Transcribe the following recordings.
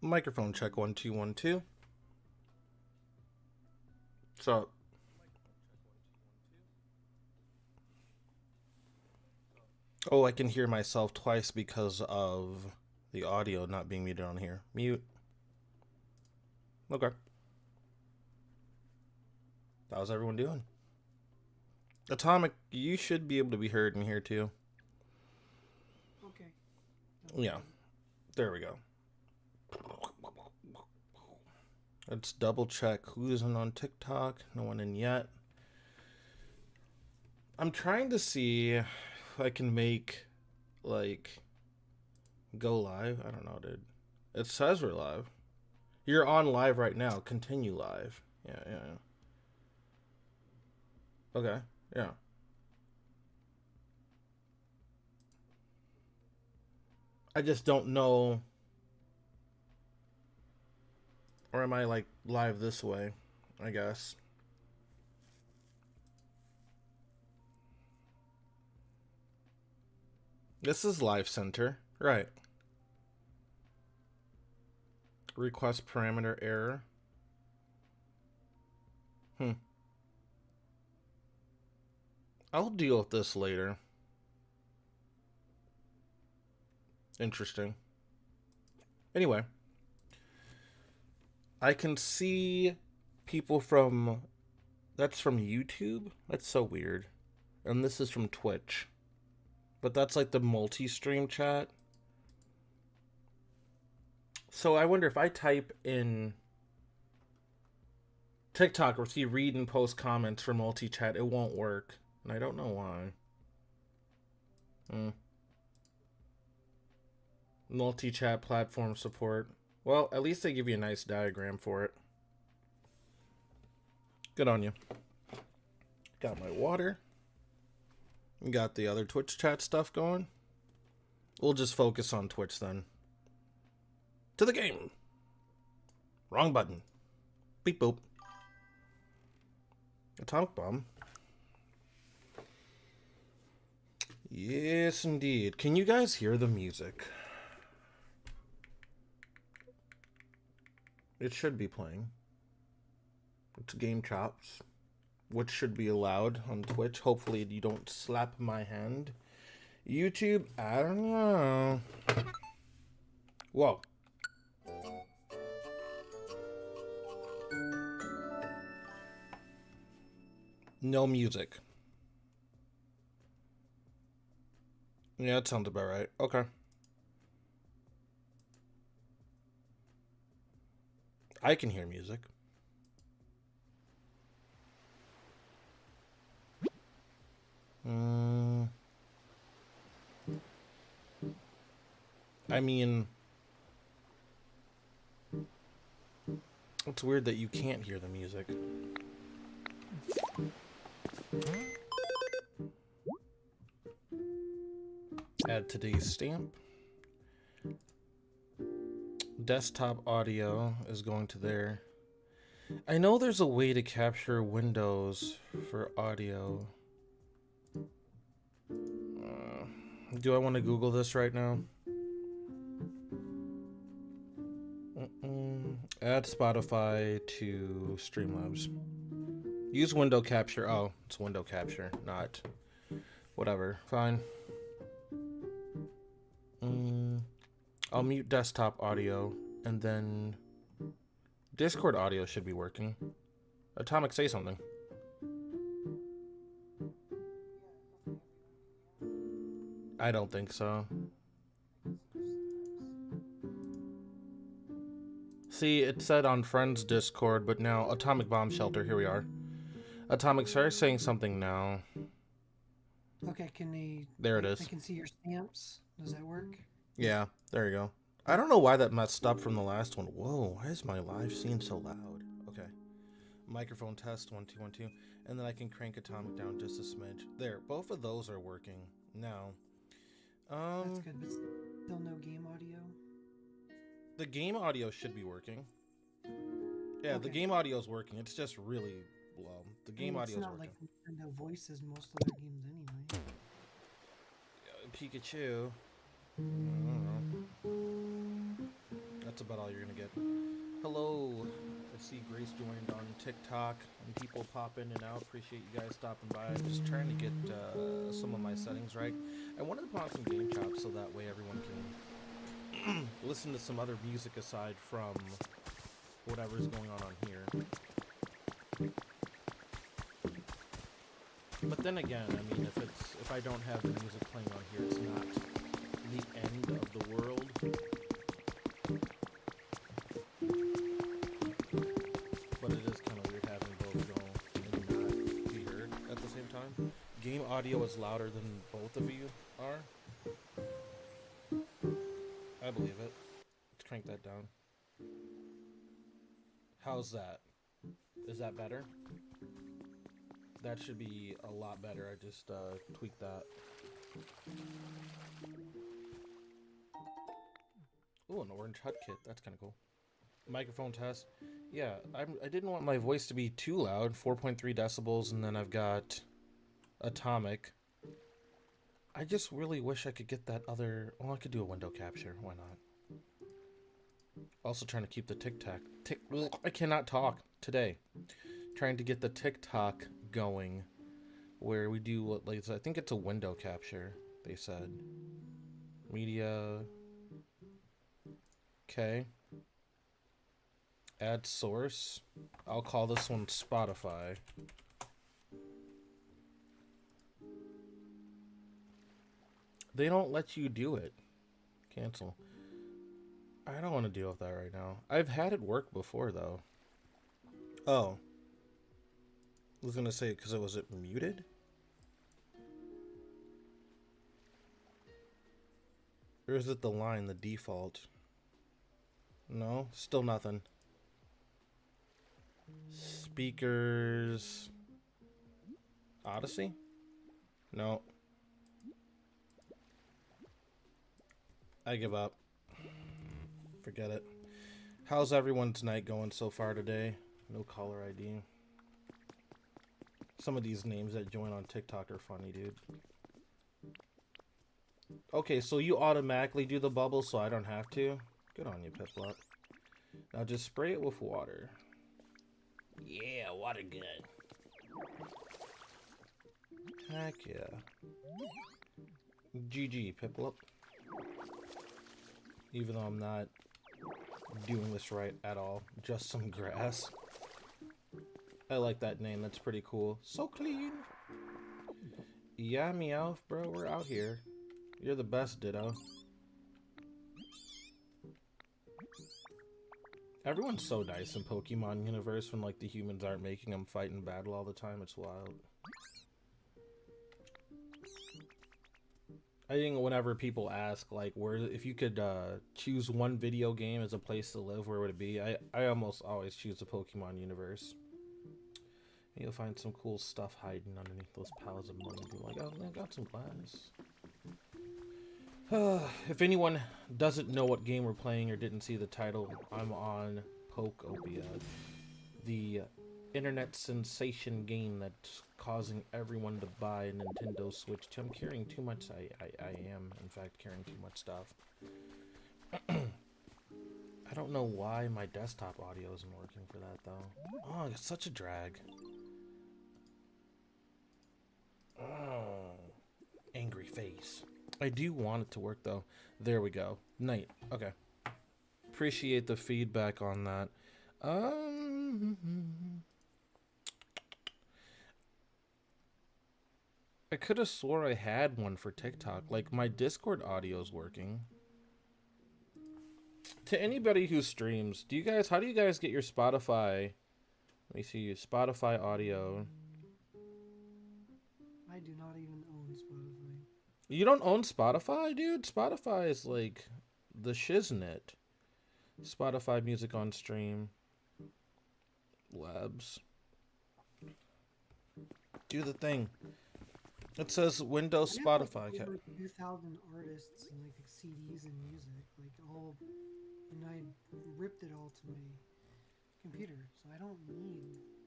Microphone check 1 2 1 2. So, oh, I can hear myself twice because of the audio not being muted on here. Mute. Okay. How's everyone doing? Atomic, you should be able to be heard in here too. Okay. Yeah. There we go. Let's double check who's in on TikTok. No one in yet. I'm trying to see if I can make, like, go live. I don't know, dude. It says we're live. You're on live right now. Continue live. Yeah. Okay. Yeah. I just don't know. Or am I, like, live this way? I guess. This is Live Center. Right. Request parameter error. I'll deal with this later. Interesting. Anyway, I can see people from. That's from YouTube? That's so weird. And this is from Twitch. But that's like the multi stream chat. So I wonder if I type in TikTok or see read and post comments for multi chat, it won't work. And I don't know why. Multi chat platform support. Well, at least they give you a nice diagram for it. Good on you. Got my water. Got the other Twitch chat stuff going. We'll just focus on Twitch then. To the game. Wrong button. Beep boop. Atomic bomb. Yes, indeed. Can you guys hear the music? It should be playing. It's Game Chops, which should be allowed on Twitch. Hopefully you don't slap my hand. YouTube, I don't know. Whoa. No music. Yeah, that sounds about right. Okay. I can hear music. I mean, it's weird that you can't hear the music. Add today's stamp. Desktop audio is going to there. I know there's a way to capture windows for audio. Do I want to Google this right now? Add Spotify to Streamlabs. Use window capture. Oh, it's window capture, not whatever. Fine. I'll mute desktop audio, and then Discord audio should be working. Atomic, say something. I don't think so. See, it said on Friends Discord, but now Atomic Bomb Shelter, here we are. Atomic, start saying something now. Okay, can they... There it is. I can see your stamps. Does that work? Yeah, there you go. I don't know why that messed up from the last one. Whoa, why is my live scene so loud? Okay. Microphone test, 1 2 1 2. And then I can crank Atomic down just a smidge. There, both of those are working now. That's good, but still no game audio? The game audio should be working. Yeah, Okay. the game audio is working. It's just really low. The game audio is working. It's not like Nintendo voices most of their games anyway. Pikachu. I don't know. That's about all you're gonna see Grace joined on TikTok and people pop in and out. Appreciate you guys stopping by. Just trying to get some of my settings right. I wanted to put on some game chops so that way everyone can listen to some other music aside from whatever's going on here. But then again, I mean, if I don't have the music playing on here, it's not the end of the world. But it is kind of weird having both go and not be heard at the same time. Game audio is louder than both of you are. I believe it. Let's crank that down. How's that? Is that better? That should be a lot better. I just tweaked that. Ooh, an orange hut kit. That's kind of cool. Microphone test. Yeah, I didn't want my voice to be too loud. 4.3 decibels, and then I've got atomic. I just really wish I could get that other... Well, I could do a window capture. Why not? Also trying to keep the TikTok... I cannot talk today. Trying to get the TikTok going, where we do what, like, I think it's a window capture, they said. Media. Okay. Add source. I'll call this one Spotify. They don't let you do it. Cancel. I don't want to deal with that right now. I've had it work before, though. Oh. I was gonna say, because was it muted? Or is it the line, the default? No, still nothing. Speakers. Odyssey? No. I give up. Forget it. How's everyone's night going so far today? No caller ID. Some of these names that join on TikTok are funny, dude. Okay, so you automatically do the bubble so I don't have to? Good on you, Piplup. Now just spray it with water. Yeah, water good. Heck yeah. GG, Piplup. Even though I'm not doing this right at all. Just some grass. I like that name, that's pretty cool. So clean. Yeah, Meowth, bro, we're out here. You're the best, Ditto. Everyone's so nice in Pokemon universe when, like, the humans aren't making them fight in battle all the time. It's wild. I think whenever people ask, like, where, if you could choose one video game as a place to live, where would it be? I almost always choose the Pokemon universe. You'll find some cool stuff hiding underneath those piles of money. Be like, oh, I got some glass. If anyone doesn't know what game we're playing or didn't see the title, I'm on Pokopia, the internet sensation game that's causing everyone to buy a Nintendo Switch 2. I'm carrying too much. I am, in fact, carrying too much stuff. I don't know why my desktop audio isn't working for that, though. Oh, it's such a drag. Oh, angry face. I do want it to work, though. There we go. Night. Okay. Appreciate the feedback on that. I could have swore I had one for TikTok. Like, my Discord audio is working. To anybody who streams, how do you guys get your Spotify? Let me see, Spotify audio. I do not even own Spotify. You don't own Spotify, dude? Spotify is like the shiznit. Spotify music on stream. Labs. Do the thing. It says Windows Spotify. Like over 2,000 artists and like CDs and music, like all, and I ripped it all to my computer, so I don't need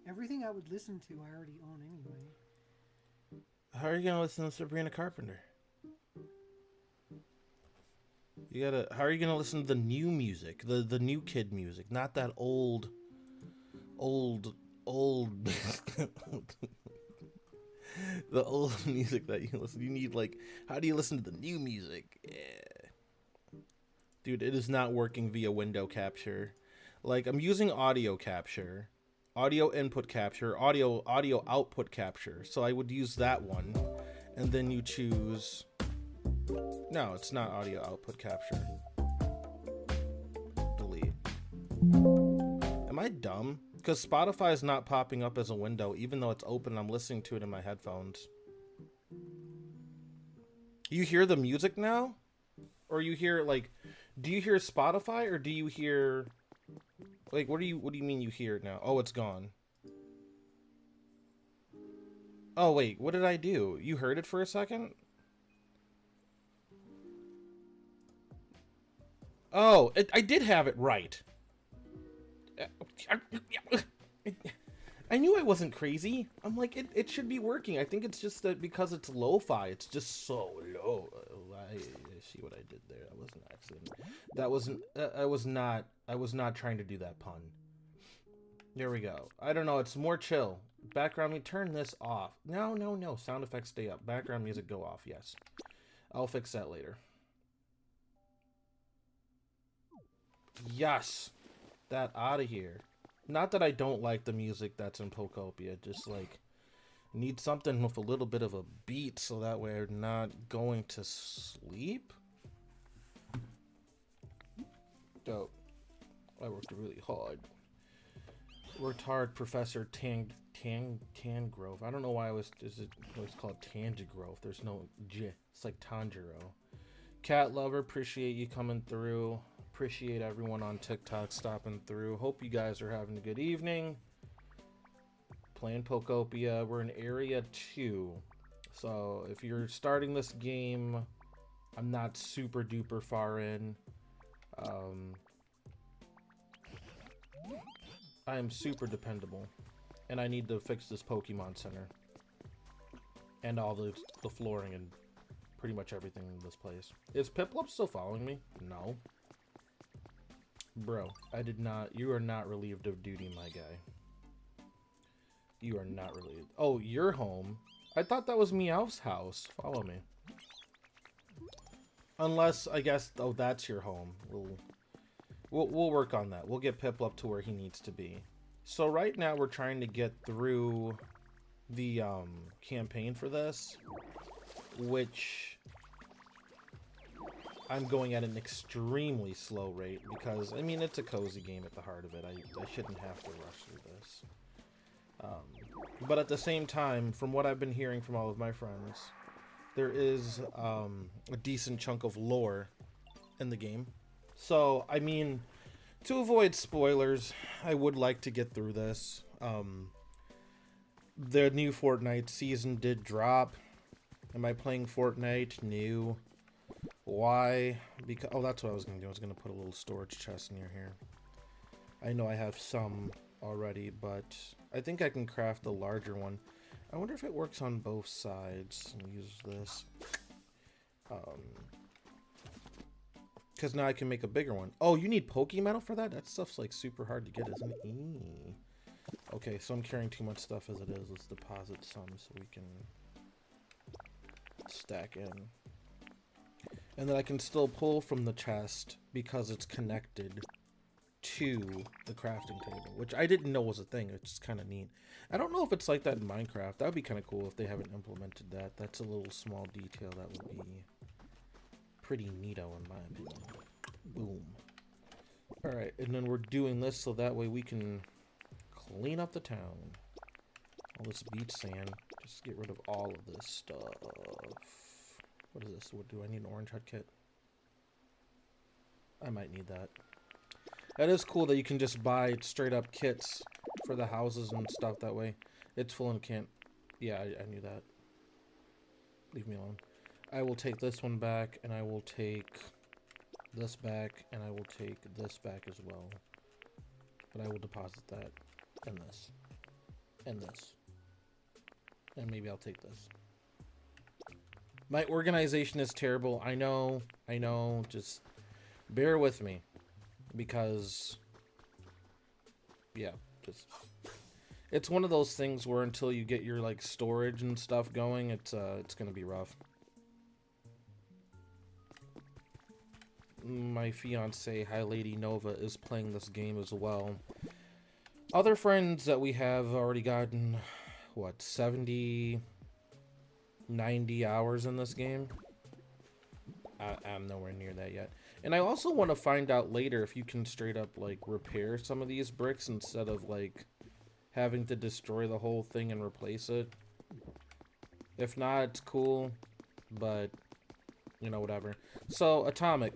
everything I would listen to. I already own anyway. How are you gonna listen to Sabrina Carpenter? How are you gonna listen to the new music, the new kid music, not that old old the old music that you listen. You need like, how do you listen to the new music? Yeah. Dude, it is not working via window capture. Like, I'm using audio capture, audio input capture, audio output capture. So I would use that one, and then you choose. No, it's not audio output capture. Delete. Am I dumb? Because Spotify is not popping up as a window, even though it's open. I'm listening to it in my headphones. You hear the music now? Or you hear, like, do you hear Spotify, or do you hear, like, what do you mean you hear it now? Oh, it's gone. Oh, wait, what did I do? You heard it for a second? Oh, I did have it right. I knew I wasn't crazy. I'm like, it should be working. I think it's just that because it's lo-fi, it's just so low. I see what I did there. That was an accident. That wasn't. I was not trying to do that pun. There we go. I don't know. It's more chill. Background music. Turn this off. No. Sound effects stay up. Background music go off. Yes. I'll fix that later. Yes. That out of here. Not that I don't like the music that's in Pokopia, just like need something with a little bit of a beat so that way I'm not going to sleep. Dope. I worked really hard. Worked hard, Professor Tangrove. I don't know why I was it's called Tangrove. There's no J. It's like Tanjiro. Cat lover, appreciate you coming through. Appreciate everyone on TikTok stopping through. Hope you guys are having a good evening. Playing Pokopia. We're in Area 2. So if you're starting this game, I'm not super duper far in. I am super dependable. And I need to fix this Pokemon Center. And all the flooring and pretty much everything in this place. Is Piplup still following me? No. Bro, I did not. You are not relieved of duty, my guy. You are not relieved. Oh, you're home. I thought that was Meowth's house. Follow me. Unless, I guess, oh, that's your home. We'll work on that. We'll get Piplup to where he needs to be. So right now we're trying to get through the campaign for this, which I'm going at an extremely slow rate because, I mean, it's a cozy game at the heart of it. I shouldn't have to rush through this. But at the same time, from what I've been hearing from all of my friends, there is a decent chunk of lore in the game. So, I mean, to avoid spoilers, I would like to get through this. The new Fortnite season did drop. Am I playing Fortnite? No. Why? Because, oh, that's what I was going to do. I was going to put a little storage chest near here. I know I have some already, but I think I can craft a larger one. I wonder if it works on both sides. I'll use this. Because now I can make a bigger one. Oh, you need Pokemetal for that? That stuff's like super hard to get, isn't it? Okay, so I'm carrying too much stuff as it is. Let's deposit some so we can stack in. And then I can still pull from the chest because it's connected to the crafting table, which I didn't know was a thing. It's just kind of neat. I don't know if it's like that in Minecraft. That would be kind of cool if they haven't implemented that. That's a little small detail that would be pretty neato in my opinion. Boom. Alright, and then we're doing this so that way we can clean up the town. All this beach sand. Just get rid of all of this stuff. What is this? What do I need? An orange hut kit? I might need that. That is cool that you can just buy straight up kits for the houses and stuff that way. It's full and can't. Yeah, I knew that. Leave me alone. I will take this one back, and I will take this back, and I will take this back as well. But I will deposit that, and this, and this. And maybe I'll take this. My organization is terrible. I know. Just bear with me. Because, yeah, Just it's one of those things where until you get your like storage and stuff going, it's gonna be rough. My fiance, Hi Lady Nova, is playing this game as well. Other friends that we have already gotten, what, 70, 90 hours in this game? I'm nowhere near that yet. And I also want to find out later if you can straight up, like, repair some of these bricks instead of, like, having to destroy the whole thing and replace it. If not, it's cool, but, you know, whatever. So, Atomic.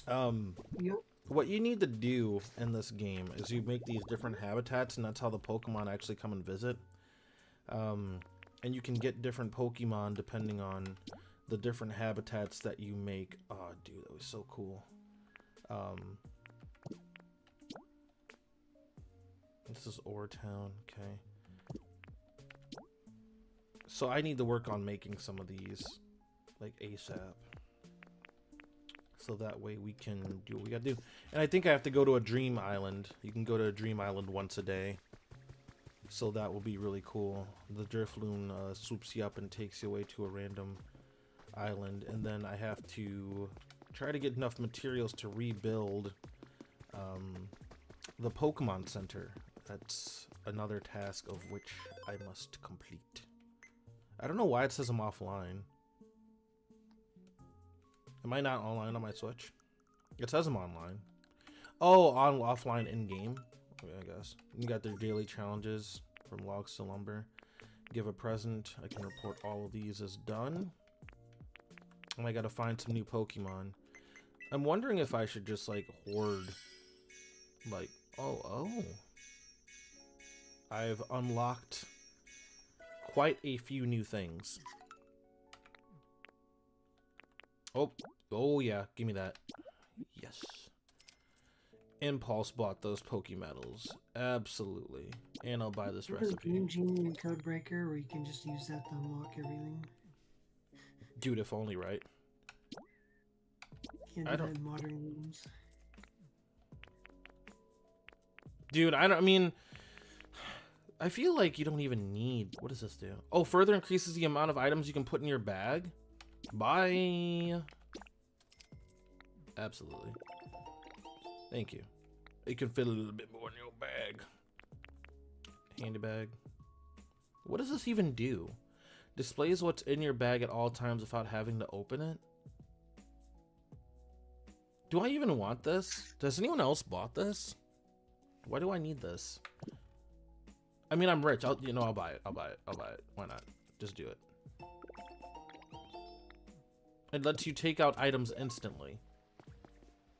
Yep. What you need to do in this game is you make these different habitats, and that's how the Pokemon actually come and visit. And you can get different Pokemon depending on the different habitats that you make. Oh, dude, that was so cool. This is Ore Town, okay. So I need to work on making some of these, like, ASAP. So that way we can do what we gotta do. And I think I have to go to a Dream Island. You can go to a Dream Island once a day. So that will be really cool. The Drifloon swoops you up and takes you away to a random island. And then I have to try to get enough materials to rebuild the Pokemon Center. That's another task of which I must complete. I don't know why it says I'm offline. Am I not online on my Switch? It says I'm online. Oh, on offline in game. Okay, I guess you got their daily challenges from logs to lumber. Give a present. I can report all of these as done. And I gotta find some new Pokemon. I'm wondering if I should just like hoard. Like, oh. I've unlocked quite a few new things. Oh yeah, give me that. Yes. Impulse bought those Pokemetals. Absolutely. And I'll buy this There's recipe. Game Genie and Codebreaker where you can just use that to unlock everything. Dude, if only, right? Can't do that in modern games. Dude, I mean, I feel like you don't even need... What does this do? Oh, further increases the amount of items you can put in your bag? Bye. Absolutely. Thank you. You can fit a little bit more in your bag. Handy bag. What does this even do? Displays what's in your bag at all times without having to open it? Do I even want this? Does anyone else bought this? Why do I need this? I mean, I'm rich. I'll buy it. I'll buy it. Why not? Just do it. It lets you take out items instantly.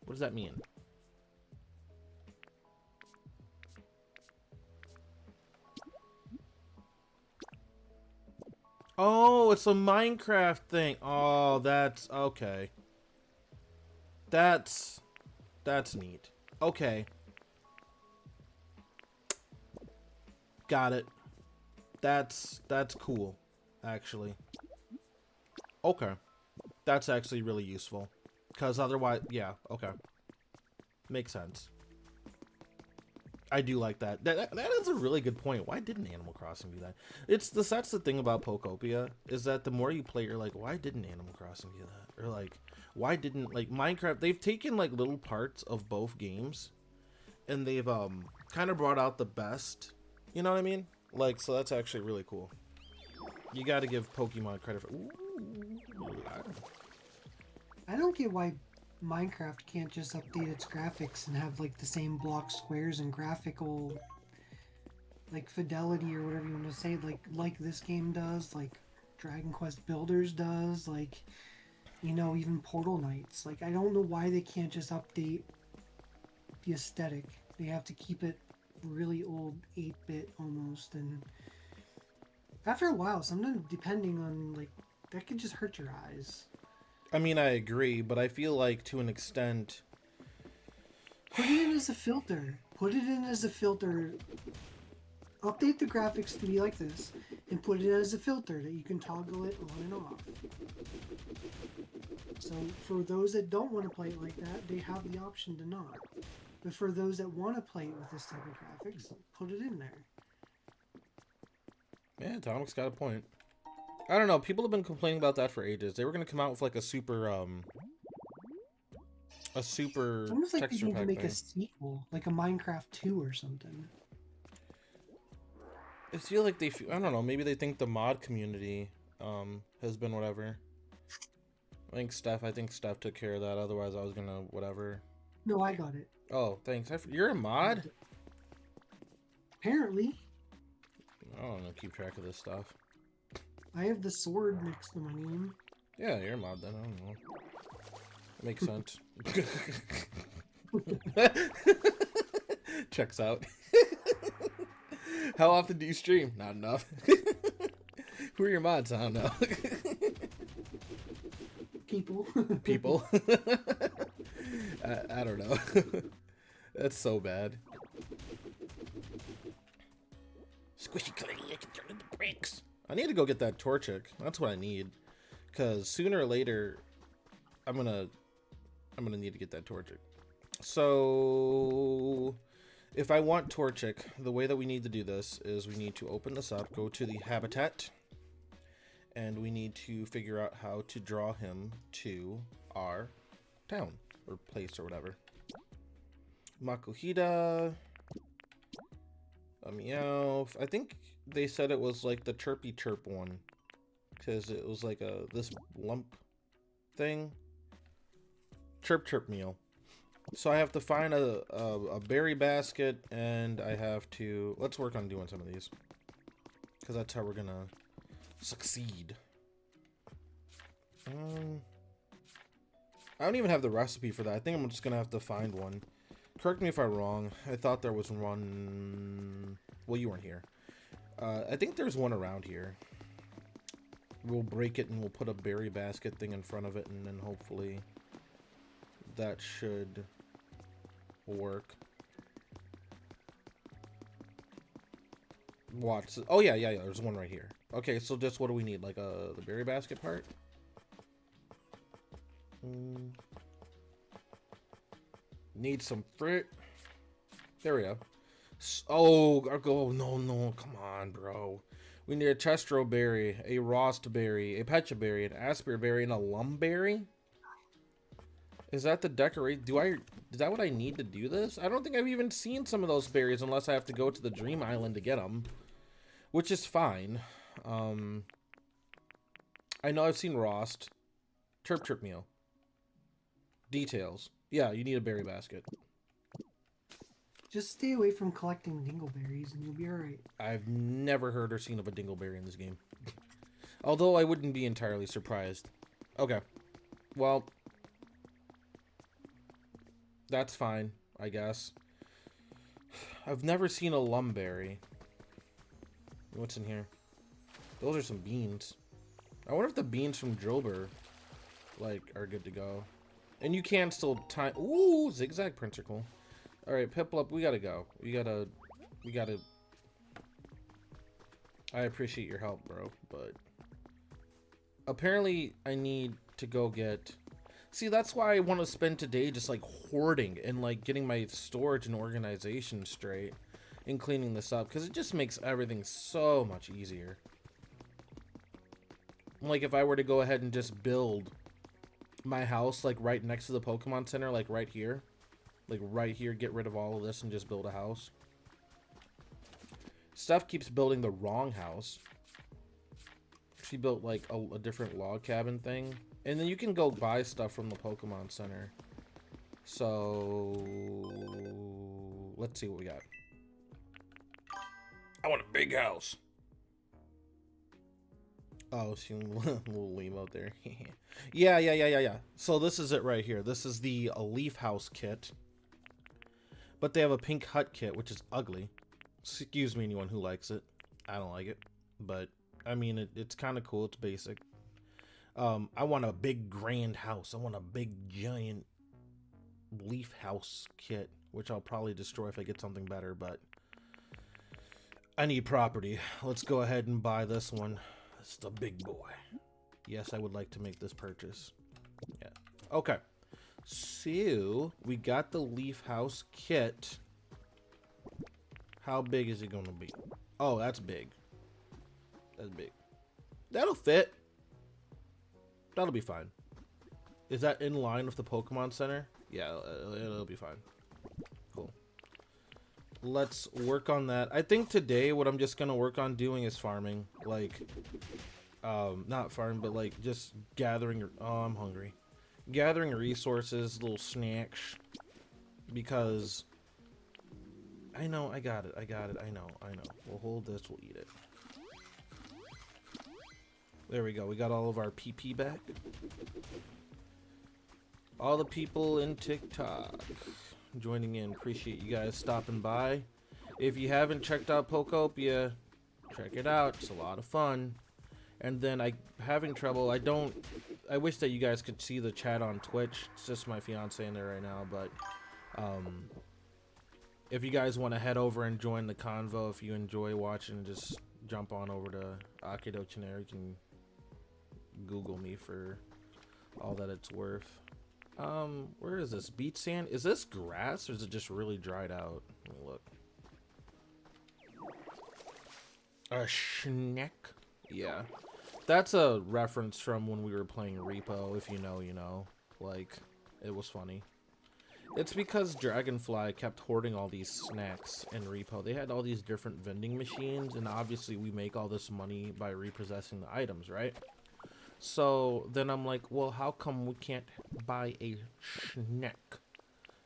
What does that mean? Oh, it's a Minecraft thing. Oh, that's okay. That's neat. Okay. Got it. That's cool, actually. Okay. That's actually really useful. Because otherwise, yeah, okay. Makes sense. I do like that. That is a really good point. Why didn't Animal Crossing do that? That's the thing about Pokopia, is that the more you play, you're like, why didn't Animal Crossing do that? Or like, why didn't, like, Minecraft, they've taken like little parts of both games and they've kind of brought out the best, you know what I mean? Like, so that's actually really cool. You got to give Pokemon credit for... Ooh, I don't get why Minecraft can't just update its graphics and have like the same block squares and graphical like fidelity or whatever you want to say, like this game does, like Dragon Quest Builders does, like, you know, even Portal Knights. Like, I don't know why they can't just update the aesthetic. They have to keep it really old 8-bit almost, and after a while, sometimes depending on, like, that could just hurt your eyes. I mean, I agree, but I feel like to an extent... Put it in as a filter. Put it in as a filter. Update the graphics to be like this, and put it as a filter that you can toggle it on and off. So for those that don't want to play it like that, they have the option to not. But for those that want to play it with this type of graphics, put it in there. Yeah, Domic's got a point. I don't know. People have been complaining about that for ages. They were going to come out with like a super It's almost like they texture need to pack make thing. a sequel, like a Minecraft 2 or something. I feel like I don't know, maybe they think the mod community has been whatever. I think Steph took care of that, otherwise I was gonna whatever. No, I got it. Oh, thanks. You're a mod? Apparently. I don't know, keep track of this stuff. I have the sword next to my name. Yeah, you're a mod then, I don't know. Makes sense. Checks out. How often do you stream? Not enough. Who are your mods? I don't know. People. People. I don't know. That's so bad. Squishy clay, I can turn into bricks. I need to go get that Torchic. That's what I need. Because sooner or later, I'm gonna need to get that Torchic. So if I want Torchic, the way that we need to do this is we need to open this up, go to the habitat, and we need to figure out how to draw him to our town or place or whatever. Makuhita, a Meowth. I think they said it was like the chirpy chirp one because it was like this lump thing. Chirp chirp meal. So I have to find a berry basket, and I have to... Let's work on doing some of these. Because that's how we're gonna succeed. I don't even have the recipe for that. I think I'm just gonna have to find one. Correct me if I'm wrong. I thought there was one... Well, you weren't here. I think there's one around here. We'll break it and we'll put a berry basket thing in front of it, and then hopefully that should work. Watch. Oh yeah, there's one right here. Okay, so just what do we need? Like the berry basket part? Need some fruit. There we go. Oh, no, come on, bro. We need a Chestro berry, a Rost berry, a Pecha berry, an Asper berry, and a Lum berry. Is that the decorate? Is that what I need to do this? I don't think I've even seen some of those berries unless I have to go to the Dream Island to get them, which is fine. I know I've seen Rost. Chirp chirp meal. Details. Yeah, you need a berry basket. Just stay away from collecting dingleberries and you'll be alright. I've never heard or seen of a dingleberry in this game. Although I wouldn't be entirely surprised. Okay. Well, that's fine, I guess. I've never seen a lumberry. What's in here? Those are some beans. I wonder if the beans from Drober, like, are good to go. And you can still time... Ooh, zigzag prints are cool. Alright, Piplup, we gotta go. We gotta... I appreciate your help, bro, but... Apparently, I need to go get... See, that's why I want to spend today just, like, hoarding and, like, getting my storage and organization straight and cleaning this up, because it just makes everything so much easier. Like, if I were to go ahead and just build my house, like, right next to the Pokemon Center, like, right here. Like, right here, get rid of all of this and just build a house. Steph keeps building the wrong house. She built, like, a different log cabin thing. And then you can go buy stuff from the Pokemon Center. So... Let's see what we got. I want a big house. Oh, she a little lame out there. Yeah. So this is it right here. This is the Leaf House kit. But they have a pink hut kit, which is ugly. Excuse me, anyone who likes it. I don't like it. But, I mean, it's kind of cool. It's basic. I want a big, grand house. I want a big, giant leaf house kit, which I'll probably destroy if I get something better, but I need property. Let's go ahead and buy this one. It's the big boy. Yes, I would like to make this purchase. Yeah. Okay. So, we got the leaf house kit. How big is it going to be? Oh, that's big. That's big. That'll fit. That'll be fine. Is that in line with the Pokemon Center? Yeah, it'll be fine. Cool. Let's work on that. I think today what I'm just going to work on doing is farming. Like, not farm, but like just gathering. Oh, I'm hungry. Gathering resources, little snacks. Because I know, I got it. I know. We'll hold this, we'll eat it. There we go. We got all of our PP back. All the people in TikTok joining in. Appreciate you guys stopping by. If you haven't checked out Pokopia, check it out. It's a lot of fun. And then I'm having trouble. I wish that you guys could see the chat on Twitch. It's just my fiance in there right now. But if you guys want to head over and join the convo, if you enjoy watching, just jump on over to Akido Channel. You can Google me for all that it's worth. Where is this? Beach sand? Is this grass or is it just really dried out? Let me look. A schneck? Yeah. That's a reference from when we were playing Repo. If you know, you know. Like, it was funny. It's because Dragonfly kept hoarding all these snacks in Repo. They had all these different vending machines, and obviously we make all this money by repossessing the items, right? So then I'm like, well, how come we can't buy a snack?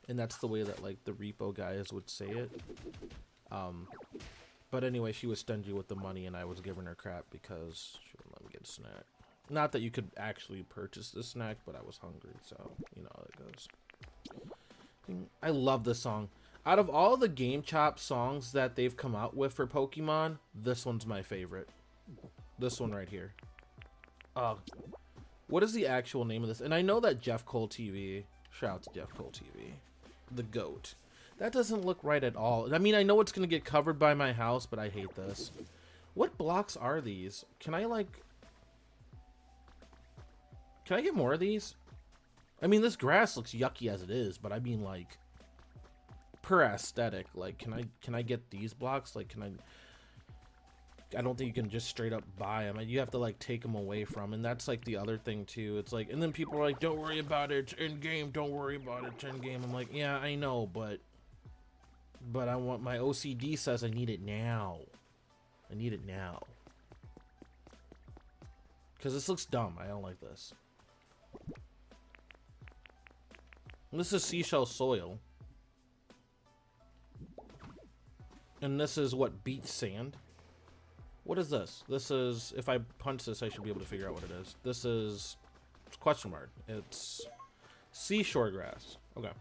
And that's the way that like the Repo guys would say it. But anyway, she was stingy with the money, and I was giving her crap because she wouldn't let me get a snack. Not that you could actually purchase the snack, but I was hungry, so you know how it goes. I love this song. Out of all the Game Chop songs that they've come out with for Pokemon, this one's my favorite. This one right here. What is the actual name of this? And I know that Jeff Cole TV, shout out to Jeff Cole TV, the GOAT. That doesn't look right at all. I mean, I know it's going to get covered by my house, but I hate this. What blocks are these? Can I get more of these? I mean, this grass looks yucky as it is, but I mean, like, per aesthetic, like, can I get these blocks? Like, I don't think you can just straight up buy them. You have to, like, take them away from, and that's, like, the other thing, too. It's like, and then people are like, don't worry about it, it's in-game, don't worry about it, it's in-game. I'm like, yeah, I know, but I want, my OCD says I need it now. I need it now. Because this looks dumb. I don't like this. This is seashell soil. And this is what, beach sand? What is this? This is, if I punch this, I should be able to figure out what it is. This is, question mark. It's seashore grass. Okay.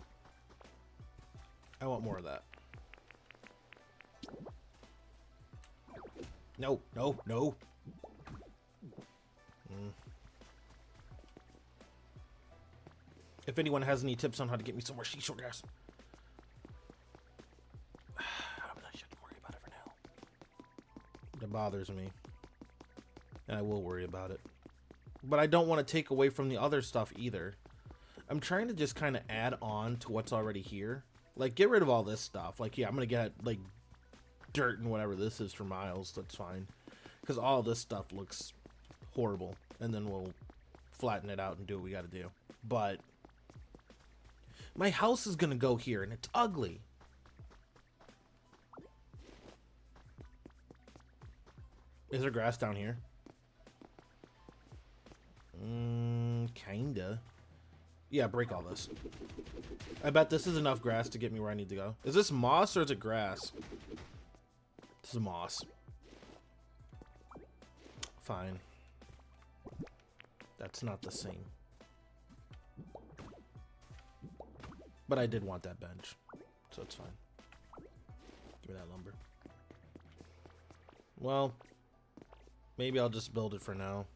I want more of that. No, no, no. If anyone has any tips on how to get me some more seashore grass. I shouldn't worry about it for now. It bothers me. And I will worry about it. But I don't want to take away from the other stuff either. I'm trying to just kind of add on to what's already here. Like, get rid of all this stuff. Like, yeah, I'm going to get, like, dirt and whatever this is for miles. That's fine. Because all this stuff looks horrible. And then we'll flatten it out and do what we got to do. But my house is going to go here, and it's ugly. Is there grass down here? Kinda. Yeah, break all this. I bet this is enough grass to get me where I need to go. Is this moss or is it grass? This is moss. Fine. That's not the same. But I did want that bench, so it's fine. Give me that lumber. Well, maybe I'll just build it for now.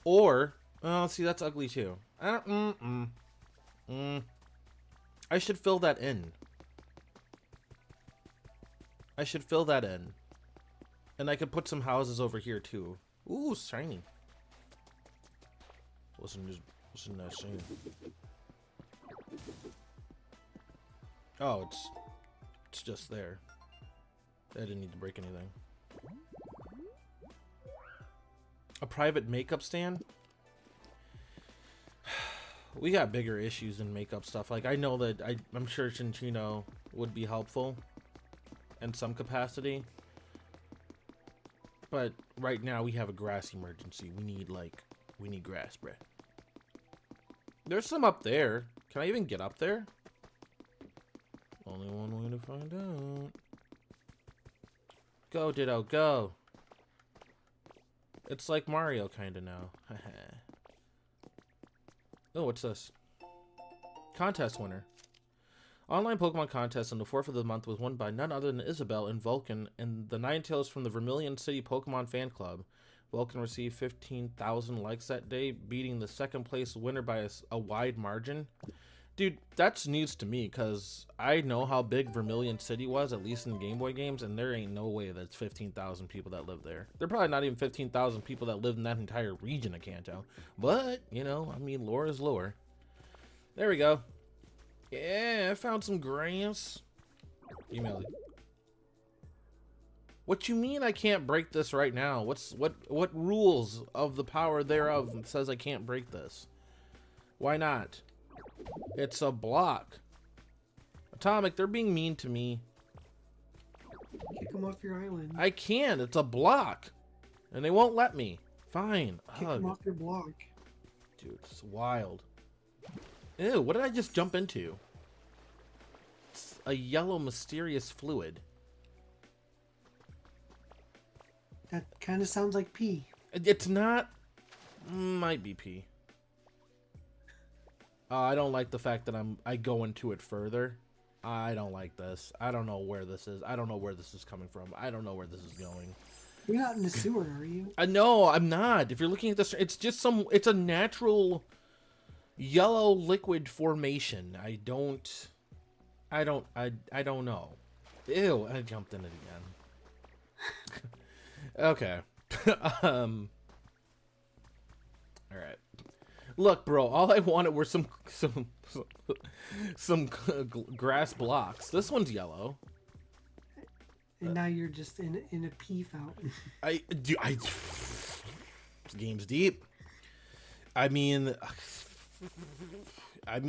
Or, oh, see, that's ugly too. I don't, I should fill that in. I should fill that in. And I could put some houses over here too. Ooh, shiny. Wasn't that shiny. Oh, it's just there. I didn't need to break anything. A private makeup stand? We got bigger issues than makeup stuff. Like, I know that I'm sure Chinchino would be helpful in some capacity. But right now we have a grass emergency. We need grass, bruh. There's some up there. Can I even get up there? Only one way to find out. Go, Ditto, go. It's like Mario kinda now. Oh, what's this? Contest winner. Online Pokemon contest on the 4th of the month was won by none other than Isabelle and Vulcan and the Ninetales from the Vermilion City Pokemon fan club. Vulcan received 15,000 likes that day, beating the second place winner by a wide margin. Dude, that's news to me, because I know how big Vermilion City was, at least in Game Boy games, and there ain't no way that's 15,000 people that live there. They're probably not even 15,000 people that live in that entire region of Kanto. But, you know, I mean, lore is lore. There we go. Yeah, I found some grass. Email it. What you mean I can't break this right now? What rules of the power thereof says I can't break this? Why not? It's a block. Atomic, they're being mean to me. Kick them off your island. I can. It's a block. And they won't let me. Fine. Kick them off your block. Dude, it's wild. Ew, what did I just jump into? It's a yellow mysterious fluid. That kind of sounds like pee. It's not. Might be pee. I don't like the fact that I go into it further. I don't like this. I don't know where this is. I don't know where this is coming from. I don't know where this is going. You're not in the sewer, are you? No, I'm not. If you're looking at this, it's just it's a natural yellow liquid formation. I don't know. Ew, I jumped in it again. Okay. All right. Look, bro, all I wanted were some grass blocks. This one's yellow. And now you're just in a pee fountain. This game's deep. I mean, I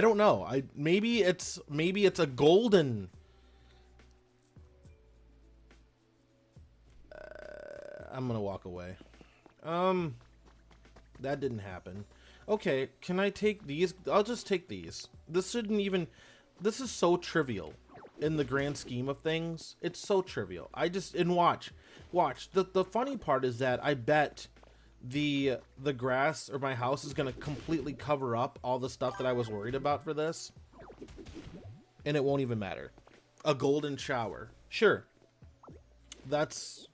don't know. Maybe it's a golden. I'm gonna walk away. That didn't happen. Okay, can I take these? I'll just take these. This shouldn't even. This is so trivial in the grand scheme of things. It's so trivial. Watch. The funny part is that I bet the grass or my house is gonna completely cover up all the stuff that I was worried about for this, and it won't even matter. A golden shower, sure. That's.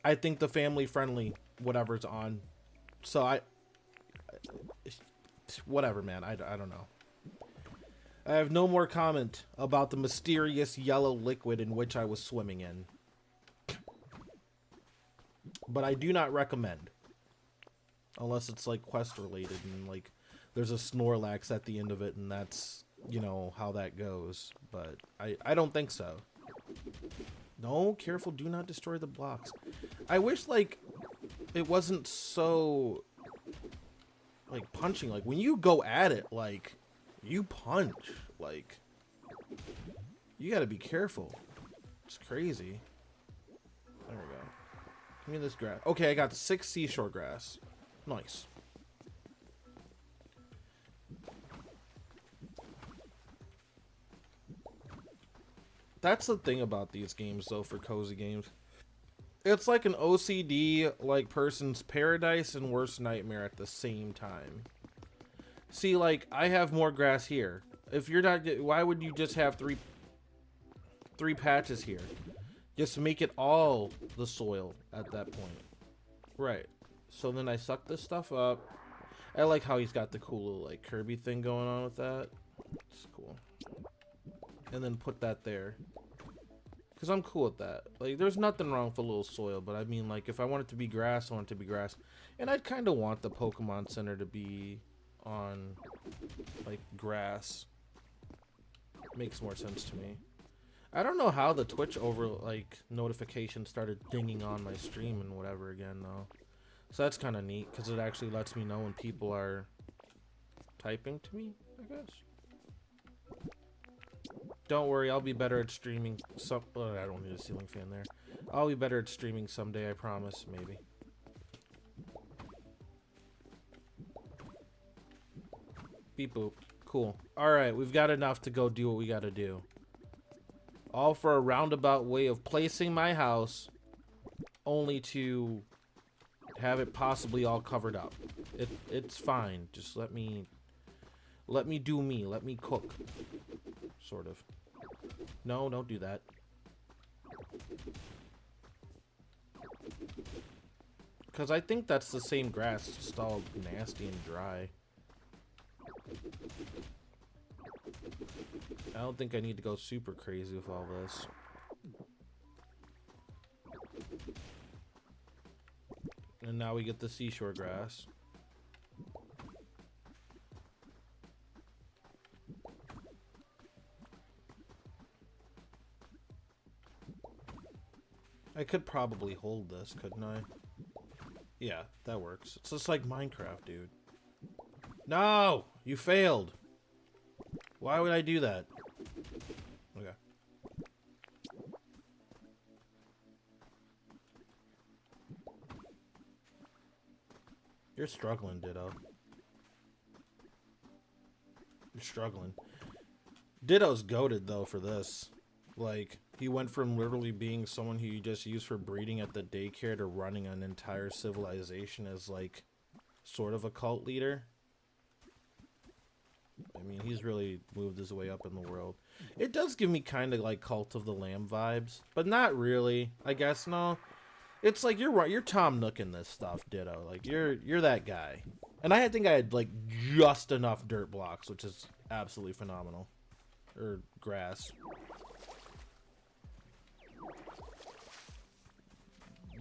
I think the family-friendly whatever's on. So whatever, man. I don't know. I have no more comment about the mysterious yellow liquid in which I was swimming in. But I do not recommend. Unless it's like quest related and like there's a Snorlax at the end of it and that's, you know, how that goes. But I don't think so. No, careful, do not destroy the blocks. I wish, like, it wasn't so, like, punching. Like, when you go at it, like, you punch. Like, you gotta be careful. It's crazy. There we go. Give me this grass. Okay, I got 6 seashore grass. Nice. That's the thing about these games, though, for cozy games. It's like an OCD, like, person's paradise and worst nightmare at the same time. See, like, I have more grass here. If you're not, why would you just have three patches here? Just make it all the soil at that point. Right. So then I suck this stuff up. I like how he's got the cool little, like, Kirby thing going on with that. It's cool. And then put that there. Because I'm cool with that. Like, there's nothing wrong with a little soil, but I mean, like, if I want it to be grass, I want it to be grass. And I'd kind of want the Pokemon Center to be on, like, grass. Makes more sense to me. I don't know how the Twitch notification started dinging on my stream and whatever again, though. So that's kind of neat, because it actually lets me know when people are typing to me, I guess. Don't worry, I'll be better at streaming some... I don't need a ceiling fan there. I'll be better at streaming someday, I promise, maybe. Beep boop. Cool. Alright, we've got enough to go do what we gotta do. All for a roundabout way of placing my house, only to have it possibly all covered up. It's fine. Just let me do me. Let me cook. Sort of. No, don't do that. Because I think that's the same grass, just all nasty and dry. I don't think I need to go super crazy with all this. And now we get the seashore grass. I could probably hold this, couldn't I? Yeah, that works. It's just like Minecraft, dude. No! You failed! Why would I do that? Okay. You're struggling, Ditto. You're struggling. Ditto's goated, though, for this. Like, he went from literally being someone who you just used for breeding at the daycare to running an entire civilization as, like, sort of a cult leader. I mean, he's really moved his way up in the world. It does give me kind of like Cult of the Lamb vibes, but not really. I guess no. It's like you're Tom Nook in this stuff, Ditto. Like you're that guy. And I think I had like just enough dirt blocks, which is absolutely phenomenal. Or grass.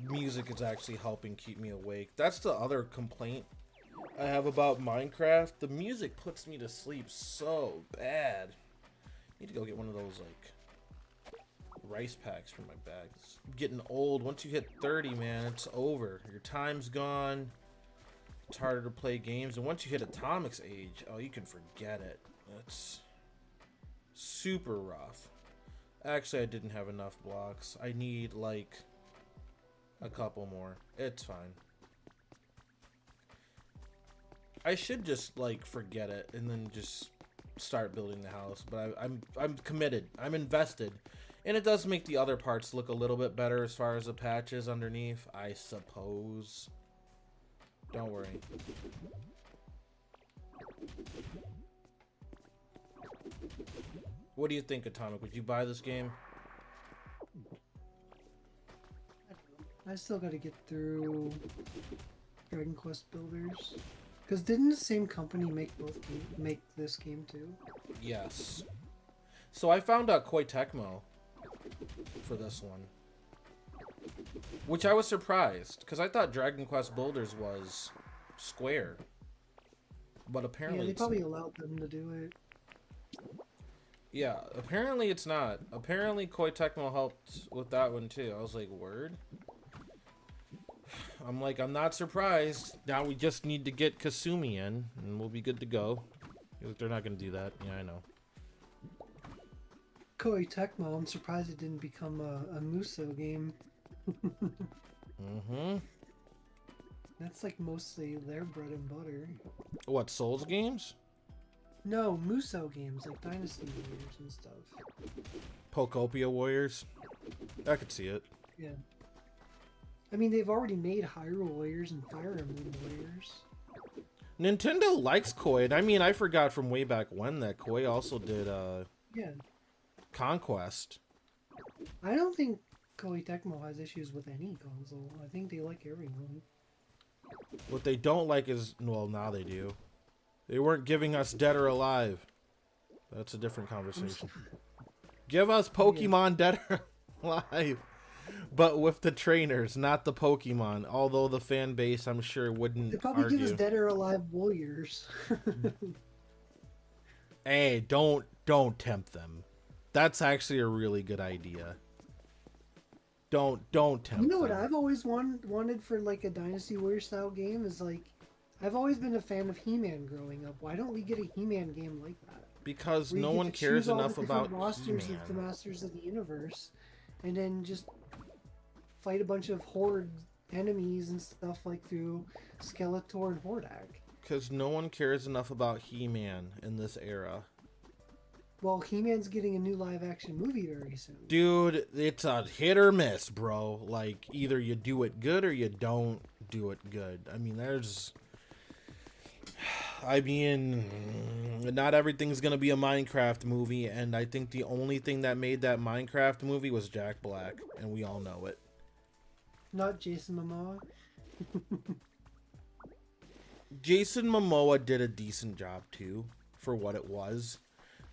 Music is actually helping keep me awake. That's the other complaint I have about Minecraft. The music puts me to sleep so bad. I need to go get one of those like rice packs for my bag. It's getting old. Once you hit 30, man, it's over. Your time's gone. It's harder to play games. And once you hit Atomic's age, oh, you can forget it. It's super rough. Actually, I didn't have enough blocks. I need like a couple more. It's fine. I should just like forget it and then just start building the house, but I'm committed. I'm invested, and it does make the other parts look a little bit better as far as the patches underneath, I suppose. Don't worry. What do you think, Atomic? Would you buy this game? I still got to get through Dragon Quest Builders. Because didn't the same company make this game too? Yes. So I found out Koei Tecmo for this one, which I was surprised because I thought Dragon Quest Builders was Square, but apparently they probably allowed them to do it. Yeah, apparently it's not. Apparently Koei Tecmo helped with that one too. I was like, word. I'm like, I'm not surprised. Now we just need to get Kasumi in, and we'll be good to go. They're not going to do that. Yeah, I know. Koei Tecmo, I'm surprised it didn't become a Muso game. Mm-hmm. That's like mostly their bread and butter. What, Souls games? No, Muso games, like Dynasty Warriors and stuff. Pokopia Warriors? I could see it. Yeah. I mean, they've already made Hyrule Warriors and Fire Emblem Warriors. Nintendo likes Koei. I mean, I forgot from way back when that Koei also did yeah. Conquest. I don't think Koei Tecmo has issues with any console. I think they like everyone. What they don't like is, well, now they do. They weren't giving us Dead or Alive. That's a different conversation. Give us Pokemon Dead or Alive. but with the trainers, not the Pokemon. Although the fan base, I'm sure, They wouldn't probably give us argue. dead or alive warriors. Hey, don't tempt them. That's actually a really good idea. Don't You tempt know what them. I've always wanted for like a Dynasty Warrior style game is like, I've always been a fan of He-Man growing up. Why don't we get a He-Man game like that? Because Where you no get one to cares choose all the enough different about rosters of the He-Man. Masters of the Universe, and then just fight a bunch of horde enemies and stuff like through Skeletor and Hordak. Because no one cares enough about He-Man in this era. Well, He-Man's getting a new live-action movie very soon. Dude, it's a hit or miss, bro. Like, either you do it good or you don't do it good. I mean, not everything's gonna be a Minecraft movie, and I think the only thing that made that Minecraft movie was Jack Black, and we all know it. Not Jason Momoa. Jason Momoa did a decent job too, for what it was.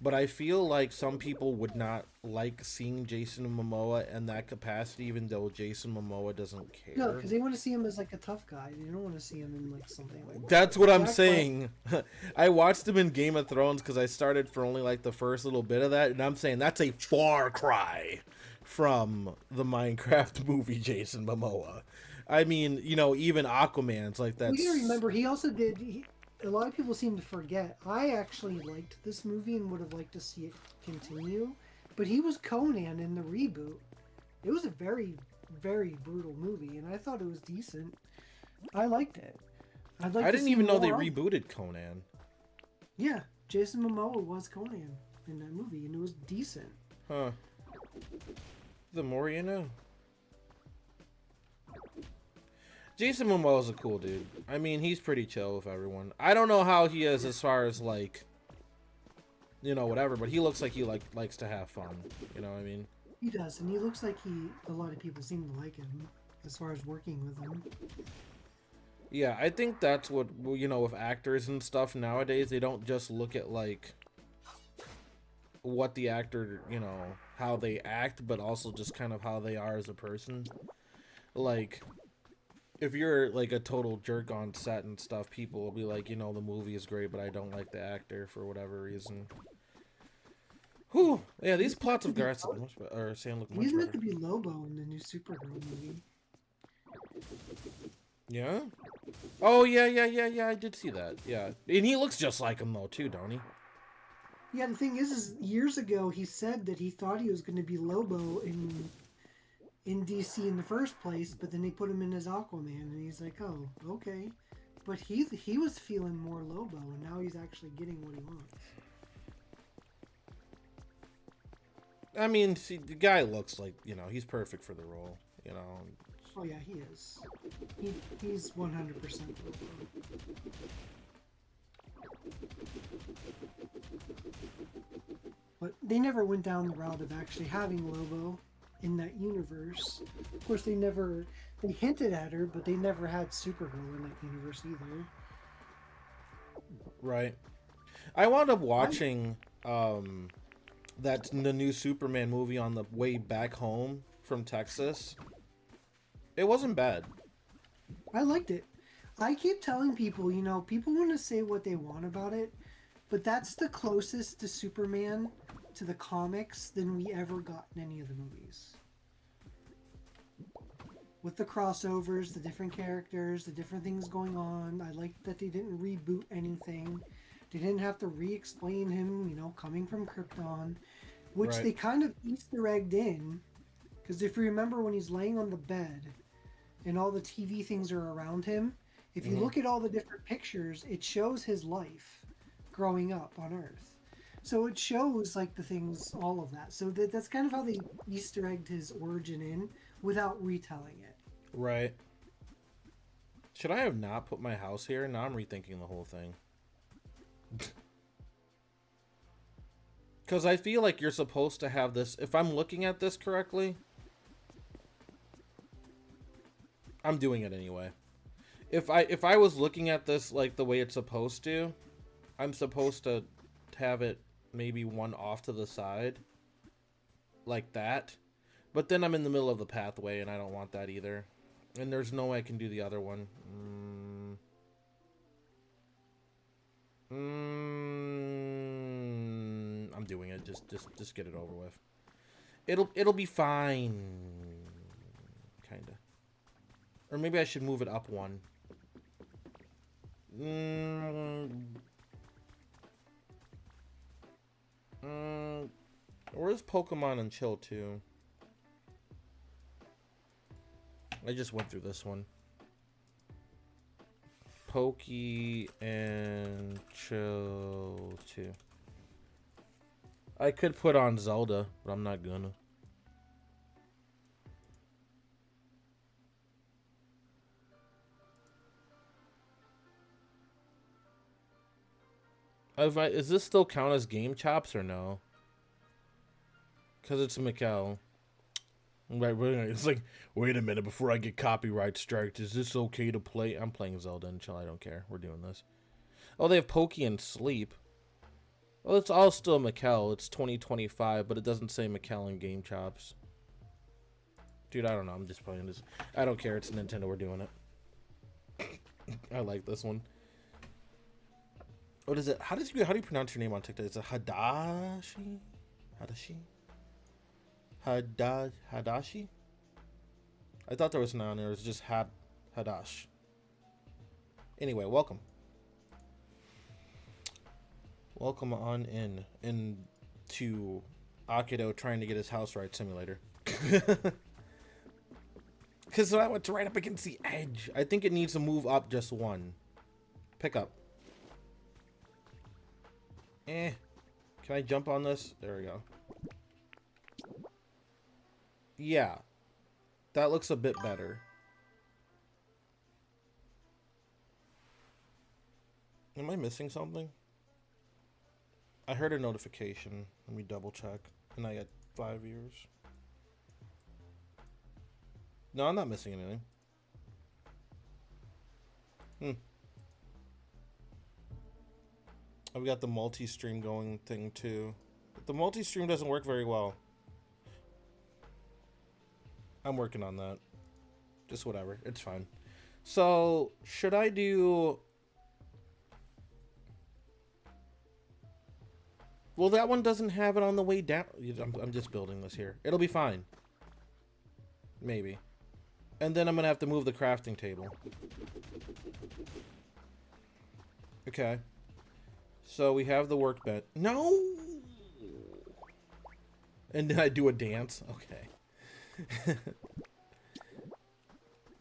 But I feel like some people would not like seeing Jason Momoa in that capacity, even though Jason Momoa doesn't care. No, because they want to see him as like a tough guy. They don't want to see him in like something like That's what I'm Jack saying. I watched him in Game of Thrones because I started for only like the first little bit of that, and I'm saying that's a far cry from the Minecraft movie Jason Momoa. I mean, you know, even Aquaman's like Well, that's. you gotta remember, he also did. A lot of people seem to forget. I actually liked this movie and would have liked to see it continue, but he was Conan in the reboot. It was a very, very brutal movie, and I thought it was decent. I liked it. I'd like I to didn't see even know they more of it. rebooted Conan. Yeah, Jason Momoa was Conan in that movie, and it was decent. Huh. The more you know. Jason Momoa's a cool dude. I mean, he's pretty chill with everyone. I don't know how he is as far as like, you know, whatever, but he looks like he likes to have fun. You know what I mean? He does, and he looks like a lot of people seem to like him as far as working with him. Yeah, I think that's what, you know, with actors and stuff nowadays, they don't just look at like what the actor, you know, how they act, but also just kind of how they are as a person. Like, if you're like a total jerk on set and stuff, people will be like, you know, the movie is great, but I don't like the actor for whatever reason. Whew. Yeah, these plots of grass look much better, or sand look much He's meant better. to be Lobo in the new Supergirl movie. Yeah? Oh, yeah, I did see that. Yeah. And he looks just like him, though, too, don't he? Yeah, the thing is years ago he said that he thought he was going to be Lobo in DC in the first place, but then they put him in as Aquaman, and he's like, oh, okay. But he was feeling more Lobo, and now he's actually getting what he wants. I mean, see, the guy looks like, you know, he's perfect for the role, you know. Oh yeah, he is. He's 100% Lobo. But they never went down the route of actually having Lobo in that universe. Of course, they hinted at her, but they never had Supergirl in that universe either. Right. I wound up watching the new Superman movie on the way back home from Texas. It wasn't bad. I liked it. I keep telling people, you know, people want to say what they want about it, but that's the closest to Superman to the comics than we ever got in any of the movies. With the crossovers, the different characters, the different things going on, I liked that they didn't reboot anything. They didn't have to re-explain him, you know, coming from Krypton, which Right. they kind of Easter egged in, because if you remember when he's laying on the bed and all the TV things are around him, if you look at all the different pictures, it shows his life growing up on Earth. So it shows like the things, all of that. So that's kind of how they Easter egged his origin in without retelling it. Right. Should I have not put my house here? Now I'm rethinking the whole thing. Because I feel like you're supposed to have this. If I'm looking at this correctly, I'm doing it anyway. If I was looking at this like the way it's supposed to, I'm supposed to have it maybe one off to the side, like that. But then I'm in the middle of the pathway, and I don't want that either. And there's no way I can do the other one. I'm doing it. Just get it over with. It'll be fine. Kinda. Or maybe I should move it up one. Where's Pokemon and Chill 2? I just went through this one. Pokey and Chill 2. I could put on Zelda, but I'm not gonna. Is this still count as Game Chops or no? Because it's Mikkel. Right, it's like, wait a minute, before I get copyright striked, is this okay to play? I'm playing Zelda and Chill, I don't care. We're doing this. Oh, they have Pokey and Sleep. Well, it's all still Mikkel. It's 2025, but it doesn't say Mikkel and Game Chops. Dude, I don't know. I'm just playing this. I don't care. It's Nintendo. We're doing it. I like this one. What is it? How do you pronounce your name on TikTok? Is it Hadashi? Hadashi? I thought there was an on there. It was just Hadash. Anyway, welcome. Welcome on in to Akido trying to get his house right simulator. Because I went right up against the edge. I think it needs to move up just one. Pick up. Can I jump on this? There we go. Yeah. That looks a bit better. Am I missing something? I heard a notification. Let me double check. And I got 5 years. No, I'm not missing anything. I've got the multi-stream going thing too. But the multi-stream doesn't work very well. I'm working on that. Just whatever. It's fine. So, should I do... Well, that one doesn't have it on the way down. I'm just building this here. It'll be fine. Maybe. And then I'm going to have to move the crafting table. Okay. So we have the workbench. No! And then I do a dance. Okay.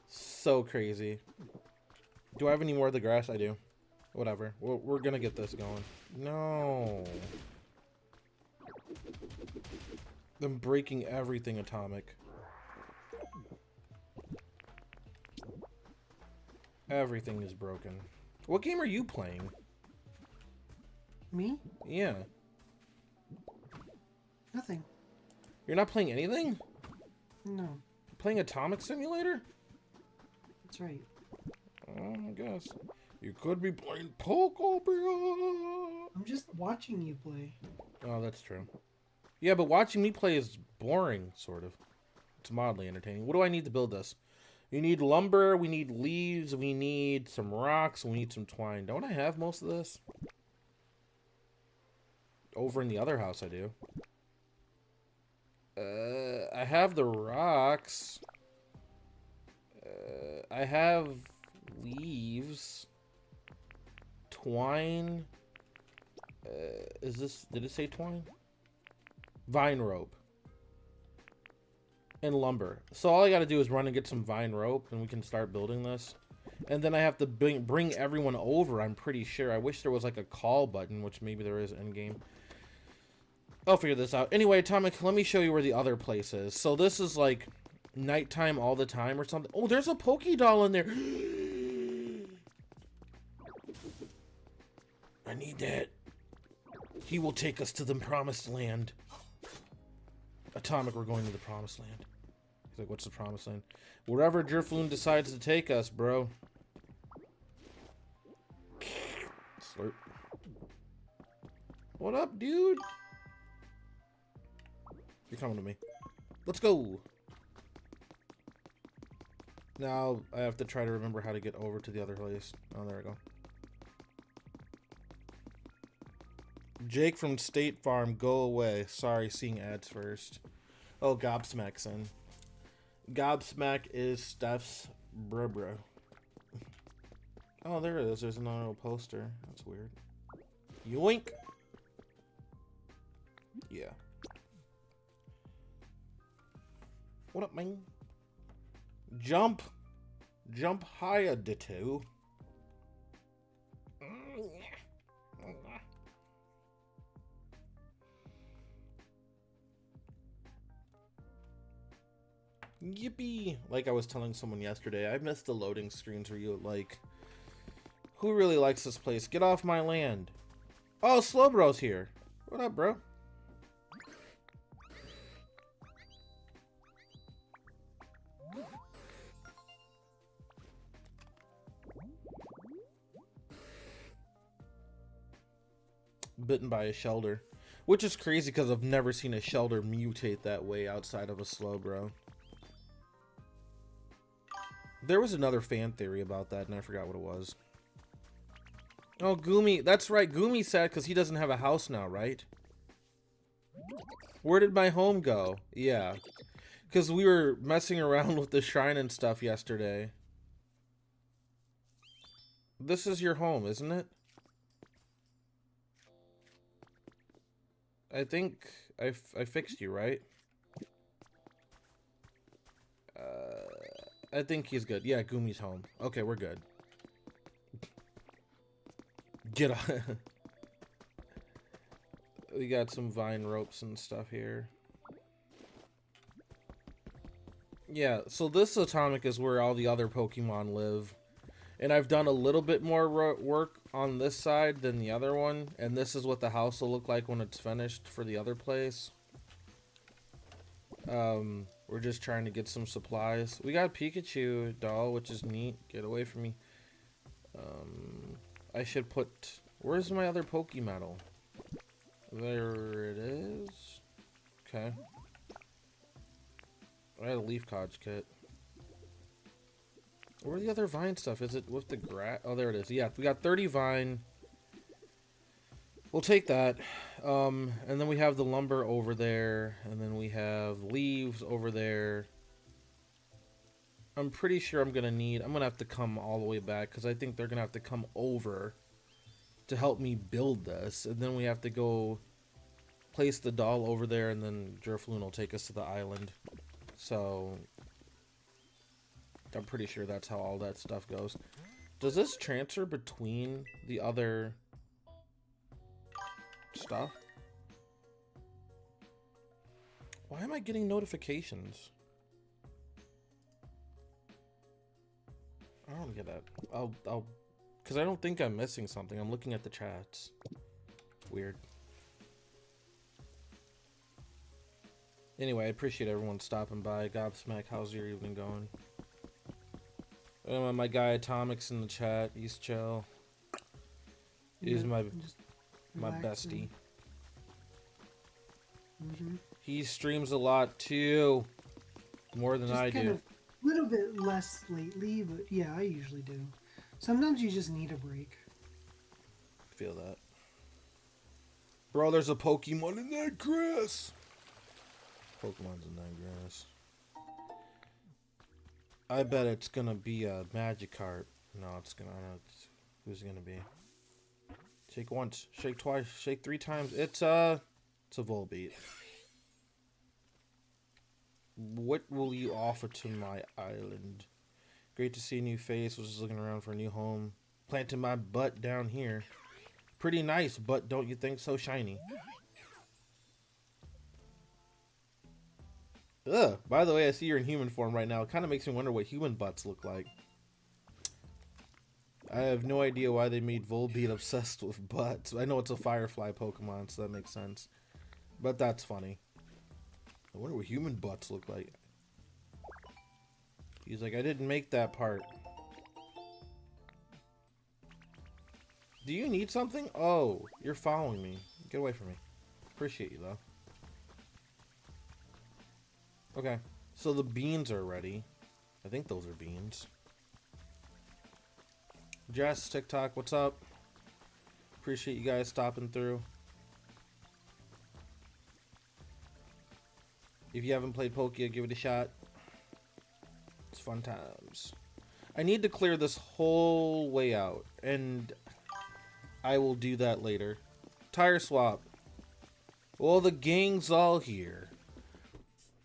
So crazy. Do I have any more of the grass? I do. Whatever. We're going to get this going. No. I'm breaking everything atomic. Everything is broken. What game are you playing? Me? Yeah. Nothing. You're not playing anything? No. You're playing Atomic Simulator? That's right. I guess. You could be playing Pokopia. I'm just watching you play. Oh, that's true. Yeah, but watching me play is boring, sort of. It's mildly entertaining. What do I need to build this? You need lumber, we need leaves, we need some rocks, we need some twine. Don't I have most of this? Over in the other house I do. I have the rocks. I have leaves. Twine. Did it say twine? Vine rope. And lumber. So all I gotta do is run and get some vine rope and we can start building this. And then I have to bring everyone over, I'm pretty sure. I wish there was like a call button, which maybe there is in game. I'll figure this out. Anyway, Atomic, let me show you where the other place is. So this is like nighttime all the time or something. Oh, there's a Poké doll in there. I need that. He will take us to the promised land. Atomic, we're going to the promised land. He's like, what's the promised land? Wherever Drifloon decides to take us, bro. Slurp. What up, dude? You're coming to me. Let's go. Now I have to try to remember how to get over to the other place. Oh, there we go. Jake from State Farm, go away. Sorry, seeing ads first. Oh, Gobsmack's in. Gobsmack is Steph's bro. Oh, there it is. There's another poster. That's weird. Yoink! Yeah. What up, man? Jump! Jump higher, ditto. Yippee! Like I was telling someone yesterday, I missed the loading screens where you like, who really likes this place? Get off my land. Oh, Slowbro's here. What up, bro? Bitten by a Shelder. Which is crazy because I've never seen a Shelder mutate that way outside of a Slowbro. There was another fan theory about that and I forgot what it was. Oh, Goomy. That's right. Goomy's sad because he doesn't have a house now, right? Where did my home go? Yeah. Because we were messing around with the shrine and stuff yesterday. This is your home, isn't it? I think I fixed you, right? I think he's good. Yeah, Goomy's home. Okay, we're good. Get on. We got some vine ropes and stuff here. Yeah, so this atomic is where all the other Pokemon live. And I've done a little bit more work on this side than the other one. And this is what the house will look like when it's finished for the other place. We're just trying to get some supplies. We got a Pikachu doll, which is neat. Get away from me. I should put... Where's my other Pokemedal? There it is. Okay. I had a Leaf Codge kit. Where's the other vine stuff? Is it with the grass? Oh, there it is. Yeah, we got 30 vine. We'll take that. And then we have the lumber over there. And then we have leaves over there. I'm pretty sure I'm going to have to come all the way back. Because I think they're going to have to come over to help me build this. And then we have to go place the doll over there. And then Drifloon will take us to the island. So... I'm pretty sure that's how all that stuff goes. Does this transfer between the other stuff? Why am I getting notifications? I don't get that. I'll because I don't think I'm missing something. I'm looking at the chats. Weird. Anyway, I appreciate everyone stopping by. Gobsmack, how's your evening going? My guy Atomic's in the chat. He's chill. He's my bestie. He streams a lot too, more than I do. A little bit less lately, but yeah, I usually do. Sometimes you just need a break. Feel that, bro. There's a Pokemon in that grass. Pokemon's in that grass. I bet it's gonna be a Magikarp. No, it's gonna. Who's it gonna be? Shake once, shake twice, shake 3 times. It's a Volbeat. What will you offer to my island? Great to see a new face. Was just looking around for a new home. Planted my butt down here. Pretty nice, but don't you think so? Shiny. Ugh, by the way, I see you're in human form right now. It kind of makes me wonder what human butts look like. I have no idea why they made Volbeat obsessed with butts. I know it's a Firefly Pokemon, so that makes sense. But that's funny. I wonder what human butts look like. He's like, I didn't make that part. Do you need something? Oh, you're following me. Get away from me. Appreciate you, though. Okay, so the beans are ready. I think those are beans. Jess, TikTok, what's up? Appreciate you guys stopping through. If you haven't played Pokia, give it a shot. It's fun times. I need to clear this whole way out, and I will do that later. Tire swap. Well, the gang's all here.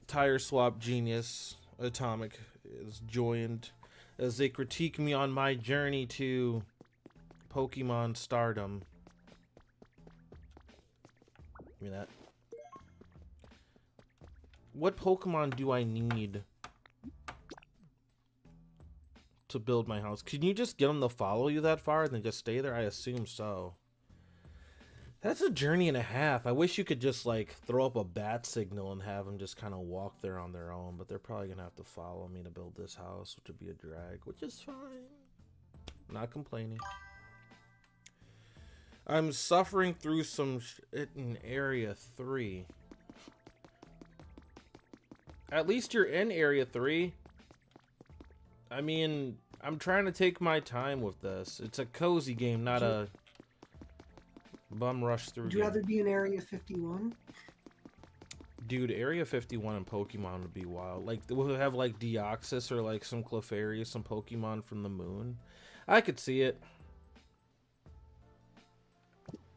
Tire swap genius Atomic is joined as they critique me on my journey to Pokemon stardom. Give me that. What Pokemon do I need to build my house? Can you just get them to follow you that far and then just stay there? I assume so. That's a journey and a half. I wish you could just like throw up a bat signal and have them just kind of walk there on their own, but they're probably gonna have to follow me to build this house, which would be a drag, which is fine. Not complaining. I'm suffering through some shit in Area 3. At least you're in Area 3. I mean, I'm trying to take my time with this. It's a cozy game, not a bum rush through. Would you rather be in Area 51? Dude, Area 51 and Pokemon would be wild. Like, we'll have like Deoxys or like some Clefairy, some Pokemon from the moon. I could see it.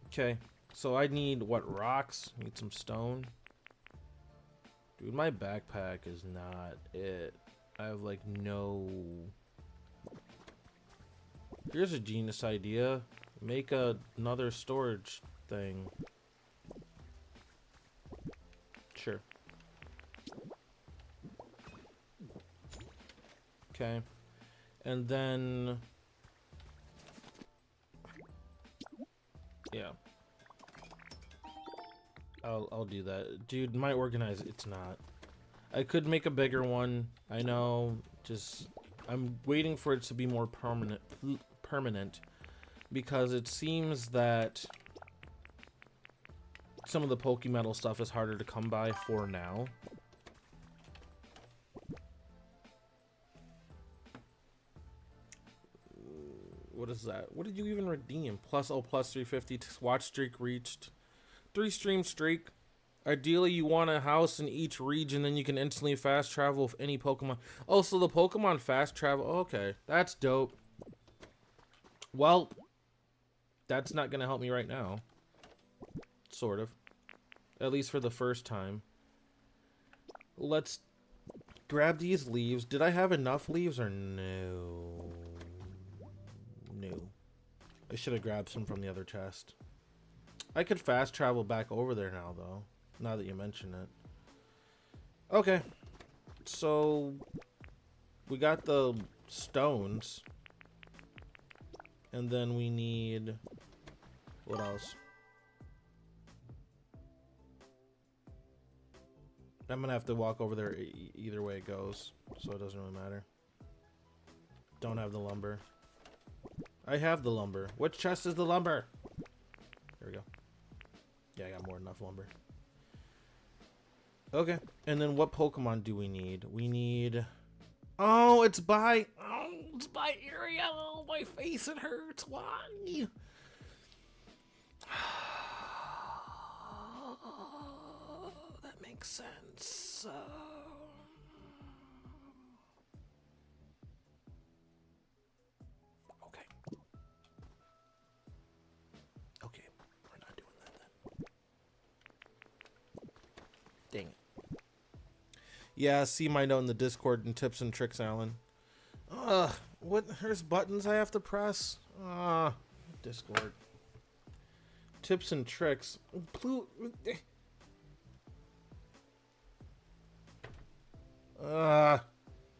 Okay, so I need what? Rocks? Need some stone. Dude, my backpack is not it. I have like no. Here's a genius idea. Make another storage thing. Sure. Okay. And then yeah. I'll do that. Dude, my organize it's not. I could make a bigger one. I know, just I'm waiting for it to be more permanent because it seems that some of the Pokemetal stuff is harder to come by for now. What is that? What did you even redeem? Plus 350 watch streak reached. 3 stream streak. Ideally, you want a house in each region, then you can instantly fast travel with any Pokemon. Oh, so the Pokemon fast travel. Okay, that's dope. Well, that's not going to help me right now. Sort of. At least for the first time. Let's grab these leaves. Did I have enough leaves or no? No. I should have grabbed some from the other chest. I could fast travel back over there now, though. Now that you mention it. Okay. So, we got the stones. And then we need... what else? I'm gonna have to walk over there either way it goes. So it doesn't really matter. Don't have the lumber. I have the lumber. Which chest is the lumber? There we go. Yeah, I got more than enough lumber. Okay, and then what Pokemon do we need? We need... oh, it's by area. Oh, my face, it hurts. Why? That makes sense. Okay. Okay, we're not doing that then. Dang it. Yeah, see my note in the Discord and tips and tricks, Alan. What? There's buttons I have to press. Discord. Tips and tricks.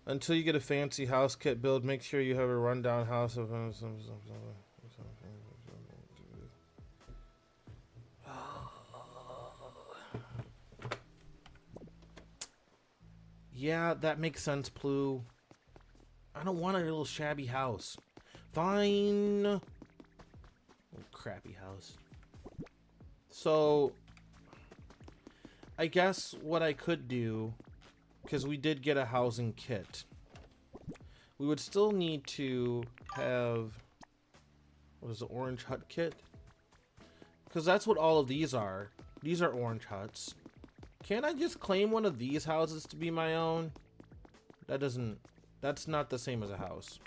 Until you get a fancy house kit build, make sure you have a rundown house of. Yeah, that makes sense, Plu. I don't want a little shabby house. Fine. Little crappy house. So, I guess what I could do because we did get a housing kit. We would still need to have, what is the orange hut kit? Because that's what all of these are. These are orange huts. Can't I just claim one of these houses to be my own? That's not the same as a house,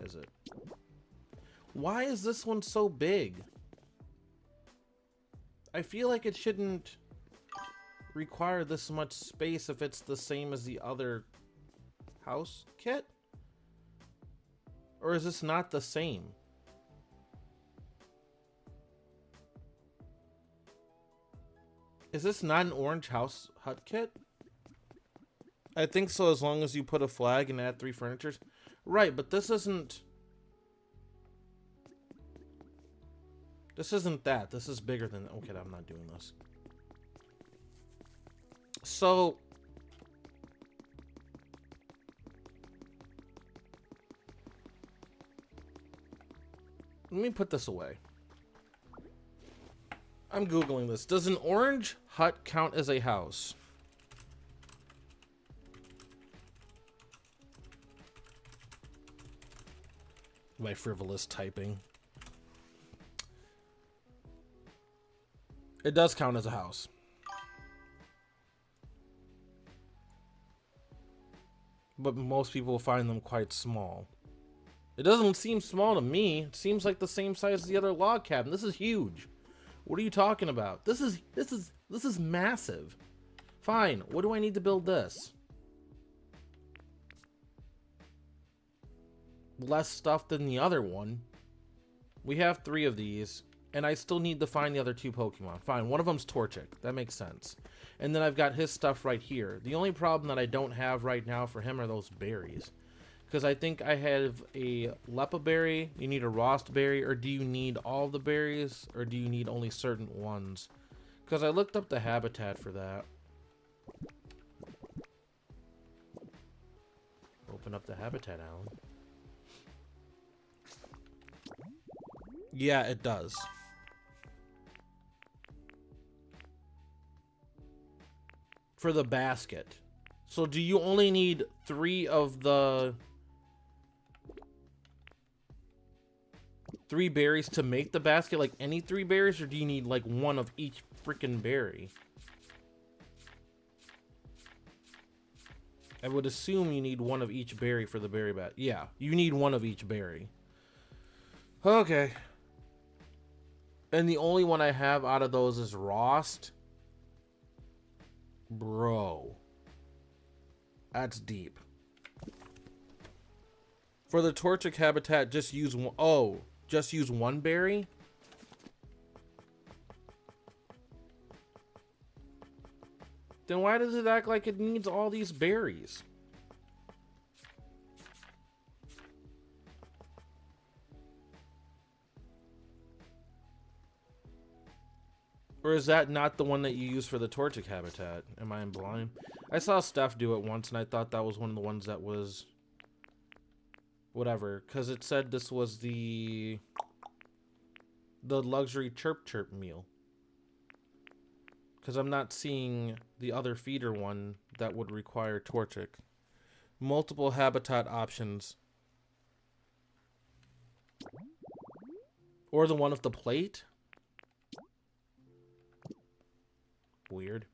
is it? Why is this one so big? I feel like it shouldn't require this much space if it's the same as the other house kit? Or is this not the same? Is this not an orange house hut kit? I think so, as long as you put a flag and add 3 furnitures. Right, but this isn't... This isn't that. This is bigger than... Okay, I'm not doing this. So... Let me put this away. I'm Googling this. Does an orange hut count as a house? My frivolous typing. It does count as a house. But most people find them quite small. It doesn't seem small to me. It seems like the same size as the other log cabin. This is huge. What are you talking about? This is massive. Fine. What do I need to build this? Less stuff than the other one. We have 3 of these, and I still need to find the other 2 Pokemon. Fine. One of them's Torchic. That makes sense. And then I've got his stuff right here. The only problem that I don't have right now for him are those berries. Because I think I have a Lepa berry, you need a Rost berry, or do you need all the berries, or do you need only certain ones? Because I looked up the habitat for that. Open up the habitat, Alan. Yeah, it does. For the basket. So do you only need 3 of the... 3 berries to make the basket, like any 3 berries, or do you need like 1 of each freaking berry? I would assume you need 1 of each berry for the berry bat. Yeah, you need 1 of each berry. Okay. And the only one I have out of those is Rost. Bro. That's deep. For the Torchic habitat, just use one. Oh, just use 1 berry? Then why does it act like it needs all these berries? Or is that not the one that you use for the Torchic habitat? Am I blind? I saw Steph do it once, and I thought that was one of the ones that was... Whatever, because it said this was the luxury chirp chirp meal. Because I'm not seeing the other feeder one that would require Torchic. Multiple habitat options. Or the one with the plate? Weird.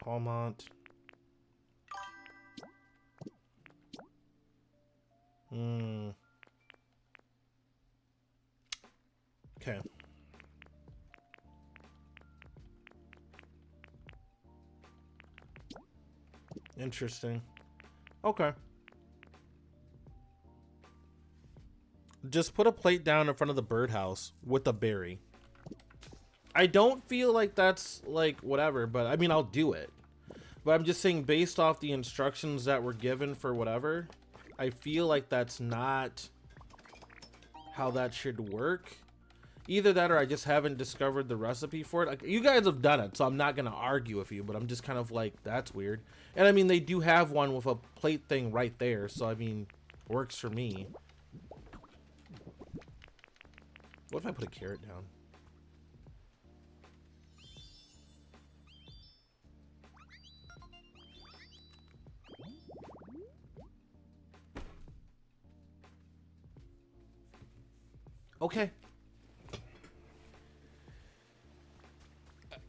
Palmont. Okay. Interesting. Okay. Just put a plate down in front of the birdhouse with a berry. I don't feel like that's like whatever, but I mean, I'll do it. But I'm just saying, based off the instructions that were given for whatever, I feel like that's not how that should work. Either that, or I just haven't discovered the recipe for it. Like, you guys have done it, so I'm not gonna argue with you, but I'm just kind of like, that's weird. And I mean, they do have one with a plate thing right there, so I mean, works for me. What if I put a carrot down? Okay.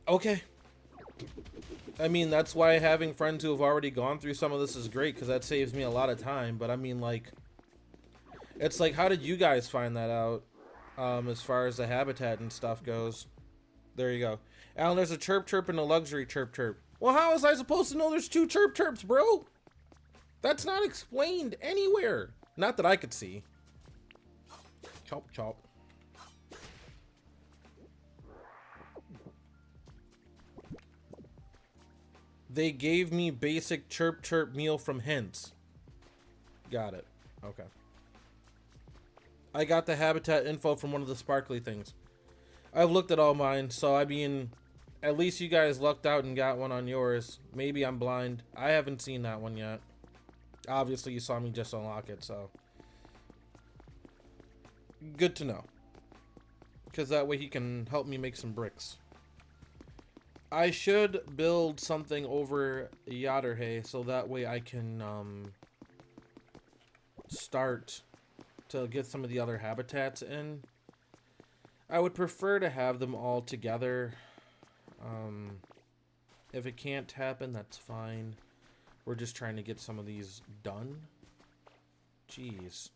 Okay. I mean, that's why having friends who have already gone through some of this is great, because that saves me a lot of time. But I mean, like, it's like, how did you guys find that out, as far as the habitat and stuff goes? There you go. Alan, there's a chirp chirp and a luxury chirp chirp. Well, how was I supposed to know there's two chirp chirps, bro? That's not explained anywhere. Not that I could see. Chop chop. They gave me basic chirp chirp meal from Hints. Got it. Okay. I got the habitat info from one of the sparkly things. I've looked at all mine, so I mean, at least you guys lucked out and got one on yours. Maybe I'm blind. I haven't seen that one yet. Obviously, you saw me just unlock it, so. Good to know. Because that way he can help me make some bricks. I should build something over Yatterhay, so that way I can start to get some of the other habitats in. I would prefer to have them all together. If it can't happen, that's fine. We're just trying to get some of these done. Jeez.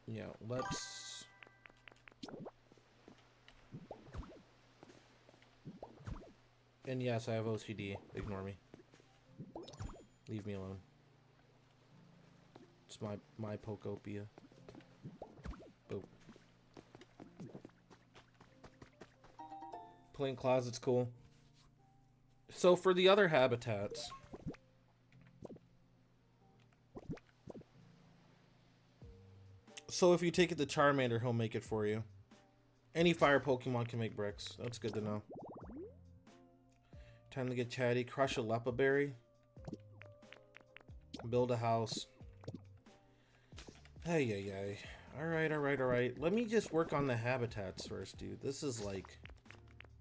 Yeah, let's... And yes, I have OCD. Ignore me. Leave me alone. It's my Pokopia. Boop. Plain closet's cool. So for the other habitats, so if you take it to Charmander, he'll make it for you. Any fire Pokemon can make bricks. That's good to know. Time to get chatty. Crush a Lepa Berry. Build a house. Hey, hey, hey. Alright, alright, alright. Let me just work on the habitats first, dude. This is like...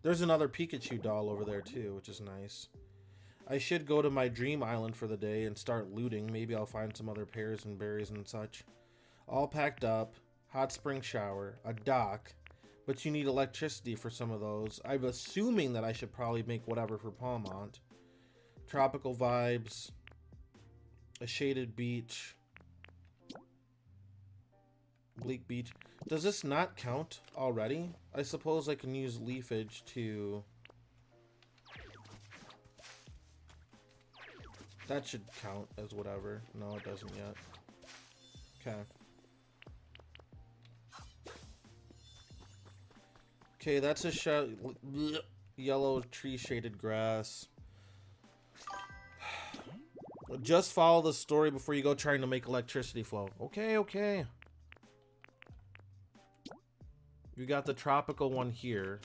There's another Pikachu doll over there, too, which is nice. I should go to my dream island for the day and start looting. Maybe I'll find some other pears and berries and such. All packed up. Hot spring shower. A dock. But you need electricity for some of those. I'm assuming that I should probably make whatever for Palmont. Tropical vibes. A shaded beach. Bleak beach. Does this not count already? I suppose I can use leafage to... That should count as whatever. No, it doesn't yet. Okay. Okay, that's a yellow tree shaded grass. Just follow the story before you go trying to make electricity flow. Okay, okay. You got the tropical one here.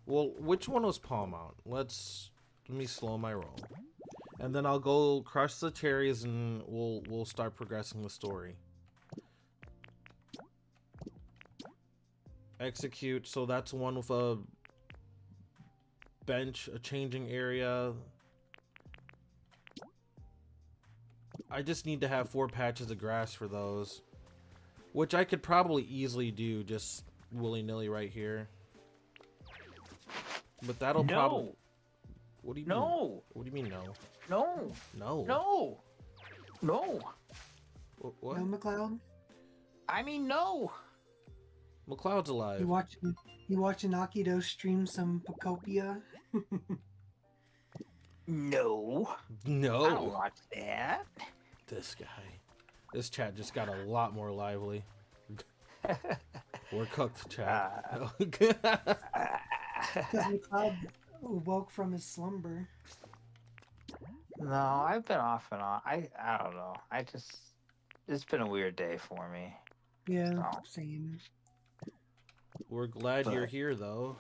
Well, which one was Palmont? Let me slow my roll. And then I'll go crush the cherries and we'll start progressing the story. Execute, so that's one with a bench, a changing area. I just need to have 4 patches of grass for those. Which I could probably easily do just willy-nilly right here. But that'll probably... What do you mean? No. What do you mean no? No. No. No. No. What? No, McLeod? I mean, no. McLeod's alive. You watching Akido stream some Pokopia? No. No. I don't watch that. This guy. This chat just got a lot more lively. We're cooked, chat. Because McLeod woke from his slumber. No, I've been off and on. I don't know. It's been a weird day for me. Yeah, So. same. We're glad you're here, though.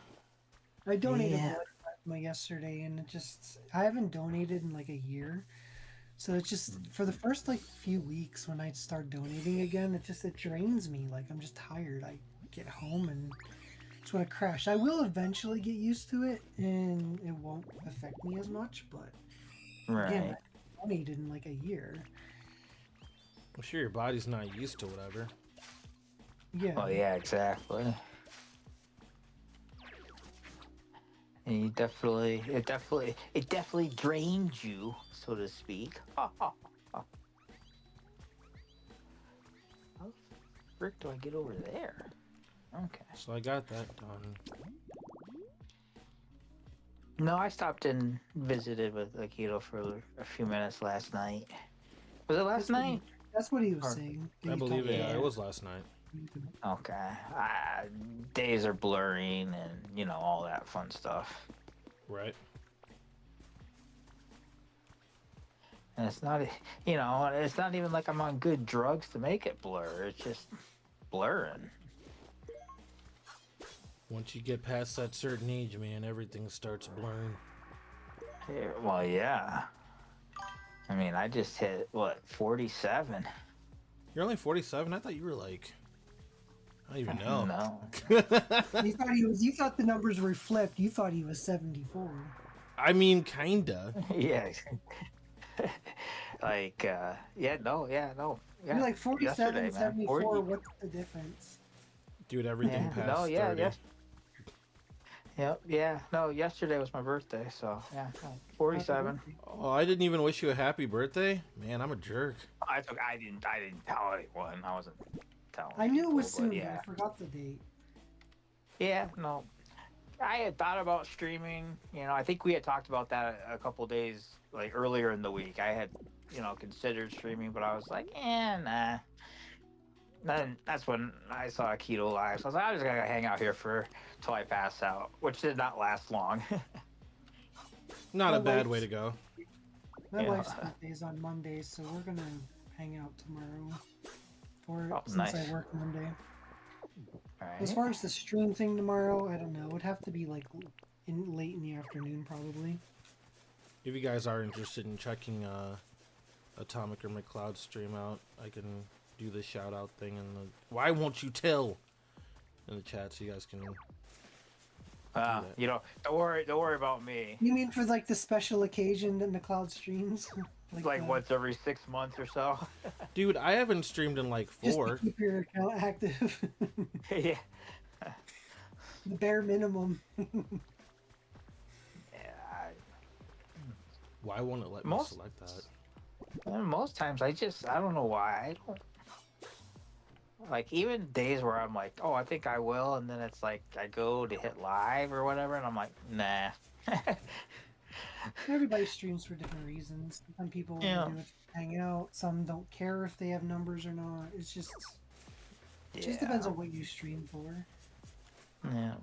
I donated blood plasma yesterday, and I haven't donated in like a year. So it's just for the first like few weeks when I start donating again, it drains me. Like I'm just tired. I get home and just want to crash. I will eventually get used to it and it won't affect me as much. But again, I Right. haven't donated in like a year. I'm sure your body's not used to whatever. Yeah. Well, yeah, exactly. And it definitely drains you, so to speak. How the frick do I get over there? Okay. So I got that done. No, I stopped and visited with Akito for a few minutes last night. Was it last That's what night? that's what he was Or- saying. I believe it. Yeah, Yeah. it was last night. Okay. Days are blurring and, all that fun stuff. Right. And it's not, it's not even like I'm on good drugs to make it blur. It's just blurring. Once you get past that certain age, man, everything starts blurring. Yeah, well, yeah. I mean, I just hit, 47? You're only 47? I thought you were like... I don't even know. No. You thought the numbers were flipped. You thought he was 74. I mean, kinda. Yeah. Like, no. Yeah. You're like 47, Yesterday, man. 74. 40. What's the difference? Dude, everything Yeah, past 30. yes. Yep, yeah. No, yesterday was my birthday, so, yeah. 47. Oh, I didn't even wish you a happy birthday? Man, I'm a jerk. I didn't tell anyone. I wasn't telling I knew it was people, soon, but but yeah. I forgot the date. Yeah, no. I had thought about streaming. I think we had talked about that a couple days like earlier in the week. I had, considered streaming, but I was like, nah. Then that's when I saw Keto live. So I was like, I'm just gonna hang out here till I pass out, which did not last long. Not My a bad wife's- way to go. My Yeah. wife's birthday is on Monday, so we're gonna hang out tomorrow. Since nice. I work Monday. All As right. far as the stream thing tomorrow, I don't know. It would have to be like late in the afternoon, probably. If you guys are interested in checking Atomic or McCloud stream out, I can do the shout out thing in the why won't you tell in the chat so you guys can Don't worry about me. You mean for like the special occasion in the cloud streams? Like the- once every 6 months or so. Dude, I haven't streamed in like Just 4. to keep your account active. Yeah. The bare minimum. Yeah. Why won't it let me Most- select that? And most times I don't know why. I don't like even days where I'm like, oh, I think I will, and then it's like I go to hit live or whatever, and I'm like, nah. Everybody streams for different reasons. Some people Yeah. do it to hang out. Some don't care if they have numbers or not. It just depends on what you stream for. Yeah.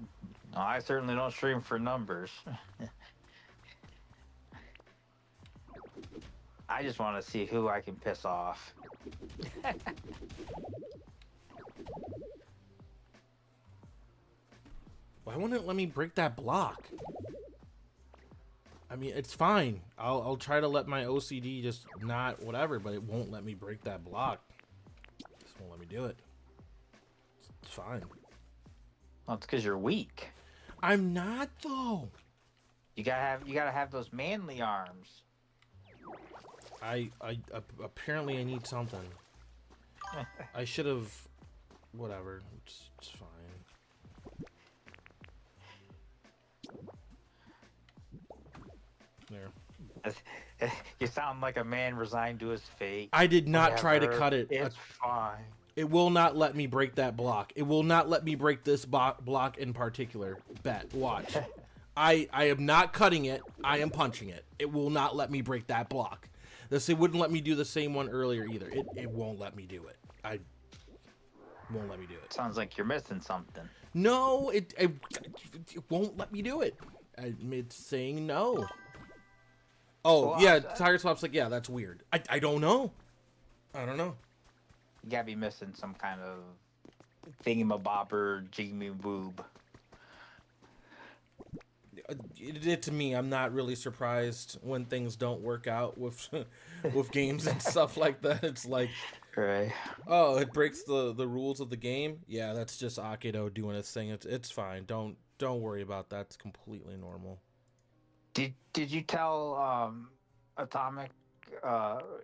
No, I certainly don't stream for numbers. I just want to see who I can piss off. Why won't it let me break that block? I mean, it's fine. I'll try to let my OCD just not whatever, but it won't let me break that block. It just won't let me do it. It's fine. Well, it's because you're weak. I'm not though. You gotta have those manly arms. I apparently I need something. I should have. Whatever. It's fine. There. You sound like a man resigned to his fate. I did not try to Whatever. cut it. It's fine. It will not let me break that block. It will not let me break this block in particular. Bet. Watch. I am not cutting it. I am punching it. It will not let me break that block. It wouldn't let me do the same one earlier either. It won't let me do it. I won't let me do it. Sounds like you're missing something. No, it won't let me do it. It's saying no. Oh, Well, yeah, Tiger Swap's like, yeah, that's weird. I don't know. I don't know. You gotta be missing some kind of thingamabobber, jiggy boob. It's me. I'm not really surprised when things don't work out with with games and stuff like that. It's like, Right. oh, it breaks the rules of the game. Yeah, that's just Akido doing his thing. It's fine. Don't worry about that. It's completely normal. Did you tell Atomic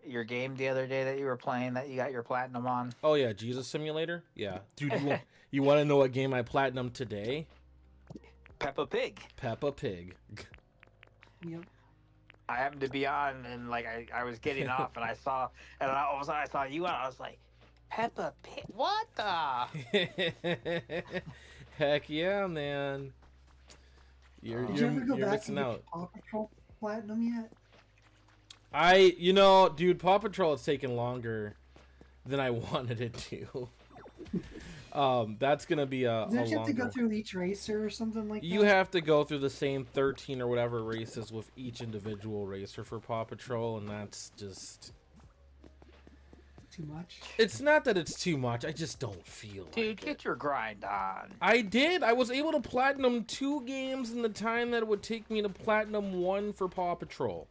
your game the other day that you were playing that you got your platinum on? Oh yeah, Jesus Simulator. Yeah, dude, you want to know what game I platinum today? Peppa Pig. Peppa Pig. Yep. I happened to be on, and like I was getting off, and I saw, and all of a sudden I saw you on. I was like, Peppa Pig. What the? Heck yeah, man. You're Did you ever go you're back missing and out. get Paw Patrol Platinum yet? Dude, Paw Patrol has taken longer than I wanted it to. That's gonna be a Don't you have to longer. go through each racer or something like You that? have to go through the same 13 or whatever races with each individual racer for Paw Patrol, and that's just. Too much. It's not that it's too much. I just don't feel. Dude, like get your grind on. I did. I was able to platinum 2 games in the time that it would take me to platinum 1 for Paw Patrol.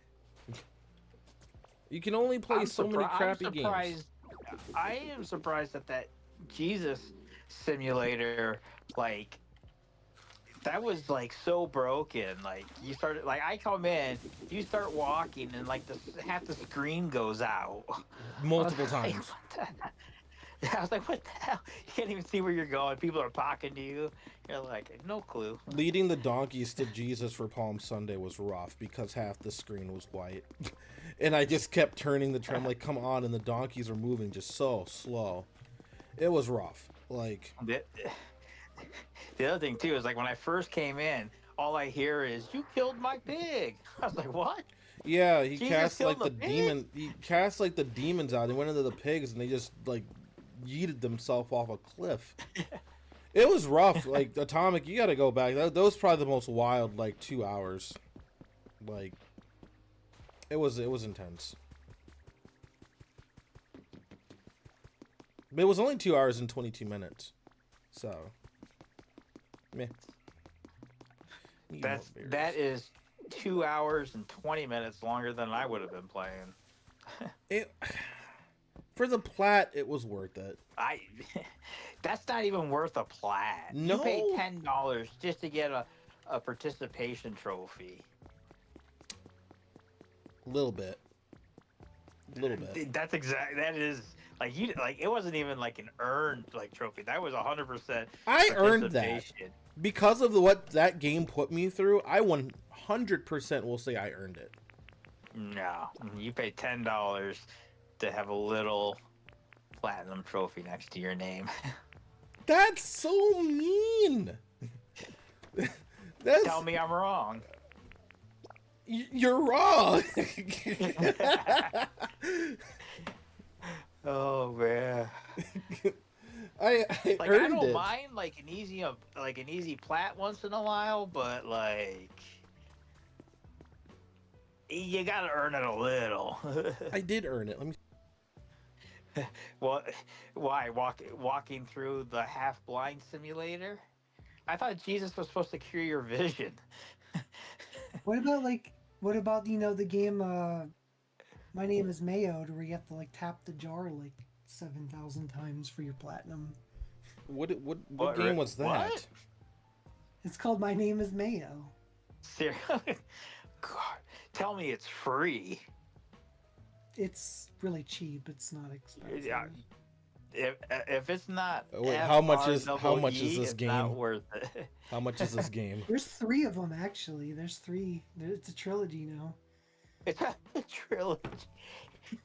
You can only play so many crappy games. I am surprised that Jesus Simulator, like, that was like so broken. Like, you started, like, I come in, you start walking, and like half the screen goes out Multiple I was like, times. what the- I was like, what the hell? You can't even see where you're going. People are talking to you. You're like, no clue. Leading the donkeys to Jesus for Palm Sunday was rough because half the screen was white. And I just kept turning the tram like, come on, and the donkeys are moving just so slow. It was rough. Like, The other thing too is like when I first came in, all I hear is "You killed my pig." I was like, "What?" yeah, he Jesus cast killed like the the pig? demon. He cast like the demons out. They went into the pigs and they just like yeeted themselves off a cliff. It was rough. Like Atomic, you got to go back. That was probably the most wild like 2 hours. Like, it was intense. But it was only 2 hours and 22 minutes. So, meh. That is 2 hours and 20 minutes longer than I would have been playing. It for the plat, it was worth it. That's not even worth a plat. No. You pay $10 just to get a participation trophy. Little bit. That is like it wasn't even like an earned like trophy. That was 100%. I earned that participation. because of what that game put me through. I 100% will say I earned it. No, you pay $10 to have a little platinum trophy next to your name. That's so mean. That's, Tell me I'm wrong. You're wrong. Oh man. I Like I earned don't it. mind like an easy plat once in a while, but like you gotta earn it a little. I did earn it. Let me. Well, why walking through the half blind simulator? I thought Jesus was supposed to cure your vision. What about the game My Name is Mayo, where you have to like tap the jar like 7,000 times for your platinum? What game was that? What? It's called My Name is Mayo. Seriously? God, tell me it's free. It's really cheap. It's not expensive. Yeah. If it's not, Wait, how much is FREE, this it's game? not worth it. How much is this game? There's 3 of them actually. There's 3. It's a trilogy now. It's a trilogy.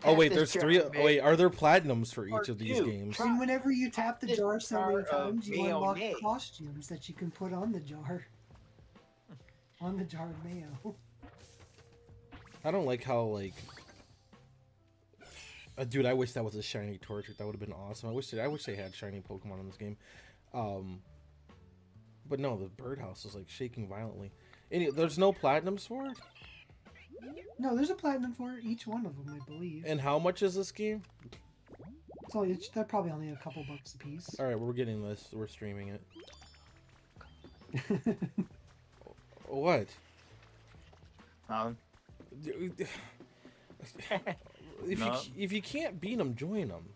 Oh wait, Pass there's this 3. jar, Oh, wait, are there platinums for Part each of these 2. games? And whenever you tap the This jar so many jar of times, you unlock mayonnaise. costumes that you can put on the jar. On the jar of mayo. I don't like how like. Dude, I wish that was a shiny Torchic. That would have been awesome. I wish they had shiny Pokemon in this game. But no, the birdhouse is like shaking violently. There's no platinums for it. No, there's a platinum for each one of them, I believe. And how much is this game? They're probably only a couple bucks a piece. All right, we're getting this. We're streaming it. What? Um, No. If you can't beat them, join them.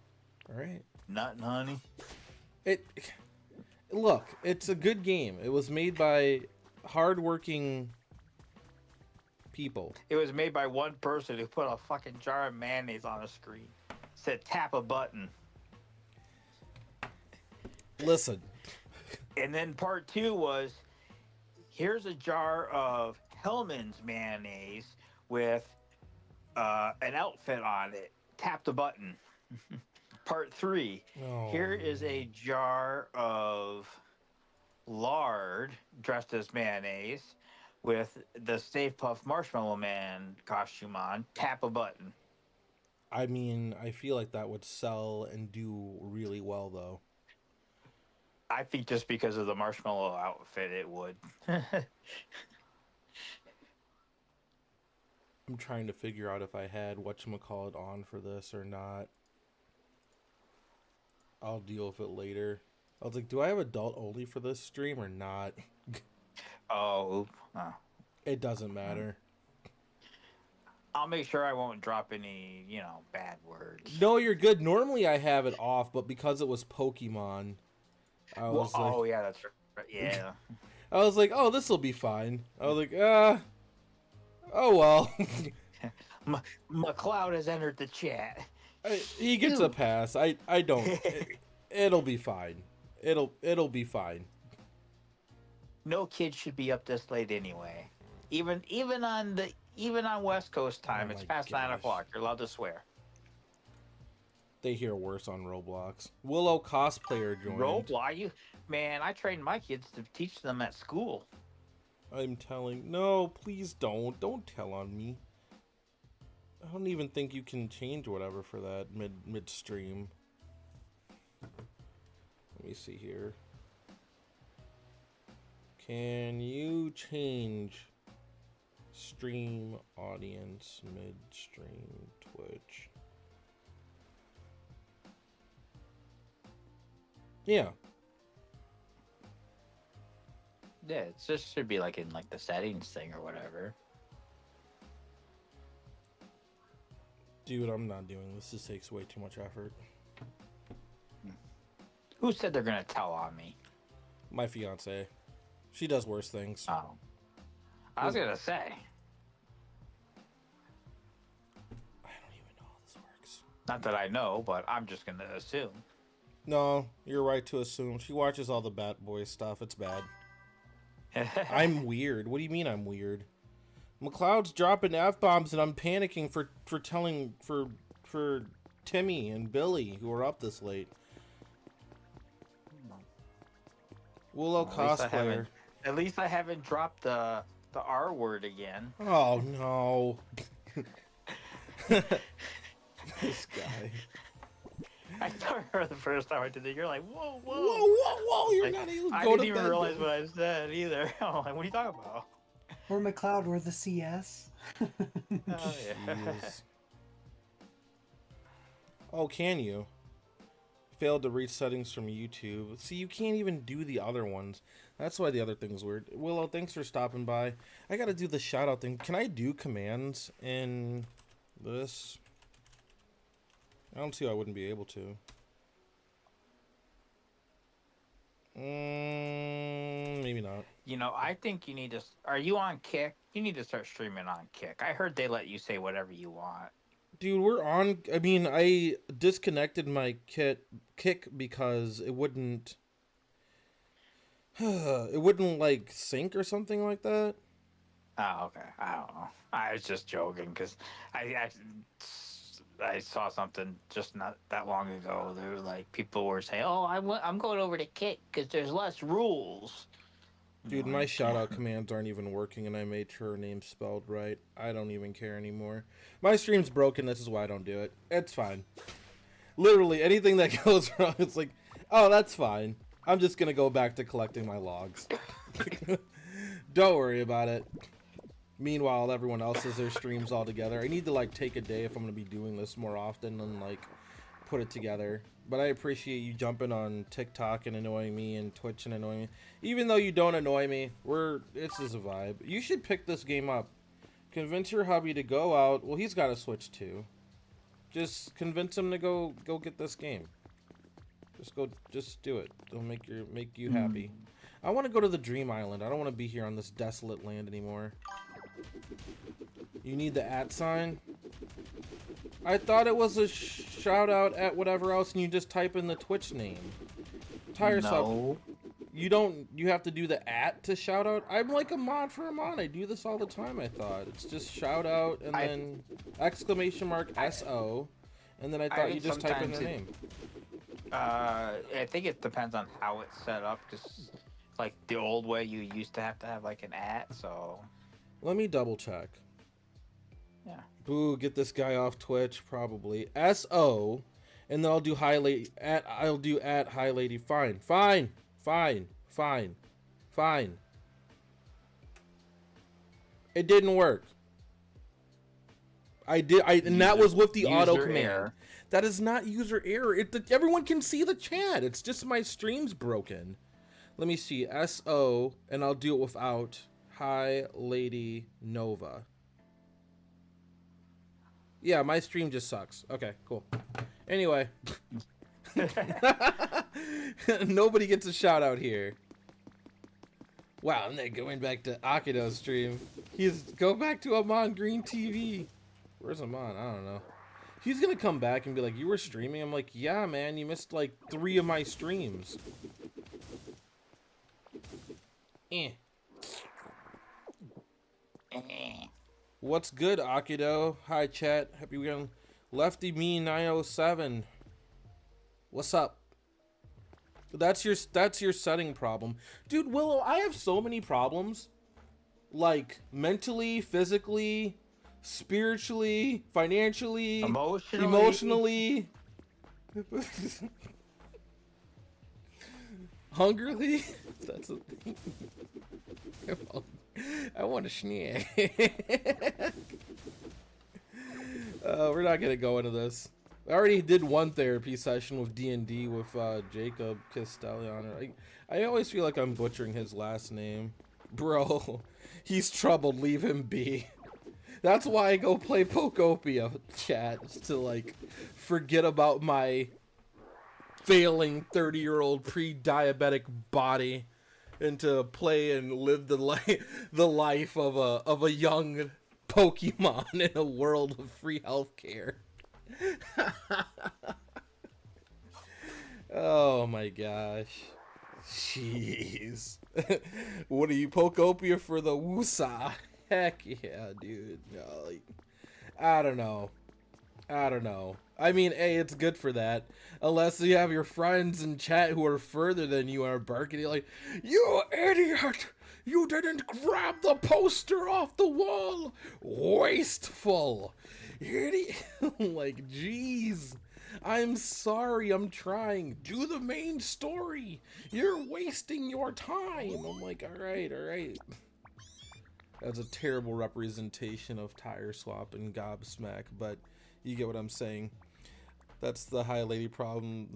All right. Nothing, honey. Look, it's a good game. It was made by hardworking people. It was made by one person who put a fucking jar of mayonnaise on a screen. Said tap a button. Listen. And then part 2 was, here's a jar of Hellman's mayonnaise with an outfit on it. Tap the button. Part 3, here is a jar of lard dressed as mayonnaise with the Stay Puft Marshmallow Man costume on. Tap a button. I mean, I feel like that would sell and do really well, though. I think just because of the marshmallow outfit, it would. I'm trying to figure out if I had whatchamacallit on for this or not. I'll deal with it later. I was like, do I have adult only for this stream or not? Oh. It doesn't matter. I'll make sure I won't drop any, bad words. No, you're good. Normally I have it off, but because it was Pokemon, I was oh, yeah, that's right. Yeah. I was like, oh, this will be fine. I was like, oh well. McLeod has entered the chat. He gets a pass. I don't. It'll be fine. It'll be fine. No kid should be up this late anyway. Even on West Coast time, it's past 9 o'clock. You're allowed to swear. They hear worse on Roblox. Willow cosplayer joined. Roblox? Man, I trained my kids to teach them at school. I'm telling. No, please don't. Don't tell on me. I don't even think you can change whatever for that midstream. Let me see here. Can you change stream audience midstream Twitch? Yeah. Yeah, it just should be like in the settings thing or whatever. Dude, I'm not doing this. This takes way too much effort. Who said they're gonna tell on me? My fiance. She does worse things. Oh. I was gonna say. I don't even know how this works. Not that I know, but I'm just gonna assume. No, you're right to assume. She watches all the Bat Boy stuff. It's bad. I'm weird. What do you mean I'm weird? McLeod's dropping F-bombs and I'm panicking for Timmy and Billy who are up this late. Willow cosplayer. At least I haven't dropped the R word again. Oh no. This guy. I remember the first time I did it. You're like, whoa, whoa. Whoa, whoa, whoa. You're not even I didn't even realize what I said either. I'm like, what are you talking about? Or McLeod or the CS. Oh, yeah. Jeez. Oh, can you? Failed to reach settings from YouTube. See, you can't even do the other ones. That's why the other thing's weird. Willow, thanks for stopping by. I gotta do the shout out thing. Can I do commands in this? I don't see why I wouldn't be able to. Maybe not. I think you need to. Are you on Kick? You need to start streaming on Kick. I heard they let you say whatever you want. Dude, we're on. I mean, I disconnected my Kick because it wouldn't. It wouldn't like sync or something like that. Oh, okay. I don't know. I was just joking because I saw something just not that long ago. There were people were saying, "Oh, I'm going over to Kick because there's less rules." Dude, my shout-out commands aren't even working, and I made sure her name's spelled right. I don't even care anymore. My stream's broken, this is why I don't do it. It's fine. Literally, anything that goes wrong, it's like, oh, that's fine. I'm just gonna go back to collecting my logs. Don't worry about it. Meanwhile, everyone else has their streams all together. I need to, take a day if I'm gonna be doing this more often and, put it together. But I appreciate you jumping on TikTok and annoying me and Twitch and annoying me. Even though you don't annoy me, it's just a vibe. You should pick this game up. Convince your hubby to go out. Well, he's got a Switch too. Just convince him to go get this game. Just do it. It'll make you happy. I want to go to the Dream Island. I don't want to be here on this desolate land anymore. You need the @ sign? I thought it was a shout out at whatever else, and you just type in the Twitch name. Tire No. You have to do the @ to shout out? I'm like a mod for a mod. I do this all the time, I thought. It's just shout out and then exclamation mark SO, and then I thought you just type in their name. I think it depends on how it's set up, because like the old way you used to have like an @ so. Let me double check. Yeah. Boo, get this guy off Twitch, probably. SO, and then I'll do hi lady I'll do @ hi lady. Fine. It didn't work. And that was with the auto command. Error. That is not user error. Everyone can see the chat. It's just my stream's broken. Let me see. SO, and I'll do it without hi lady Nova. Yeah, my stream just sucks. Okay, cool. Anyway. Nobody gets a shout out here. Wow, and then going back to Akido's stream. Go back to Amon Green TV. Where's Amon? I don't know. He's gonna come back and be like, you were streaming? I'm like, yeah, man, you missed like 3 of my streams. What's good, Akido? Hi, chat. Happy weekend. Lefty Me 907. What's up? That's your setting problem. Dude, Willow, I have so many problems. Like, mentally, physically, spiritually, financially, emotionally. Hungrily? That's a thing. I want a snack. We're not gonna go into this. I already did one therapy session with D&D with Jacob Castellano. I always feel like I'm butchering his last name. Bro, he's troubled. Leave him be. That's why I go play Pokopia, chat. To, like, forget about my failing 30-year-old pre-diabetic body and to play and live the life of a young Pokemon in a world of free healthcare. Oh my gosh. Jeez. What are you, Pokopia for the woosah? Heck yeah, dude. No, like, I don't know. I mean, A, it's good for that. Unless you have your friends in chat who are further than you are barking like, you idiot! You didn't grab the poster off the wall! Wasteful! Idiot! Like, jeez. I'm sorry, I'm trying. Do the main story. You're wasting your time. I'm like, alright. That's a terrible representation of Tire Swap and Gobsmack, but you get what I'm saying. That's the high lady problem.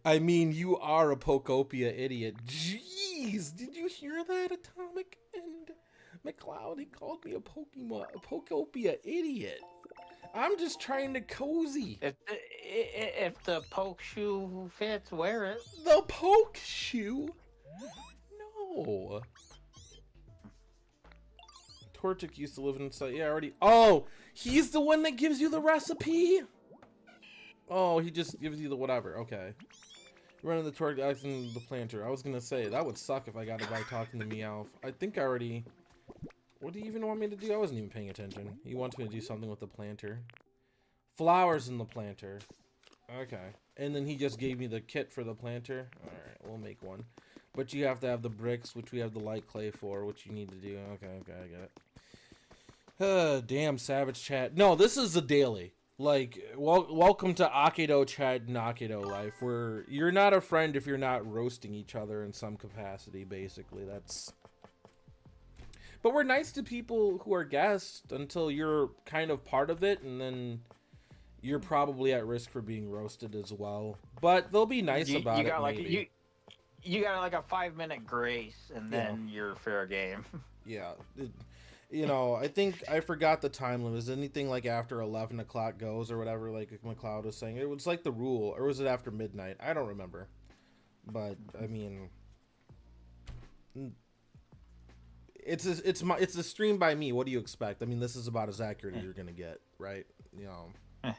I mean, you are a Pokopia idiot. Jeez, did you hear that, Atomic and McLeod? He called me a Pokopia idiot. I'm just trying to cozy. If the poke shoe fits, wear it. The poke shoe? No. Torchic used to live inside. Yeah, already. Oh, he's the one that gives you the recipe? Oh, he just gives you the whatever. Okay. Running the Torchic and the planter. I was gonna say, that would suck if I got it by talking to Meowth. I think I already... What do you even want me to do? I wasn't even paying attention. He wants me to do something with the planter. Flowers in the planter. Okay. And then he just gave me the kit for the planter. Alright, we'll make one. But you have to have the bricks, which we have the light clay for, which you need to do. Okay, I got it. Damn, Savage Chat. No, this is the daily. Like, welcome to Akido Chat and Akido Life, where you're not a friend if you're not roasting each other in some capacity, basically. That's... But we're nice to people who are guests until you're kind of part of it, and then you're probably at risk for being roasted as well. But they'll be nice about you it. got like Maybe. you got like a 5-minute grace, and then you're fair game. Yeah. You know, I think I forgot the time limit. Is anything like after 11 o'clock goes or whatever, like McLeod was saying? It was like the rule, or was it after midnight? I don't remember. But I mean, it's a stream by me. What do you expect? I mean, this is about as accurate as you're gonna get, right? You know,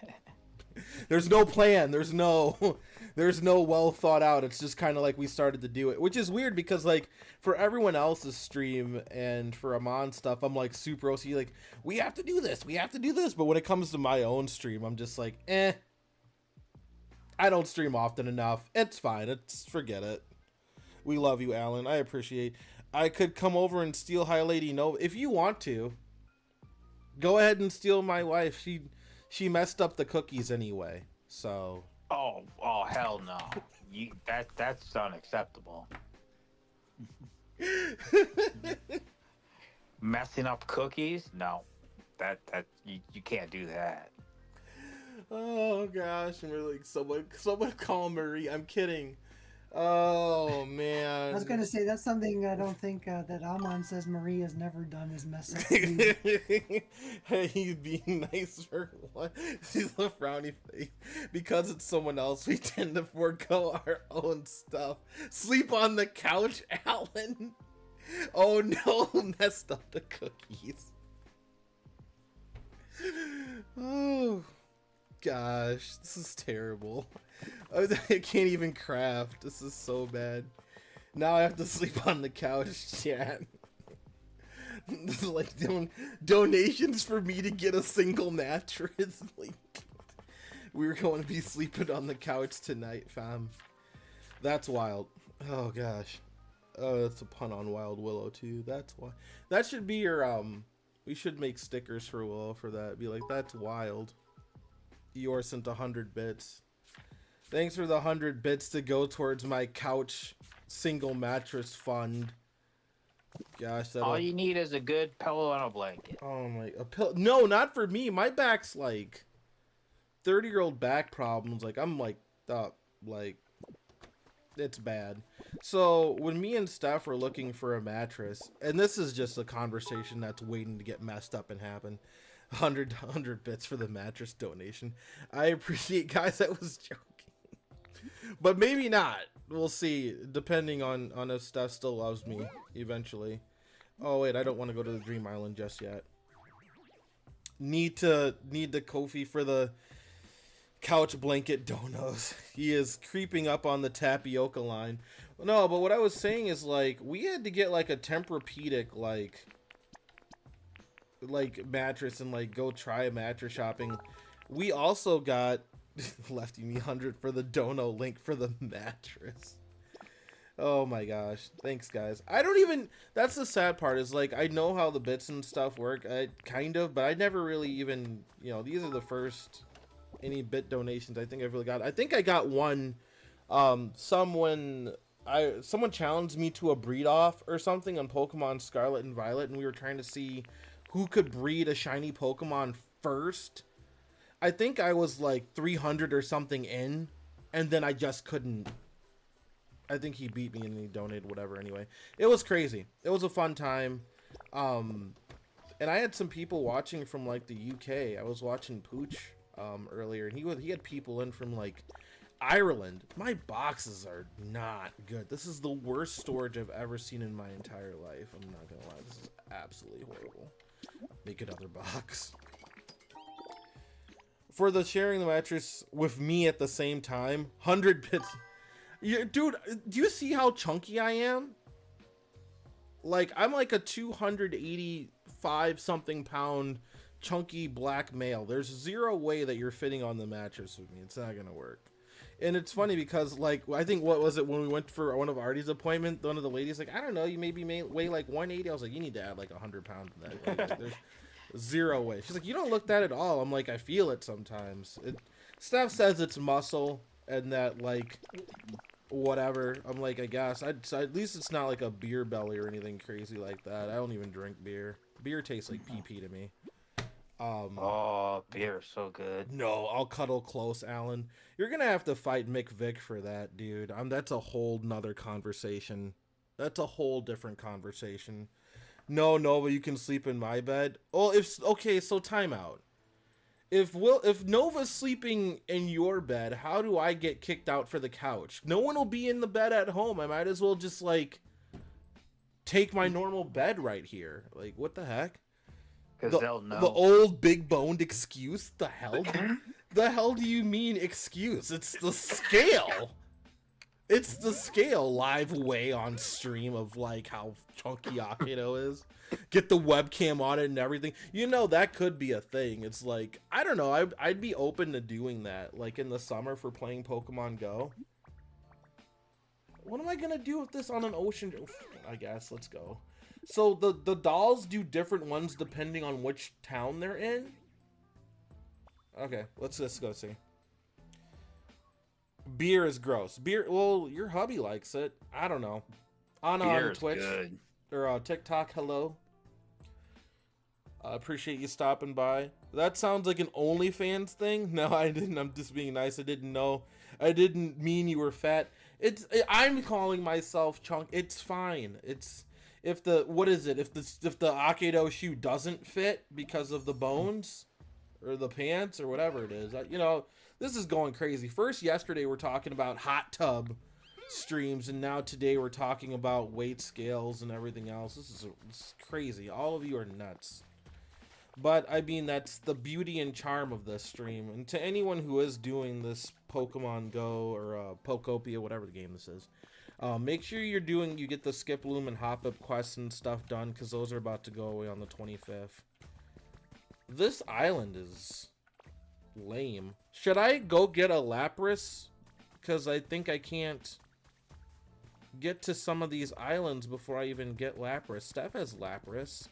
there's no plan. There's no well thought out. It's just kind of like we started to do it, which is weird because like for everyone else's stream and for Amon stuff, I'm like super OC. Like we have to do this. But when it comes to my own stream, I'm just like, I don't stream often enough. It's fine. Forget it. We love you, Alan. I appreciate. I could come over and steal High Lady Nova if you want to. Go ahead and steal my wife. She messed up the cookies anyway. So. Oh hell no. That's unacceptable. Messing up cookies? No. That you can't do that. Oh gosh, and we're like someone call Marie. I'm kidding. Oh man. I was gonna say that's something I don't think that Amon says Marie has never done is mess up food. Hey, he's being nice for what? She's a frowny face. Because it's someone else, we tend to forego our own stuff. Sleep on the couch, Alan. Oh no, messed up the cookies. Oh gosh, this is terrible. I can't even craft. This is so bad. Now I have to sleep on the couch, chat. This is like donations for me to get a single mattress. Like, we're going to be sleeping on the couch tonight, fam. That's wild. Oh gosh. Oh, that's a pun on Wild Willow too. That's why. That should be your we should make stickers for Willow for that. Be like, that's wild. Eeyore sent 100 bits. Thanks for the 100 bits to go towards my couch single mattress fund. Gosh, all you need is a good pillow and a blanket. Oh my, a pillow? No, not for me. My back's like 30-year-old back problems. Like I'm like up, like it's bad. So when me and Steph were looking for a mattress, and this is just a conversation that's waiting to get messed up and happen. 100 bits for the mattress donation. I appreciate, guys. I was joking. But maybe not. We'll see, depending on if Steph still loves me eventually. Oh wait, I don't want to go to the Dream Island just yet. Need the Kofi for the couch blanket donos. He is creeping up on the tapioca line. No, but what I was saying is like we had to get like a Tempur-Pedic like mattress and like go try mattress shopping. We also got Lefty me 100 for the dono link for the mattress. Oh my gosh, thanks guys. I don't even, that's the sad part is like I know how the bits and stuff work, kind of, but I never really even, you know, these are the first any bit donations I think I've really got. I think I got one someone challenged me to a breed off or something on Pokemon Scarlet and Violet, and we were trying to see who could breed a shiny Pokemon first. I think I was like 300 or something in, and then I just couldn't. I think he beat me and he donated whatever anyway. It was crazy. It was a fun time. And I had some people watching from like the UK. I was watching Pooch earlier, and he had people in from like Ireland. My boxes are not good. This is the worst storage I've ever seen in my entire life. I'm not gonna lie. This is absolutely horrible. Make another box. For the sharing the mattress with me at the same time, 100 bits. Yeah, dude, do you see how chunky I am? Like, I'm like a 285 something pound chunky black male. There's zero way that you're fitting on the mattress with me. It's not gonna work. And it's funny because, like, I think, what was it when we went for one of Artie's appointment? One of the ladies like, I don't know, you maybe weigh like 180. I was like, you need to add like 100 pounds to that. Like, there's zero way. She's like, you don't look that at all. I'm like, I feel it sometimes. Steph says it's muscle and that like whatever. I'm like, I guess. So at least it's not like a beer belly or anything crazy like that. I don't even drink beer. Beer tastes like pee to me. Oh, beer is so good. No, I'll cuddle close, Alan. You're gonna have to fight Mick Vick for that, dude. That's a whole nother conversation. That's a whole different conversation. No, Nova, you can sleep in my bed. Well, if okay, so timeout. If Nova's sleeping in your bed, how do I get kicked out for the couch? No one will be in the bed at home. I might as well just like take my normal bed right here. Like, what the heck? Because they'll know. The old big boned excuse. The hell? The hell do you mean excuse? It's the scale. It's the scale live way on stream of like how chunky Akido is. Get the webcam on it and everything. You know, that could be a thing. It's like, I don't know. I'd be open to doing that. Like in the summer for playing Pokemon Go. What am I going to do with this on an ocean? I guess. Let's go. So the dolls do different ones depending on which town they're in. Okay, let's just go see. Beer is gross. Beer, well, your hubby likes it. I don't know. On Twitch good. or TikTok, hello. I appreciate you stopping by. That sounds like an OnlyFans thing. No, I didn't. I'm just being nice. I didn't know. I didn't mean you were fat. I'm calling myself chunk. It's fine. It's if the what is it? If the Akido shoe doesn't fit because of the bones or the pants or whatever it is, you know. This is going crazy. First, yesterday we're talking about hot tub streams, and now today we're talking about weight scales and everything else. This is crazy. All of you are nuts. But, I mean, that's the beauty and charm of this stream. And to anyone who is doing this Pokemon Go or Pokopia, whatever the game this is, make sure you get the Skip Loom and Hop Up quests and stuff done, because those are about to go away on the 25th. This island is lame. Should I go get a Lapras? Because I think I can't get to some of these islands before I even get Lapras. Steph has Lapras.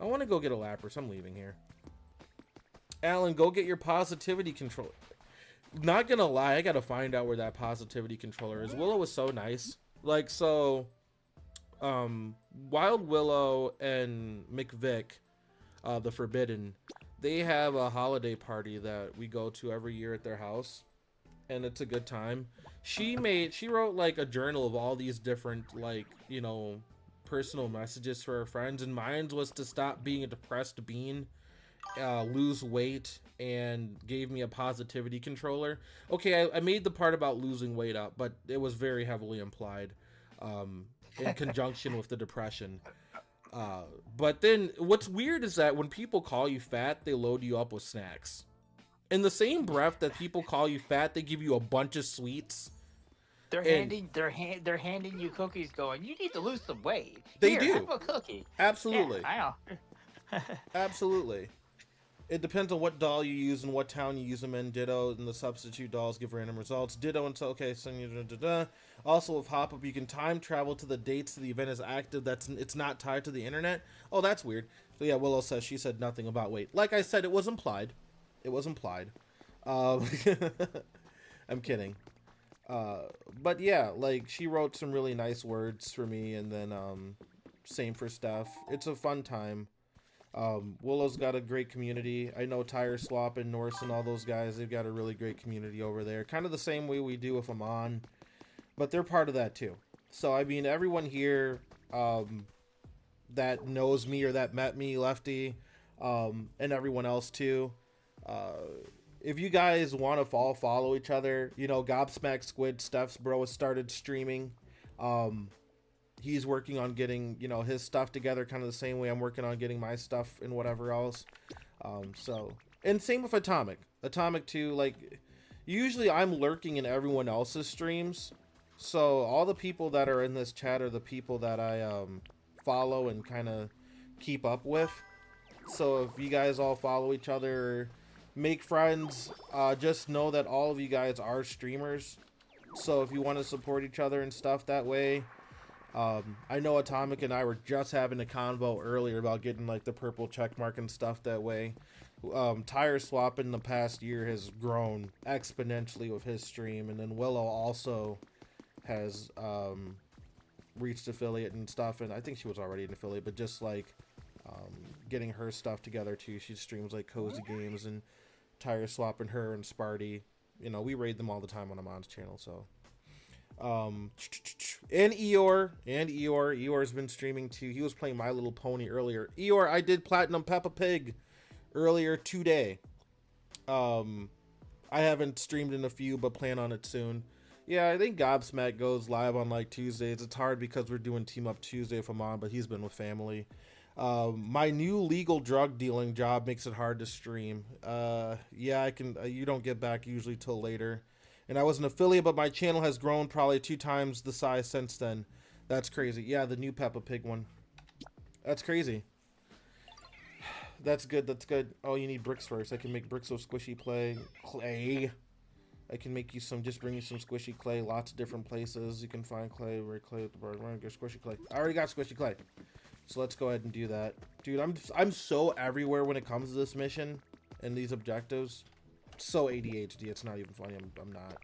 I want to go get a Lapras. I'm leaving here. Alan, go get your positivity controller. Not gonna lie, I gotta find out where that positivity controller is. Willow was so nice. Like, so, Wild Willow and McVick, the Forbidden, they have a holiday party that we go to every year at their house, and it's a good time. She wrote like a journal of all these different, like, you know, personal messages for her friends, and mine was to stop being a depressed bean, lose weight, and gave me a positivity controller. Okay, I made the part about losing weight up, but it was very heavily implied in conjunction with the depression. But then what's weird is that when people call you fat, they load you up with snacks. In the same breath that people call you fat, they give you a bunch of sweets. They're handing you cookies, going, "You need to lose some weight." They Here, do. have a cookie. Absolutely. Yeah, I know. Absolutely. It depends on what doll you use and what town you use them in. Ditto, and the substitute dolls give random results. Ditto, and so, okay, so also with Hop Up, you can time travel to the dates the event is active. It's not tied to the internet. Oh, that's weird. So yeah, Willow says she said nothing about weight. Like I said, it was implied. It was implied. I'm kidding. But yeah, like she wrote some really nice words for me, and then same for Steph. It's a fun time. Willow's got a great community. I know Tire Swap and Norse and all those guys, they've got a really great community over there. Kind of the same way we do with Amon, but they're part of that too. So, I mean, everyone here that knows me or that met me, Lefty, and everyone else too. If you guys want to follow each other, you know, Gobsmack Squid, Steph's bro, has started streaming. He's working on getting, you know, his stuff together kind of the same way I'm working on getting my stuff and whatever else. So, and same with Atomic. Atomic too, like, usually I'm lurking in everyone else's streams. So all the people that are in this chat are the people that I follow and kind of keep up with. So if you guys all follow each other, make friends, just know that all of you guys are streamers. So if you want to support each other and stuff that way, I know Atomic and I were just having a convo earlier about getting like the purple check mark and stuff that way. Tire Swap in the past year has grown exponentially with his stream, and then Willow also has reached affiliate and stuff, and I think she was already an affiliate, but just like getting her stuff together too. She streams like cozy games and tire swapping her and Sparty. You know, we raid them all the time on Amon's channel. So, and Eeyore's been streaming too. He was playing My Little Pony earlier. Eeyore, I did Platinum Peppa Pig earlier today. I haven't streamed in a few, but plan on it soon. Yeah, I think Gobsmack goes live on like Tuesdays. It's hard because we're doing Team Up Tuesday if I'm on, but he's been with family. My new legal drug dealing job makes it hard to stream. Yeah, I can. You don't get back usually till later. And I was an affiliate, but my channel has grown probably 2 times the size since then. That's crazy. Yeah, the new Peppa Pig one. That's crazy. That's good. That's good. Oh, you need bricks first. I can make bricks of squishy clay. I can make you some. Just bring you some squishy clay. Lots of different places you can find clay. Where clay at the bar. Squishy clay. I already got squishy clay. So let's go ahead and do that, dude. I'm so everywhere when it comes to this mission and these objectives. So ADHD. It's not even funny. I'm not.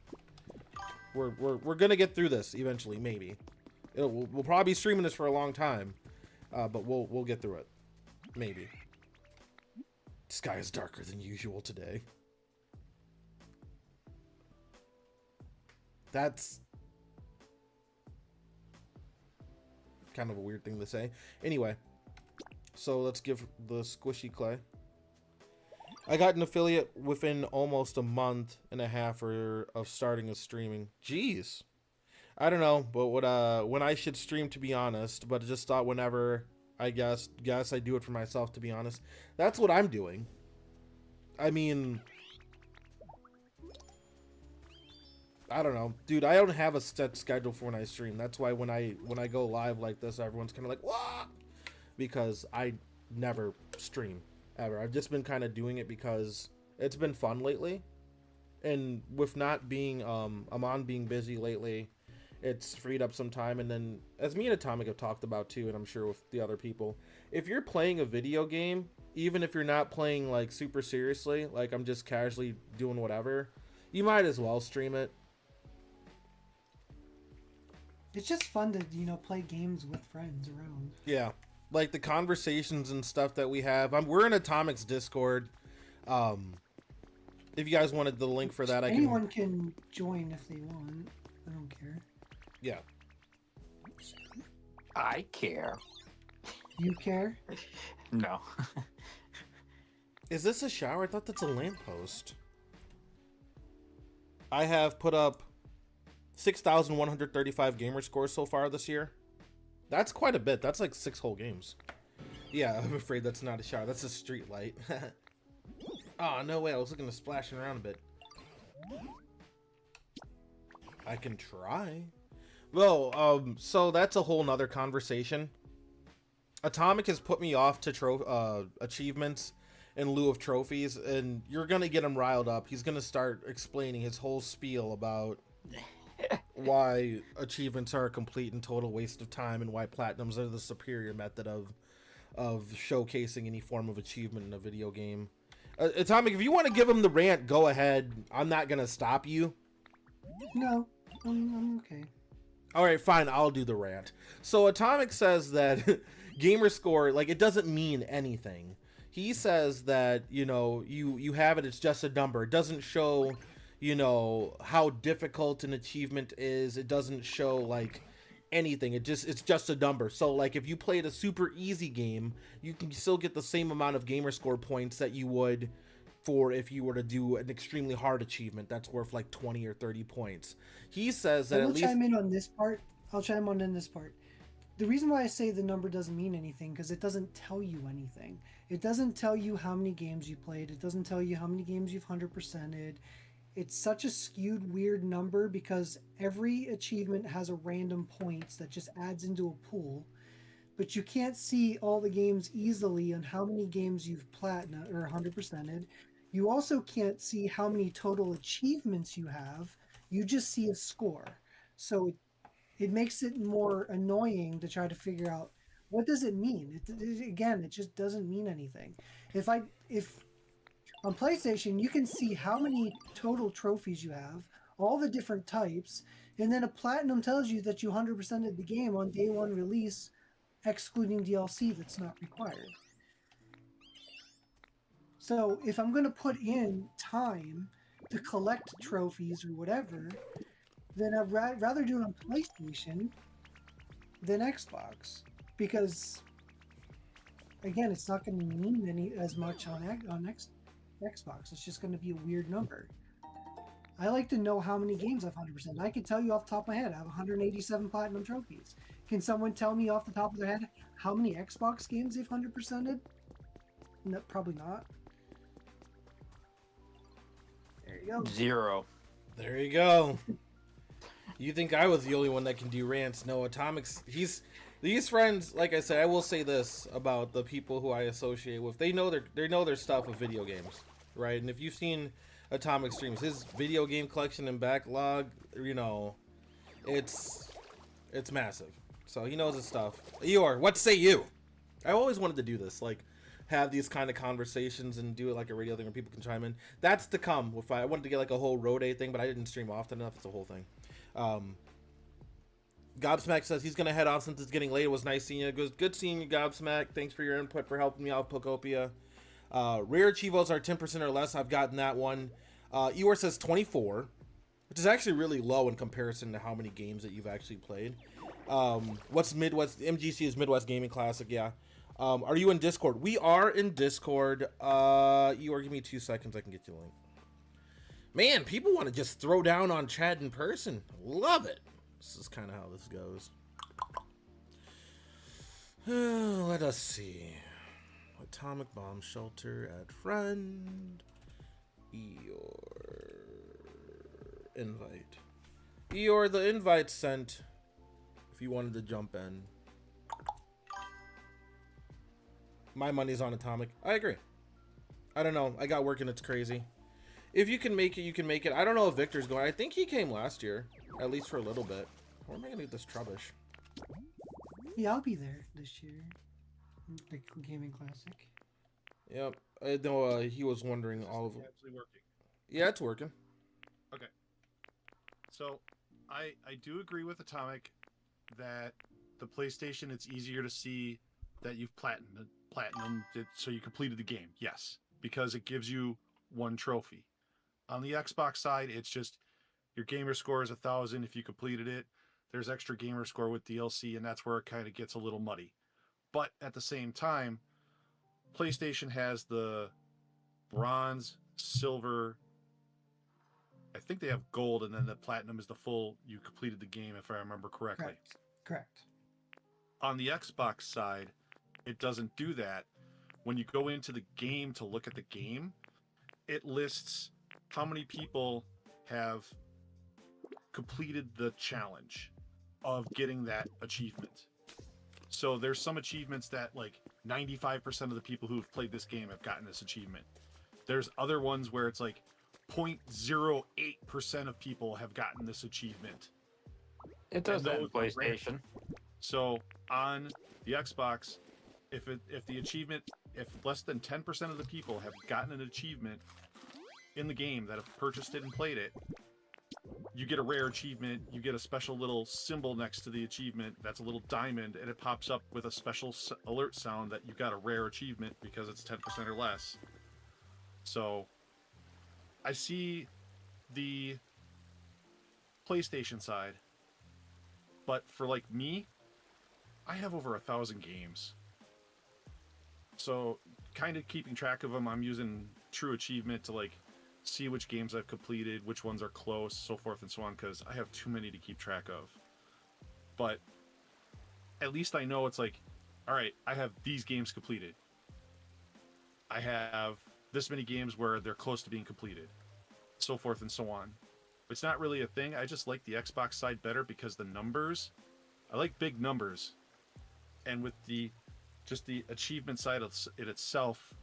We're gonna get through this eventually. Maybe. We'll probably be streaming this for a long time, but we'll get through it. Maybe. Sky is darker than usual today. That's kind of a weird thing to say. Anyway, so let's give the squishy clay. I got an affiliate within almost a month and a half of starting a streaming. Jeez. I don't know, but when I should stream, to be honest, but I just thought whenever I guess I do it for myself, to be honest. That's what I'm doing. I mean, I don't know, dude. I don't have a set schedule for when I stream. That's why when I go live like this, everyone's kind of like, "What?" Because I never stream ever. I've just been kind of doing it because it's been fun lately, and with not being Amon being busy lately, it's freed up some time. And then, as me and Atomic have talked about too, and I'm sure with the other people, if you're playing a video game, even if you're not playing like super seriously, like I'm just casually doing whatever, you might as well stream it. It's just fun to, you know, play games with friends around. Yeah, like the conversations and stuff that we have. We're in Atomic's Discord. If you guys wanted the link for that, Anyone can join if they want. I don't care. Yeah. I care. You care? No. Is this a shower? I thought that's a lamppost. I have put up 6,135 gamer scores so far this year. That's quite a bit. That's like 6 whole games. Yeah, I'm afraid that's not a shower. That's a street light. Oh, no way. I was looking to splashing around a bit. I can try. Well, so that's a whole nother conversation. Atomic has put me off to achievements in lieu of trophies, and you're gonna get him riled up. He's gonna start explaining his whole spiel about why achievements are a complete and total waste of time, and why platinums are the superior method of showcasing any form of achievement in a video game. Atomic, if you want to give him the rant, go ahead. I'm not gonna stop you. No, I'm okay. All right, fine. I'll do the rant. So Atomic says that gamer score, like, it doesn't mean anything. He says that, you know, you have it, it's just a number. It doesn't show, you know, how difficult an achievement is. It doesn't show like anything. It's just a number. So like if you played a super easy game, you can still get the same amount of gamer score points that you would for if you were to do an extremely hard achievement that's worth like 20 or 30 points. He says that I'll chime in on this part. I'll chime on in this part. The reason why I say the number doesn't mean anything, because it doesn't tell you anything. It doesn't tell you how many games you played. It doesn't tell you how many games you've 100%ed. It's such a skewed, weird number because every achievement has a random points that just adds into a pool. But you can't see all the games easily on how many games you've platinum or 100%ed. You also can't see how many total achievements you have. You just see a score. So it makes it more annoying to try to figure out what does it mean. Again, it just doesn't mean anything. If on PlayStation, you can see how many total trophies you have, all the different types, and then a platinum tells you that you 100%ed the game on day 1 release, excluding DLC that's not required. So if I'm going to put in time to collect trophies or whatever, then I'd rather do it on PlayStation than Xbox, because again, it's not going to mean as much on Xbox. It's just going to be a weird number. I like to know how many games I've 100%. I can tell you off the top of my head, I have 187 platinum trophies. Can someone tell me off the top of their head how many Xbox games they've 100%ed? No, probably not. There you go. 0. There you go. You think I was the only one that can do rants? No, Atomic's. These friends. Like I said, I will say this about the people who I associate with. They know their stuff with video games, right? And if you've seen Atomic streams, his video game collection and backlog, it's massive. So he knows his stuff. Eeyore, what say you? I always wanted to do this, like have these kind of conversations and do it like a radio thing where people can chime in. That's to come. If I wanted to get like a whole road thing, but I didn't stream often enough. It's a whole thing. Gobsmack says he's gonna head off since it's getting late. It was nice seeing you. It was good seeing you, Gobsmack. Thanks for your input, for helping me out, Pokopia. Rare Chivos are 10% or less. I've gotten that one. Eeyore says 24, which is actually really low in comparison to how many games that you've actually played. What's Midwest? MGC is Midwest Gaming Classic, yeah. Are you in Discord? We are in Discord. Eeyore, give me 2 seconds. I can get you a link. Man, people want to just throw down on chat in person. Love it. This is kind of how this goes. Let us see. Atomic Bomb Shelter, add friend. Eeyore. Invite. Eeyore, the invite sent. If you wanted to jump in. My money's on Atomic. I agree. I don't know. I got work and it's crazy. If you can make it, you can make it. I don't know if Victor's going. I think he came last year. At least for a little bit. Where am I going to get this trubbish? Yeah, I'll be there this year. The Gaming Classic. Yep. I know he was wondering all of it. Actually working. Yeah, it's working. Okay. So, I do agree with Atomic that the PlayStation, it's easier to see that you've platinumed it, so you completed the game. Yes, because it gives you one trophy. On the Xbox side, it's just your gamer score is 1,000 if you completed it. There's extra gamer score with DLC, and that's where it kind of gets a little muddy. But at the same time, PlayStation has the bronze, silver, I think they have gold, and then the platinum is the full, you completed the game, if I remember correctly. Correct. On the Xbox side, it doesn't do that. When you go into the game to look at the game, it lists how many people have completed the challenge of getting that achievement. So there's some achievements that like 95% of the people who have played this game have gotten this achievement. There's other ones where it's like 0.08% of people have gotten this achievement. It does that in PlayStation. So on the Xbox, if the achievement, if less than 10% of the people have gotten an achievement in the game that have purchased it and played it, you get a rare achievement. You get a special little symbol next to the achievement. That's a little diamond, and it pops up with a special alert sound that you got a rare achievement because it's 10% or less. So I see the PlayStation side, but for like me, I have over 1,000 games. So kind of keeping track of them, I'm using True Achievement to like see which games I've completed, which ones are close, so forth and so on, because I have too many to keep track of. But at least I know it's like, all right, I have these games completed. I have this many games where they're close to being completed, so forth and so on. It's not really a thing. I just like the Xbox side better because the numbers, I like big numbers. And with the just the achievement side of it itself,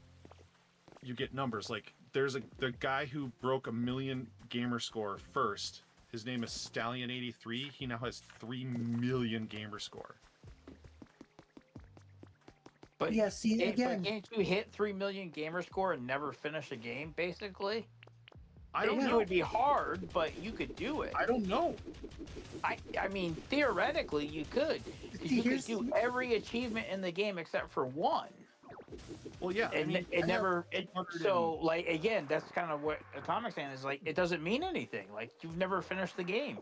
you get numbers. Like there's the guy who broke 1 million gamer score first. His name is Stallion83. He now has 3 million gamer score. But yeah, see again. But can't you hit 3 million gamer score and never finish a game? Basically, I don't know. It would be hard, but you could do it. I don't know. I mean, theoretically, you could. 'Cause you could do every achievement in the game except for one. Well, yeah. And I it have never. So 100 like again, that's kind of what Atomic's saying is like it doesn't mean anything. Like you've never finished the game.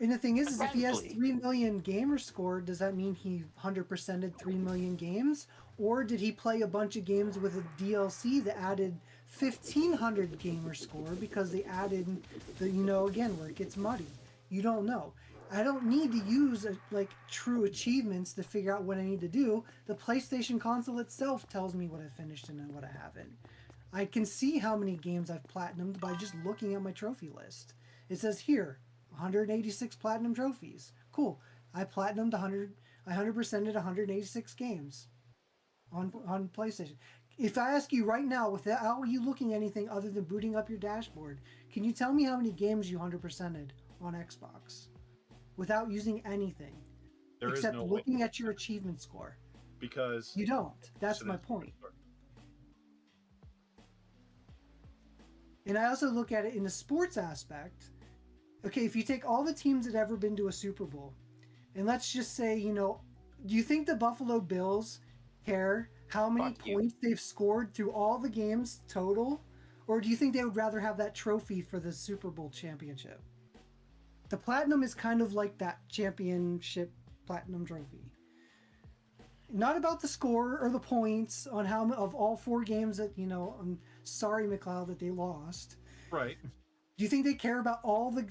And the thing is if he has Essentially. 3 million gamer score, does that mean he 100%ed 3 million games? Or did he play a bunch of games with a DLC that added 1,500 gamer score because they added the, again, where it gets muddy? You don't know. I don't need to use like true achievements to figure out what I need to do. The PlayStation console itself tells me what I finished and what I haven't. I can see how many games I've platinumed by just looking at my trophy list. It says here, 186 platinum trophies. Cool. I platinumed 100. I 100%ed 186 games on PlayStation. If I ask you right now, without you looking at anything other than booting up your dashboard, can you tell me how many games you 100%ed on Xbox without using anything There is except no way. looking at your achievement score? Because You don't. That's so my that's- point. And I also look at it in the sports aspect. Okay, if you take all the teams that ever been to a Super Bowl, and let's just say, do you think the Buffalo Bills care how many Fuck you. points they've scored through all the games total? Or do you think they would rather have that trophy for the Super Bowl championship? The platinum is kind of like that championship platinum trophy. Not about the score or the points on how of all 4 games that, I'm sorry, McLeod, that they lost. right. Do you think they care about all the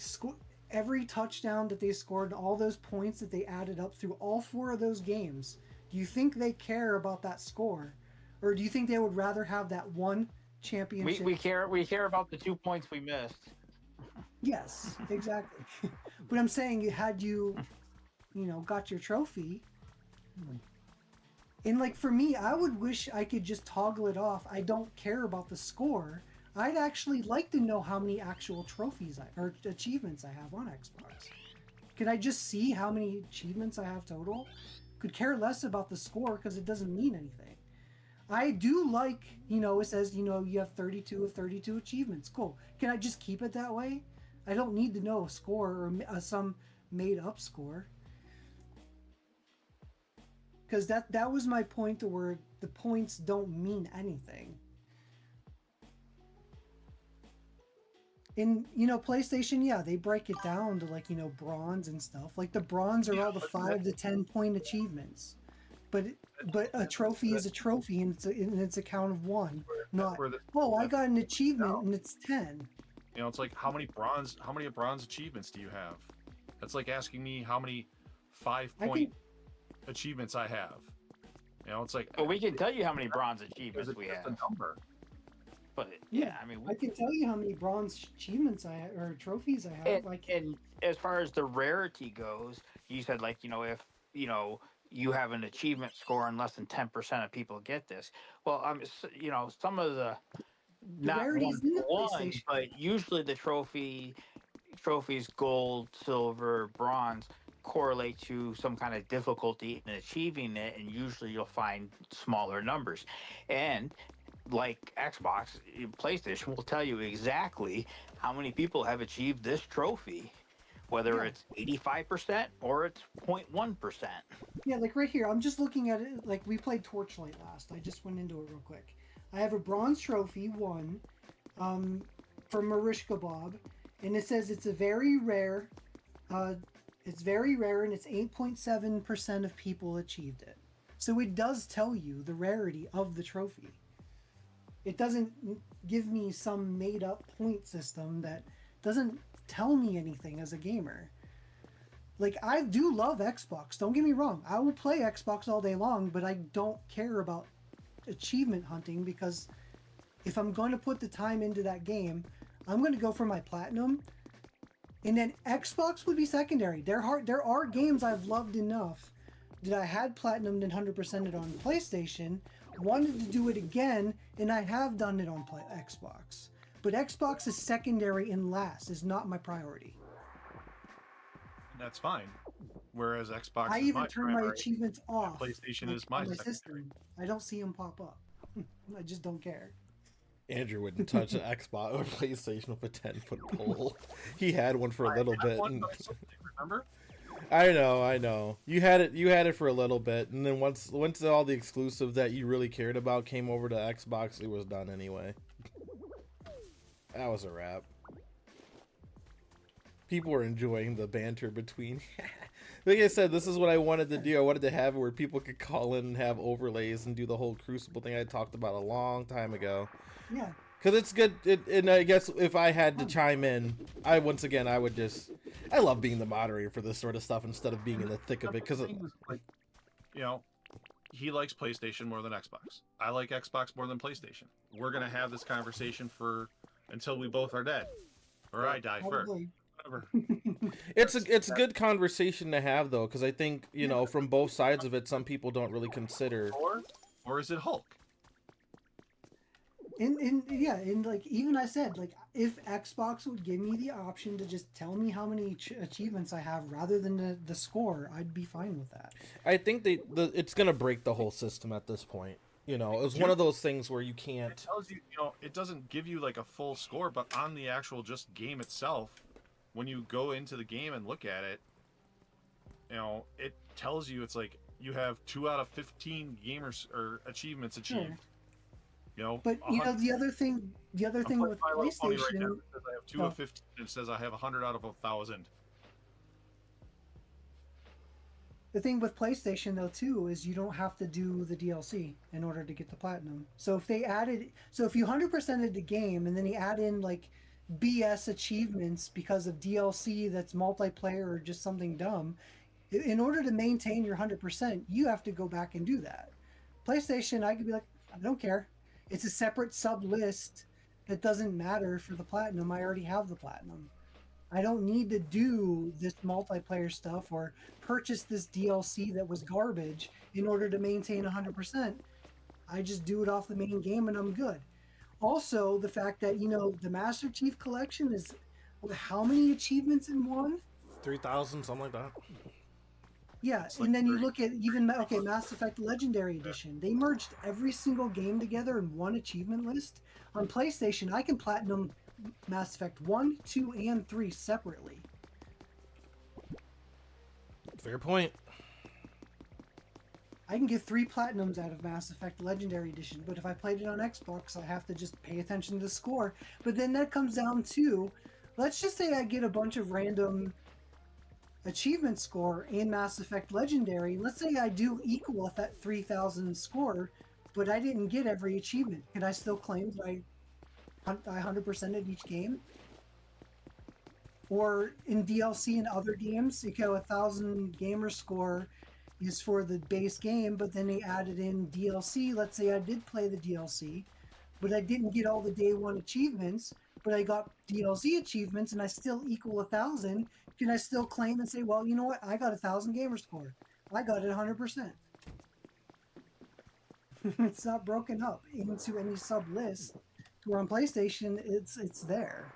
every touchdown that they scored and all those points that they added up through all 4 of those games? Do you think they care about that score? Or do you think they would rather have that one championship? We care about the 2 points we missed. Yes, exactly. But I'm saying, had you, got your trophy, and like for me, I would wish I could just toggle it off. I don't care about the score. I'd actually like to know how many actual trophies or achievements I have on Xbox. Can I just see how many achievements I have total? Could care less about the score because it doesn't mean anything. I do like, it says, you have 32 of 32 achievements. Cool. Can I just keep it that way? I don't need to know a score or some made up score. Because that was my point to where the points don't mean anything. In PlayStation, yeah, they break it down to like bronze and stuff. Like the bronze are all the 5 to 10 point achievements, but a trophy is a trophy and it's a count of 1. Not I got an achievement and it's 10. It's like how many bronze achievements do you have? That's like asking me how many 5-point achievements I have. It's like. But we can tell you how many bronze achievements we have. A number. But yeah, I mean, I can tell you how many bronze achievements I have or trophies I have. and as far as the rarity goes, you said like if you have an achievement score and less than 10% of people get this. Well, some of the not rarities in the one, PlayStation. but usually the trophies gold, silver, bronze correlate to some kind of difficulty in achieving it, and usually you'll find smaller numbers. And like Xbox, PlayStation will tell you exactly how many people have achieved this trophy, whether it's 85% or it's 0.1%. Yeah, like right here, I'm just looking at it. Like we played Torchlight last. I just went into it real quick. I have a bronze trophy, 1, from Marishka Bob, and it says it's a very rare. It's very rare, and it's 8.7% of people achieved it. So it does tell you the rarity of the trophy. It doesn't give me some made-up point system that doesn't tell me anything as a gamer. Like, I do love Xbox, don't get me wrong. I will play Xbox all day long, but I don't care about achievement hunting because if I'm going to put the time into that game, I'm going to go for my platinum, and then Xbox would be secondary. There are games I've loved enough that I had platinumed and 100%ed on PlayStation, wanted to do it again, and I have done it on Xbox. But Xbox is secondary and last, is not my priority. That's fine. Whereas Xbox I is even my turn primary, my achievements off. PlayStation like, is my on my secondary. system. I don't see them pop up. I just don't care. Andrew wouldn't touch an Xbox or PlayStation with a 10-foot pole. He had one for a little I had bit. one, And... but I still remember? I know. You had it for a little bit, and then once all the exclusives that you really cared about came over to Xbox, it was done anyway. That was a wrap. People were enjoying the banter between. Like I said, this is what I wanted to do. I wanted to have it where people could call in and have overlays and do the whole Crucible thing I talked about a long time ago. Yeah. Because it's good, and I guess if I had to chime in, I would just, I love being the moderator for this sort of stuff instead of being in the thick of it. Because, like, you know, he likes PlayStation more than Xbox. I like Xbox more than PlayStation. We're gonna have this conversation until we both are dead, or I die first. Probably. Whatever. it's a good conversation to have though, because I think from both sides of it, some people don't really consider. Or is it Hulk? And like even I said, like if Xbox would give me the option to just tell me how many achievements I have rather than the score, I'd be fine with that. I think it's gonna break the whole system at this point. It was one of those things where you can't. It tells you, it doesn't give you like a full score, but on the actual just game itself, when you go into the game and look at it, it tells you it's like you have 2 out of 15 gamers or achievements achieved. Sure. But the other thing with PlayStation, right now, it says I have 2 of 15. It says I have 100 out of 1,000. the thing with PlayStation though too is you don't have to do the DLC in order to get the platinum. So if you 100%ed the game and then you add in like BS achievements because of DLC that's multiplayer or just something dumb, in order to maintain your 100%, you have to go back and do that. PlayStation, I could be like, I don't care. It's a separate sub list that doesn't matter for the platinum. I already have the platinum. I don't need to do this multiplayer stuff or purchase this DLC that was garbage in order to maintain 100%. I just do it off the main game and I'm good. Also, the fact that, the Master Chief Collection is how many achievements in one? 3,000, something like that. Yeah, and then you look at Mass Effect Legendary Edition. They merged every single game together in one achievement list. On PlayStation, I can platinum Mass Effect 1, 2, and 3 separately. Fair point. I can get 3 platinums out of Mass Effect Legendary Edition, but if I played it on Xbox, I have to just pay attention to the score. But then that comes down to, let's just say I get a bunch of random achievement score in Mass Effect Legendary. Let's say I do equal that 3,000 score, but I didn't get every achievement. Can I still claim that I 100%ed each game? Or in DLC and other games, 1,000 gamer score is for the base game, but then they added in DLC. Let's say I did play the DLC, but I didn't get all the day one achievements, but I got DLC achievements and I still equal 1,000. Can I still claim and say, well, you know what? I got 1,000 gamer score. I got it 100%. It's not broken up into any sub list. Where on PlayStation, it's there.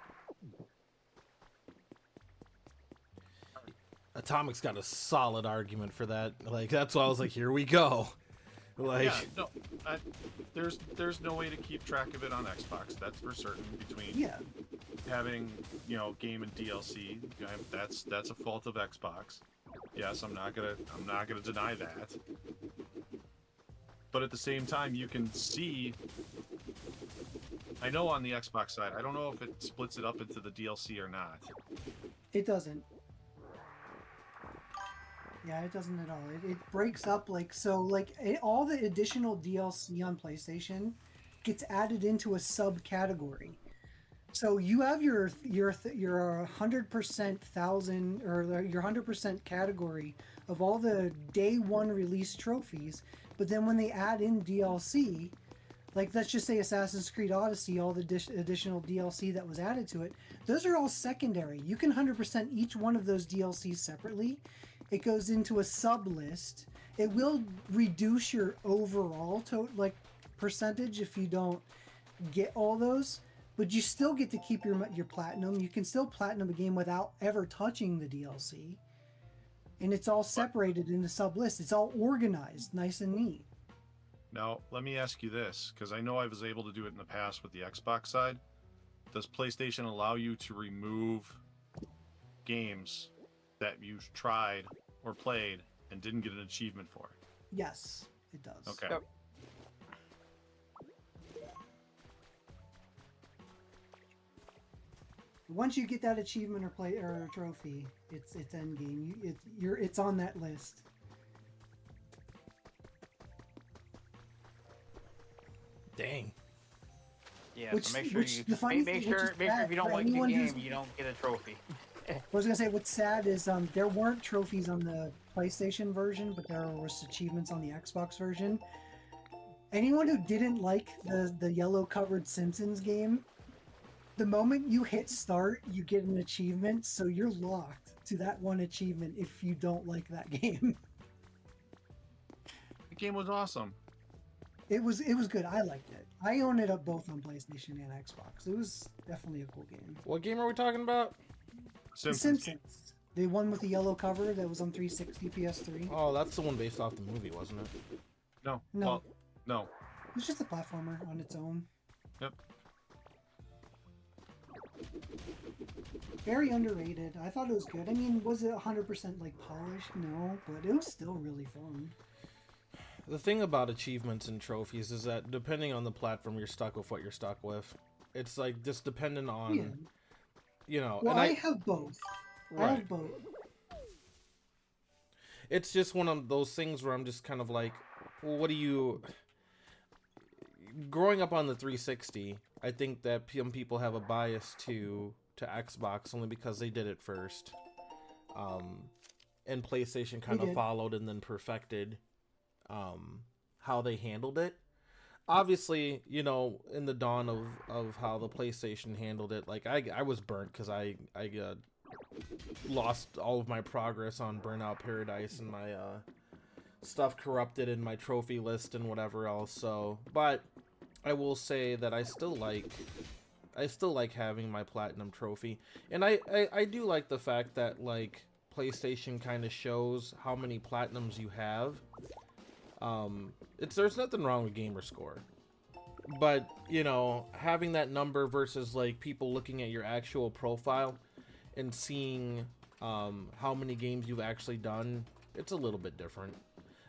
Atomic's got a solid argument for that. Like, that's why I was like, here we go. Like, yeah, no, there's no way to keep track of it on Xbox. That's for certain. Between having game and DLC, that's a fault of Xbox. Yes, I'm not gonna deny that. But at the same time, you can see. I know on the Xbox side, I don't know if it splits it up into the DLC or not. It doesn't. Yeah, it doesn't at all. It breaks up all the additional DLC on PlayStation gets added into a subcategory. So you have your 100% thousand or your 100% category of all the day one release trophies, but then when they add in DLC, like let's just say Assassin's Creed Odyssey, all the additional DLC that was added to it, those are all secondary. You can 100% each one of those DLCs separately. It goes into a sub list. It will reduce your overall percentage if you don't get all those, but you still get to keep your platinum. You can still platinum a game without ever touching the DLC. And it's all separated in the sub list. It's all organized, nice and neat. Now, let me ask you this, because I know I was able to do it in the past with the Xbox side. Does PlayStation allow you to remove games that you tried or played and didn't get an achievement for? Yes, it does. Okay. Yep. Once you get that achievement or trophy, it's end game. It's on that list. Dang. Yeah, Which- so make sure which you the funny make thing- which sure is make sure bad if you don't for like the anyone who's- game, you don't get a trophy. I was gonna say what's sad is there weren't trophies on the PlayStation version, but there was achievements on the Xbox version. Anyone who didn't like the yellow covered Simpsons game, the moment you hit start, you get an achievement, so you're locked to that one achievement if you don't like that game. The game was awesome. It was good. I liked it. I own it up both on PlayStation and Xbox. It was definitely a cool game. What game are we talking about? The Simpsons. The one with the yellow cover that was on 360 PS3. Oh, that's the one based off the movie, wasn't it? No. No. Well, no. It was just a platformer on its own. Yep. Very underrated. I thought it was good. I mean, was it 100% like polished? No, but it was still really fun. The thing about achievements and trophies is that depending on the platform, you're stuck with what you're stuck with. It's like just dependent on, Yeah. you know. Well, and I have both. I Right. have both. It's just one of those things where I'm just kind of like, well, what do you? Growing up on the 360, I think that some people have a bias to Xbox only because they did it first, and PlayStation kind of did. followed and then perfected how they handled it. Obviously, you know, in the dawn of how the PlayStation handled it, like I was burnt because I lost all of my progress on Burnout Paradise and my stuff corrupted in my trophy list and whatever else. So, but I will say that I still like having my platinum trophy, and I do like the fact that like PlayStation kind of shows how many platinums you have. There's nothing wrong with gamer score, but you know, having that number versus like people looking at your actual profile and seeing how many games you've actually done, it's a little bit different.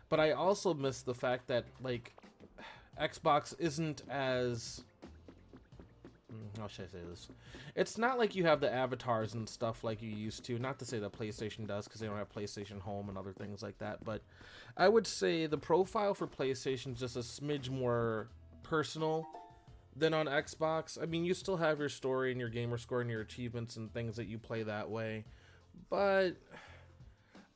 But I also miss the fact that like Xbox isn't as how should I say this? It's not like you have the avatars and stuff like you used to. Not to say that PlayStation does, because they don't have PlayStation Home and other things like that. But I would say the profile for PlayStation is just a smidge more personal than on Xbox. I mean, you still have your story and your gamer score and your achievements and things that you play that way. But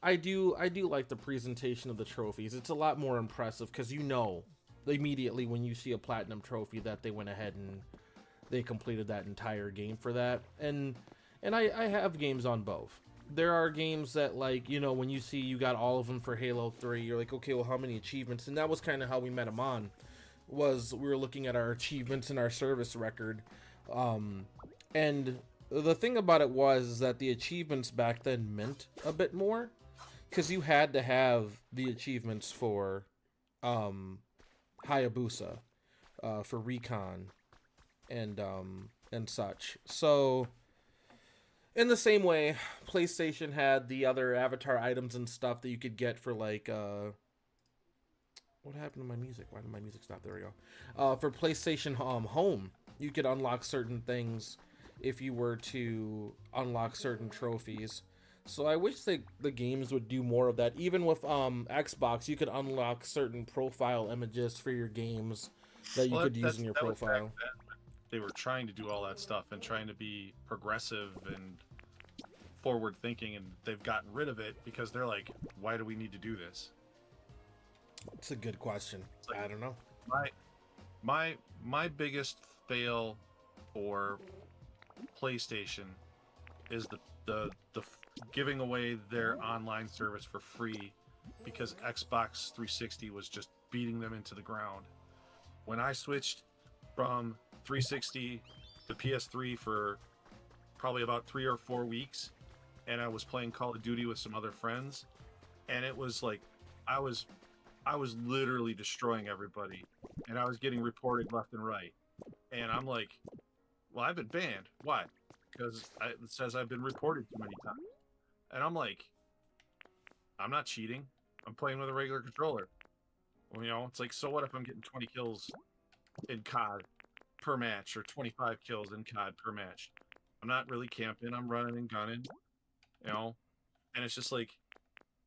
I do like the presentation of the trophies. It's a lot more impressive because you know immediately when you see a platinum trophy that they went ahead and they completed that entire game for that. And I have games on both. There are games that, like, you know, when you see you got all of them for Halo 3, you're like, okay, well, how many achievements? And that was kind of how we met him on, was we were looking at our achievements and our service record. And the thing about it was that the achievements back then meant a bit more, because you had to have the achievements for Hayabusa, for Recon, and such. So in the same way, PlayStation had the other avatar items and stuff that you could get for like what happened to my music? Why did my music stop? There we go. For PlayStation Home, you could unlock certain things if you were to unlock certain trophies. So I wish the games would do more of that. Even with Xbox, you could unlock certain profile images for your games that you could use in your profile. They were trying to do all that stuff and trying to be progressive and forward thinking, and they've gotten rid of it because they're like, why do we need to do this? It's a good question. Like, I don't know. My biggest fail for PlayStation is the giving away their online service for free because Xbox 360 was just beating them into the ground. When I switched from 360 to PS3 for probably about 3 or 4 weeks, and I was playing Call of Duty with some other friends, and it was like I was literally destroying everybody, and I was getting reported left and right, and I'm like, well, I've been banned. Why? Because it says I've been reported too many times. And I'm like, I'm not cheating. I'm playing with a regular controller. Well, you know, it's like, so what if I'm getting 20 kills in COD per match or 25 kills in COD per match? I'm not really camping. I'm running and gunning, you know. And it's just like,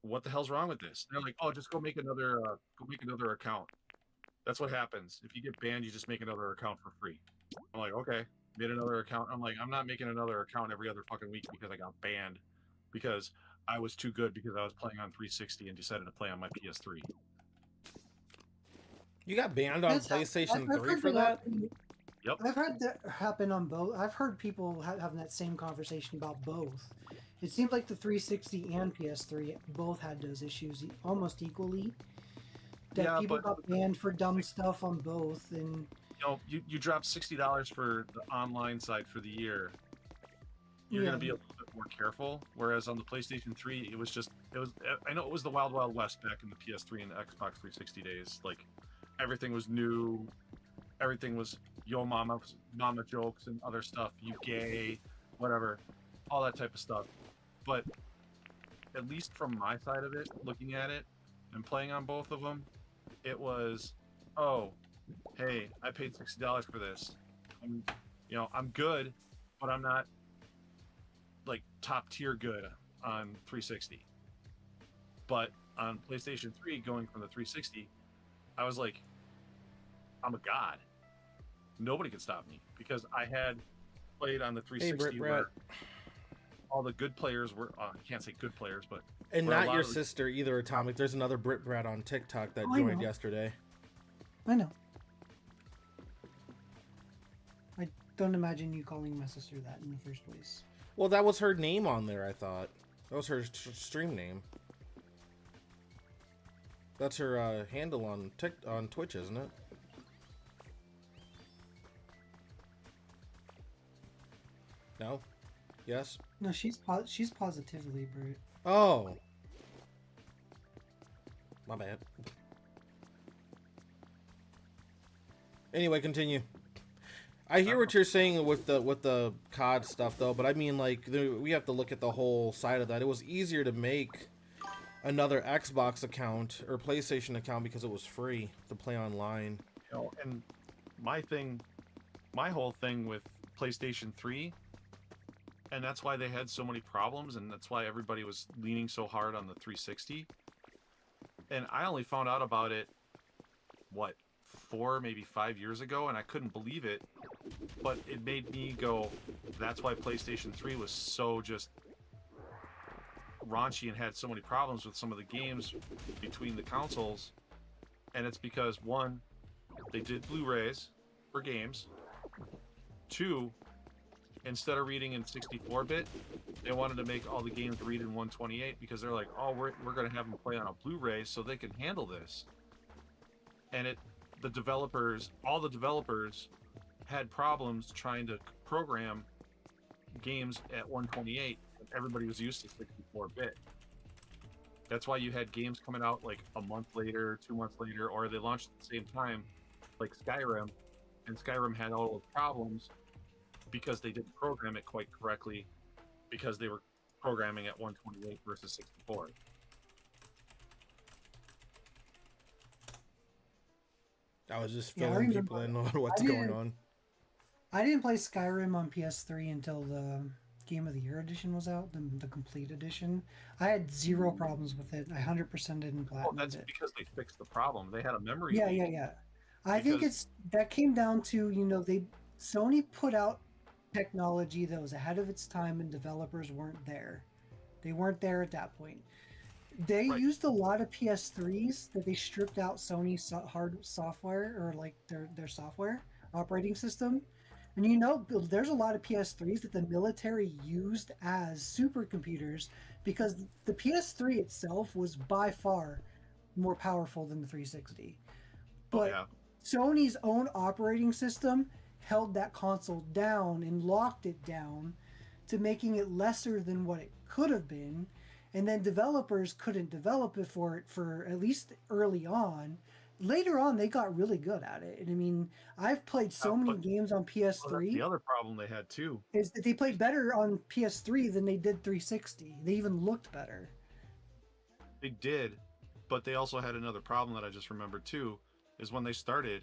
what the hell's wrong with this? They're like, oh, just go make another account. That's what happens. If you get banned, you just make another account for free. I'm like, okay, made another account. I'm like, I'm not making another account every other fucking week because I got banned because I was too good because I was playing on 360 and decided to play on my PS3. You got banned on PlayStation 3 for that? Yep. I've heard that happen on both. I've heard people having that same conversation about both. It seems like the 360 and PS3 both had those issues almost equally. That Yeah, people but got banned for dumb stuff on both, and you know, you drop $60 for the online side for the year. You're Yeah. gonna be a little bit more careful. Whereas on the PlayStation 3, it was. I know it was the Wild Wild West back in the PS3 and the Xbox 360 days. Like, everything was new. Everything was yo mama jokes and other stuff. You gay, whatever, all that type of stuff. But at least from my side of it, looking at it and playing on both of them, it was, oh, hey, I paid $60 for this. I'm good, but I'm not like top tier good on 360. But on PlayStation 3, going from the 360, I was like, I'm a god. Nobody could stop me because I had played on the 360 where all the good players were. I can't say good players, but and not your sister either, Atomic. There's another Brit Brat on TikTok that joined yesterday. I know. I don't imagine you calling my sister that in the first place. Well, that was her name on there. I thought that was her stream name. That's her handle on Twitch, isn't it? No? Yes? No, she's positively Brit. Oh. My bad. Anyway, continue. I hear what you're saying with the COD stuff, though, but I mean, like, we have to look at the whole side of that. It was easier to make another Xbox account or PlayStation account because it was free to play online. You know, and my whole thing with PlayStation 3, and that's why they had so many problems, and that's why everybody was leaning so hard on the 360. And I only found out about it, 4, maybe 5 years ago, and I couldn't believe it. But it made me go, that's why PlayStation 3 was so just raunchy and had so many problems with some of the games between the consoles. And it's because, one, they did Blu-rays for games. 2, instead of reading in 64-bit, they wanted to make all the games read in 128 because they're like, oh, we're going to have them play on a Blu-ray so they can handle this. And all the developers had problems trying to program games at 128. Everybody was used to 64-bit. That's why you had games coming out like a month later, 2 months later, or they launched at the same time, like Skyrim. And Skyrim had all the problems because they didn't program it quite correctly because they were programming at 128 versus 64. I was just filling people in on what's going on. I didn't play Skyrim on PS3 until the Game of the Year edition was out, the complete edition. I had zero problems with it. I 100% didn't platinum Well, that's it. because they fixed the problem. They had a memory Yeah, leak. yeah. I think that came down to, Sony put out technology that was ahead of its time and developers weren't there. They weren't there at that point. They used a lot of PS3s that they stripped out Sony's hard software, or like their software operating system. And there's a lot of PS3s that the military used as supercomputers because the PS3 itself was by far more powerful than the 360. But Sony's own operating system held that console down and locked it down to making it lesser than what it could have been. And then developers couldn't develop it for at least early on later on they got really good at it. And I mean, I've played so many But games on well, that's PS3 the other problem they had too. is that they played better on PS3 than they did 360. They even looked better. They did, but they also had another problem that I just remembered too. Is when they started,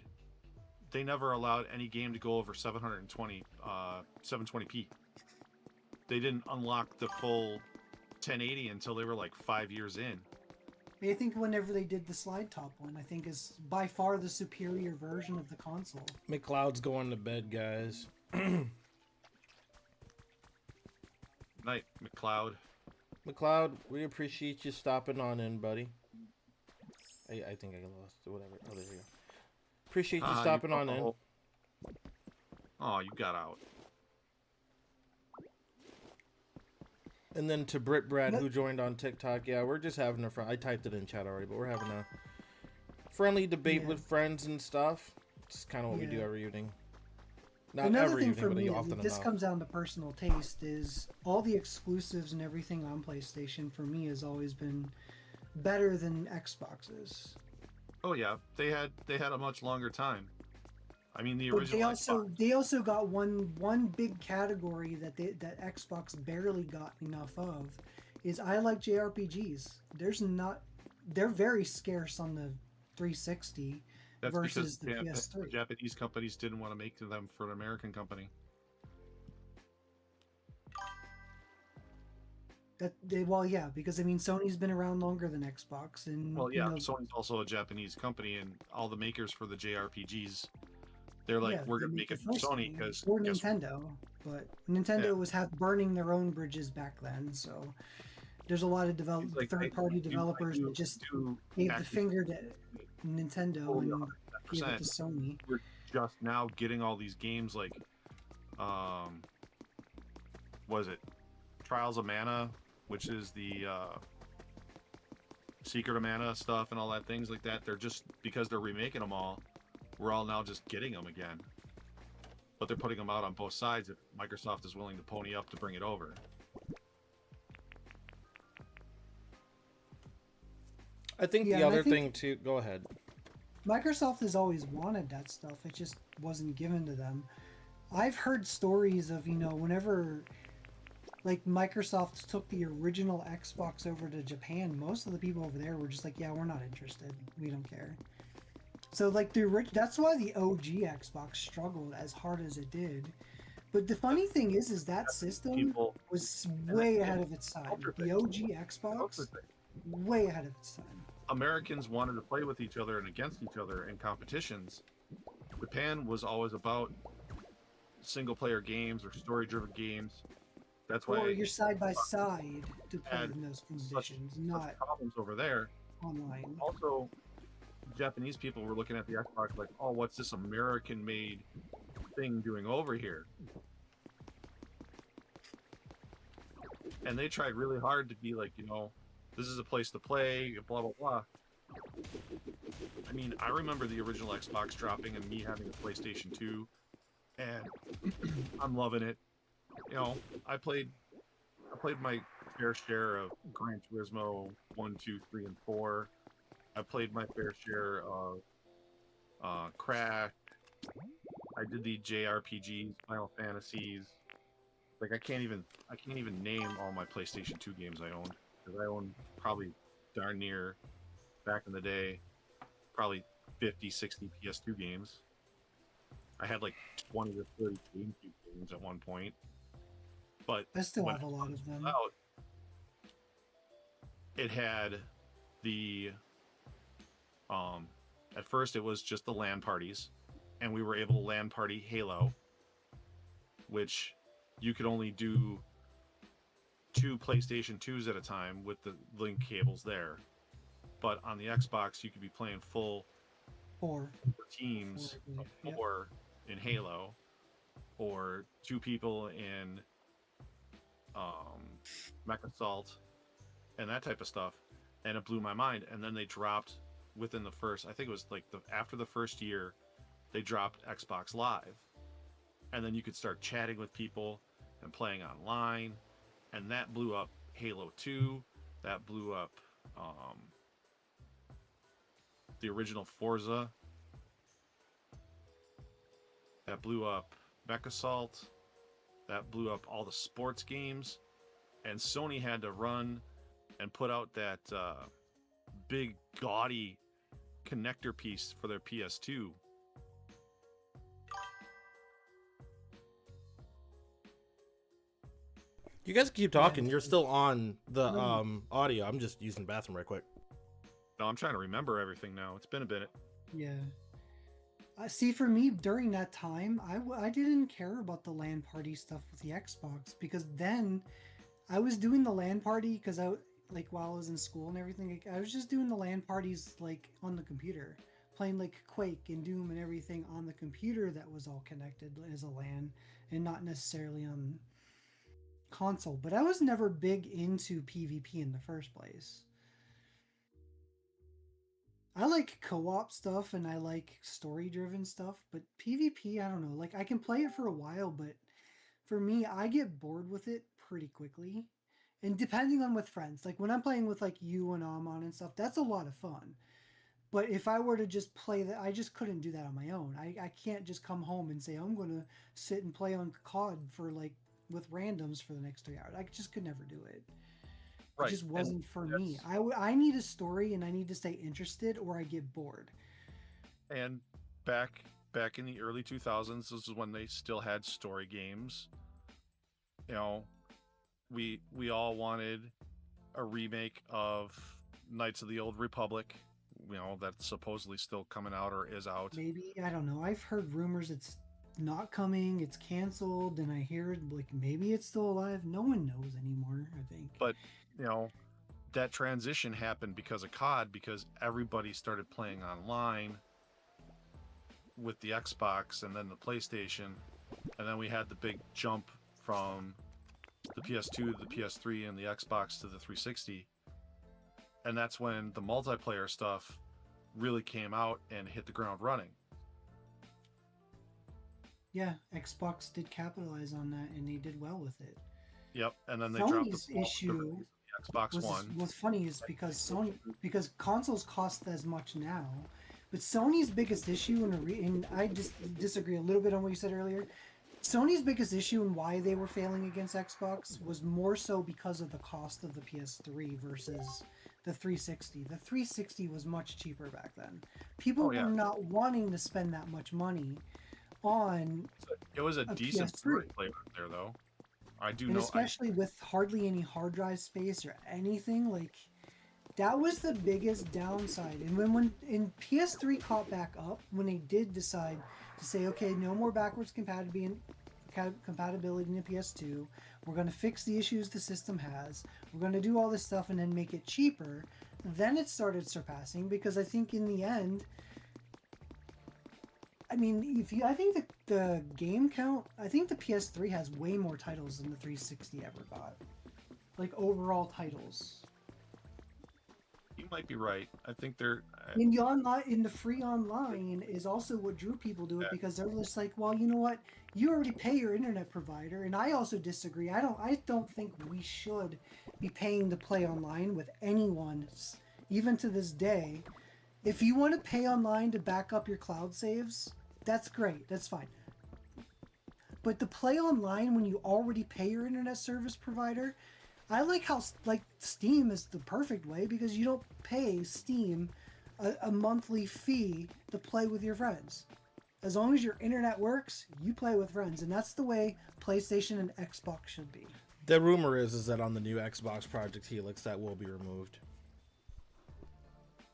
they never allowed any game to go over 720p. They didn't unlock the full 1080 until they were like 5 years in. I think whenever they did the slide top one, I think is by far the superior version of the console. McLeod's going to bed, guys. Night, McLeod. McLeod, we appreciate you stopping on in, buddy. I think I lost it. Whatever. Oh, there we go. Appreciate you stopping on in. Oh, you got out. And then to Brit Brad, who joined on TikTok. Yeah, we're just having a I typed it in chat already, but we're having a friendly debate with friends and stuff. It's kind of what we do every evening. Not Another every thing evening, for but me, often this enough. comes down to personal taste, is all the exclusives and everything on PlayStation for me has always been better than Xbox's. Oh yeah, they had a much longer time. I mean, the But original. they also got one big category that Xbox barely got enough of, is I like JRPGs. They're very scarce on the 360 That's versus because the PS3. Japanese companies didn't want to make them for an American company. Because I mean Sony's been around longer than Xbox, and Well, yeah, Sony's also a Japanese company, and all the makers for the JRPGs, they're like, we're gonna make it for Sony because or Nintendo, but Nintendo was burning their own bridges back then, so there's a lot of third-party developers that just gave the finger to Nintendo and gave it to Sony. We're just now getting all these games like, what is it, Trials of Mana, which is the Secret of Mana stuff and all that, things like that. They're just, because they're remaking them all, we're all now just getting them again. But they're putting them out on both sides if Microsoft is willing to pony up to bring it over. I think the other thing too. Go ahead. Microsoft has always wanted that stuff. It just wasn't given to them. I've heard stories of, whenever like Microsoft took the original Xbox over to Japan, most of the people over there were just like, yeah, we're not interested. We don't care. So like that's why the OG Xbox struggled as hard as it did. But the funny thing is that system was way ahead of its time. The OG Xbox, way ahead of its time. Americans wanted to play with each other and against each other in competitions. Japan was always about single-player games or story-driven games. That's why. Or you're side by side to play in those conditions, not problems over there. Online. Also, Japanese people were looking at the Xbox like, oh, what's this American-made thing doing over here? And they tried really hard to be like, this is a place to play, blah, blah, blah. I mean, I remember the original Xbox dropping and me having a PlayStation 2, and I'm loving it. I played my fair share of Gran Turismo 1, 2, 3, and 4. I played my fair share of Crash. I did the JRPGs, Final Fantasies. Like I can't even name all my PlayStation 2 games I owned, because I owned probably darn near, back in the day, probably 50, 60 PS2 games. I had like 20 to 30 GameCube games at one point. But I still have a lot of them. It had the at first it was just the LAN parties, and we were able to LAN party Halo, which you could only do 2 PlayStation 2s at a time with the link cables there. But on the Xbox, you could be playing full 4 teams of 4 in Halo, or 2 people in Mech Assault, and that type of stuff. And it blew my mind. And then they dropped within the first, I think it was like after the first year, they dropped Xbox Live, and then you could start chatting with people and playing online, and that blew up Halo 2. That blew up the original Forza. That blew up Mech Assault. That blew up all the sports games. And Sony had to run and put out that big, gaudy connector piece for their PS2. You guys keep talking. Yeah. You're still on the No. audio. I'm just using the bathroom right quick. No, I'm trying to remember everything now. It's been a minute. Yeah. See, for me, during that time, I didn't care about the LAN party stuff with the Xbox because then I was doing the LAN party because like while I was in school and everything, like, I was just doing the LAN parties like on the computer, playing like Quake and Doom and everything on the computer that was all connected as a LAN and not necessarily on console. But I was never big into PvP in the first place. I like co-op stuff and I like story-driven stuff, but PvP, I don't know. Like I can play it for a while, but for me, I get bored with it pretty quickly. And depending on with friends, like when I'm playing with like you and Amon and stuff, that's a lot of fun. But if I were to just play that, I just couldn't do that on my own. I can't just come home and say I'm going to sit and play on COD for like with randoms for the next 3 hours. I just could never do it. It Right. just And wasn't for me. that's- I need a story and I need to stay interested or I get bored. And back in the early 2000s, this is when they still had story games. You know, we all wanted a remake of Knights of the Old Republic. You know, that's supposedly still coming out or is out. Maybe, I don't know. I've heard rumors it's not coming, it's canceled, and I hear like maybe it's still alive. No one knows anymore, I think. But you know, that transition happened because of COD, because everybody started playing online with the Xbox and then the PlayStation, and then we had the big jump from the PS2 to the PS3 and the Xbox to the 360, and that's when the multiplayer stuff really came out and hit the ground running. Yeah, Xbox did capitalize on that and they did well with it. Yep, and then they dropped Sony's the ball with issue the Xbox One. what's funny is because consoles cost as much now, but Sony's biggest issue and I just disagree a little bit on what you said earlier. Sony's biggest issue and why they were failing against Xbox was more so because of the cost of the PS3 versus the 360. The 360 was much cheaper back then. People Oh, yeah. were not wanting to spend that much money on, It was a a decent PS3. play there, though. I do and know. especially with hardly any hard drive space or anything, like that was the biggest downside. And when PS3 caught back up, when they did decide to say, okay, no more backwards compatibility in the PS2, we're going to fix the issues the system has, we're going to do all this stuff and then make it cheaper, then it started surpassing, because I think in the end, I mean, I think that the game count, I think the PS3 has way more titles than the 360 ever got. Like overall titles. You might be right. I think they're. In the free online is also what drew people to it, because they're just like, well, you know what? You already pay your internet provider, and I also disagree. I don't think we should be paying to play online with anyone, even to this day. If you want to pay online to back up your cloud saves, that's great. That's fine. But to play online when you already pay your internet service provider, I like how like Steam is the perfect way, because you don't pay Steam a monthly fee to play with your friends. As long as your internet works, you play with friends, and that's the way PlayStation and Xbox should be. The rumor is that on the new Xbox Project Helix, that will be removed.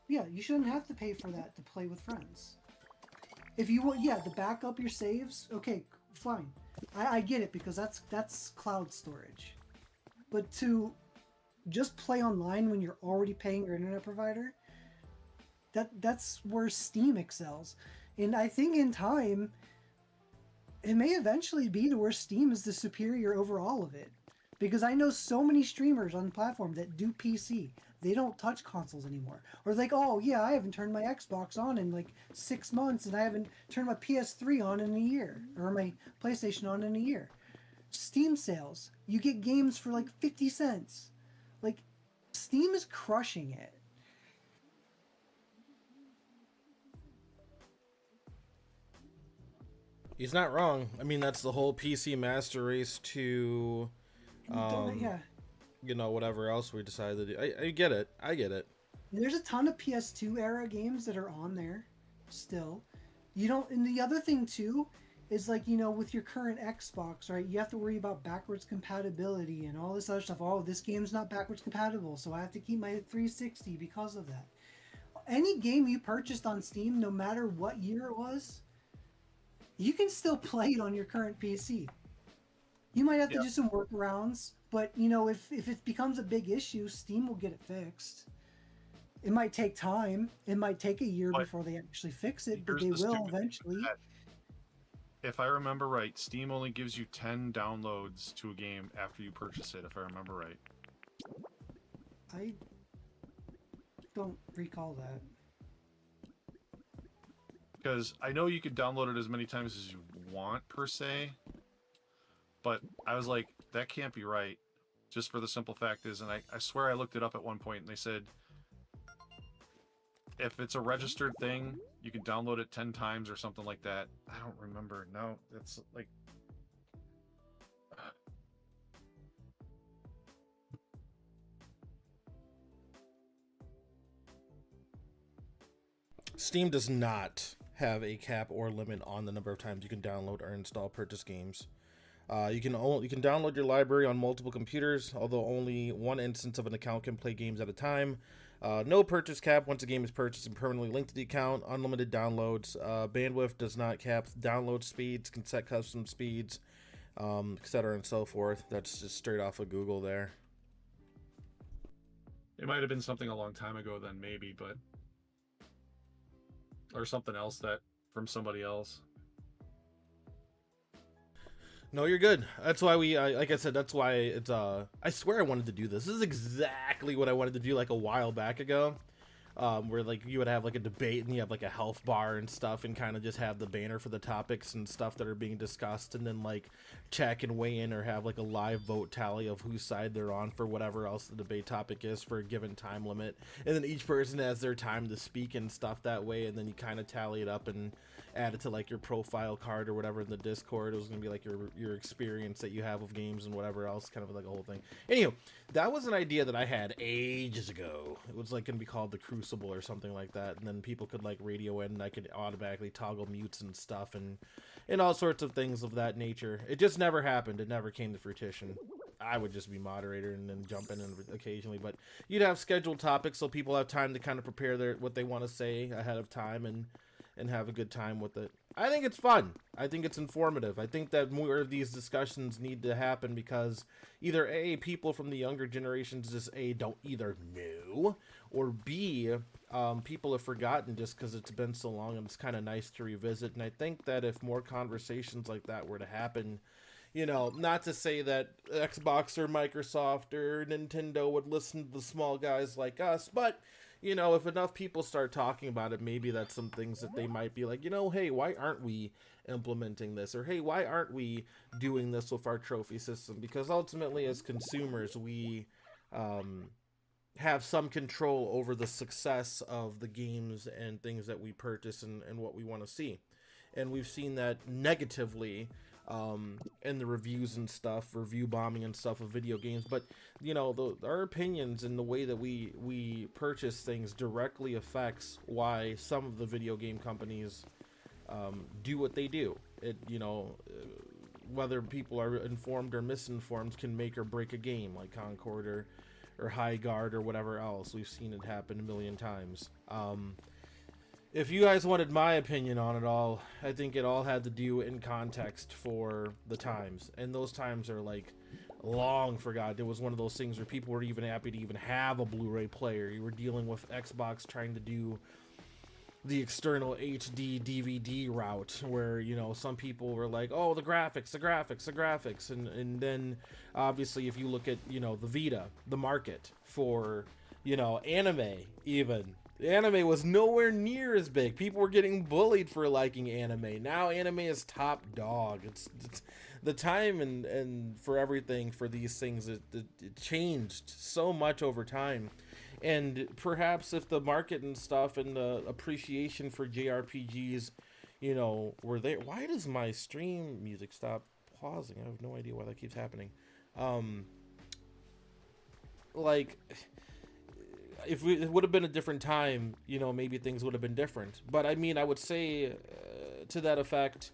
Yeah, you shouldn't have to pay for that to play with friends. If you want, yeah, to back up your saves, okay, fine. I get it, because that's cloud storage. But to just play online when you're already paying your internet provider, that's where Steam excels. And I think in time, it may eventually be to where Steam is the superior over all of it. Because I know so many streamers on the platform that do PC. They don't touch consoles anymore. Or like, oh yeah, I haven't turned my Xbox on in like 6 months, and I haven't turned my PS3 on in a year, or my PlayStation on in a year. Steam sales, you get games for like 50 cents. Like, Steam is crushing it. He's not wrong. I mean, that's the whole PC master race to, Yeah. whatever else we decided to do. I get it. I get it. There's a ton of PS2 era games that are on there still. You don't, and the other thing too is like, with your current Xbox, right? You have to worry about backwards compatibility and all this other stuff. Oh, this game's not backwards compatible, so I have to keep my 360 because of that. Any game you purchased on Steam, no matter what year it was, you can still play it on your current PC. You might have to do some workarounds, but if it becomes a big issue, Steam will get it fixed. It might take time. It might take a year before they actually fix it, but they will eventually. If I remember right, Steam only gives you 10 downloads to a game after you purchase it, if I remember right. I don't recall that. Because I know you could download it as many times as you want, per se. But I was like, that can't be right. Just for the simple fact is, and I swear I looked it up at one point, and they said, if it's a registered thing, you can download it 10 times or something like that. I don't remember. No, it's like... Steam does not have a cap or limit on the number of times you can download or install purchase games. You can download your library on multiple computers, although only one instance of an account can play games at a time. No purchase cap once a game is purchased and permanently linked to the account. Unlimited downloads. Bandwidth does not cap download speeds. Can set custom speeds, etc. and so forth. That's just straight off of Google there. It might have been something a long time ago then, maybe, but... Or something else that from somebody else. No, you're good. That's why like I said, that's why it's, I swear I wanted to do this. This is exactly what I wanted to do like a while back ago. Where like you would have like a debate and you have like a health bar and stuff and kind of just have the banner for the topics and stuff that are being discussed and then like check and weigh in or have like a live vote tally of whose side they're on for whatever else the debate topic is for a given time limit. And then each person has their time to speak and stuff that way, and then you kind of tally it up and add it to like your profile card or whatever in the Discord. It was gonna be like your experience that you have of games and whatever else, kind of like a whole thing. Anywho, that was an idea that I had ages ago. It was like gonna be called the Crucible or something like that, and then people could like radio in and I could automatically toggle mutes and stuff and all sorts of things of that nature. It just never happened. It never came to fruition. I would just be moderator and then jump in occasionally, but you'd have scheduled topics so people have time to kind of prepare what they want to say ahead of time and have a good time with it. I think it's fun. I think it's informative. I think that more of these discussions need to happen because either A, people from the younger generations just A, don't either know, or B, people have forgotten just because it's been so long and it's kind of nice to revisit. And I think that if more conversations like that were to happen, not to say that Xbox or Microsoft or Nintendo would listen to the small guys like us, but if enough people start talking about it, maybe that's some things that they might be like, hey, why aren't we implementing this? Or, hey, why aren't we doing this with our trophy system? Because ultimately, as consumers, we have some control over the success of the games and things that we purchase and what we want to see. And we've seen that negatively in the reviews and stuff, review bombing and stuff of video games, but our opinions and the way that we purchase things directly affects why some of the video game companies do what they do. Whether people are informed or misinformed can make or break a game, like Concord or High Guard or whatever else. We've seen it happen a million times. If you guys wanted my opinion on it all, I think it all had to do in context for the times. And those times are like long forgotten. It was one of those things where people were even happy to even have a Blu-ray player. You were dealing with Xbox trying to do the external HD DVD route where, some people were like, oh, the graphics. And then obviously if you look at, the Vita, the market for, anime even. The anime was nowhere near as big. People were getting bullied for liking anime. Now anime is top dog. It's the time and for everything for these things, it changed so much over time. And perhaps if the market and stuff and the appreciation for JRPGs, were there. Why does my stream music stop pausing? I have no idea why that keeps happening. Um, like, if it would have been a different time, maybe things would have been different. But I mean, I would say to that effect,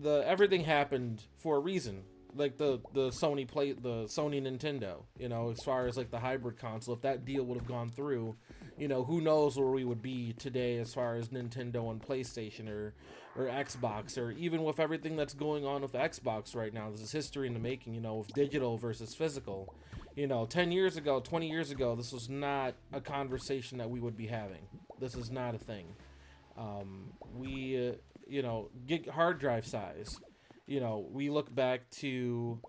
everything happened for a reason. Like the Sony Nintendo, as far as like the hybrid console, if that deal would have gone through, who knows where we would be today as far as Nintendo and PlayStation or Xbox, or even with everything that's going on with Xbox right now. This is history in the making, with digital versus physical. 10 years ago, 20 years ago, this was not a conversation that we would be having. This is not a thing. Gig hard drive size. We look back to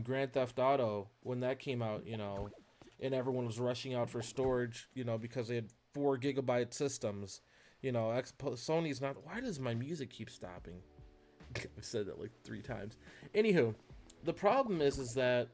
Grand Theft Auto when that came out, and everyone was rushing out for storage, because they had 4 GB systems. Sony's not. Why does my music keep stopping? I've said that like 3 times. Anywho, the problem is that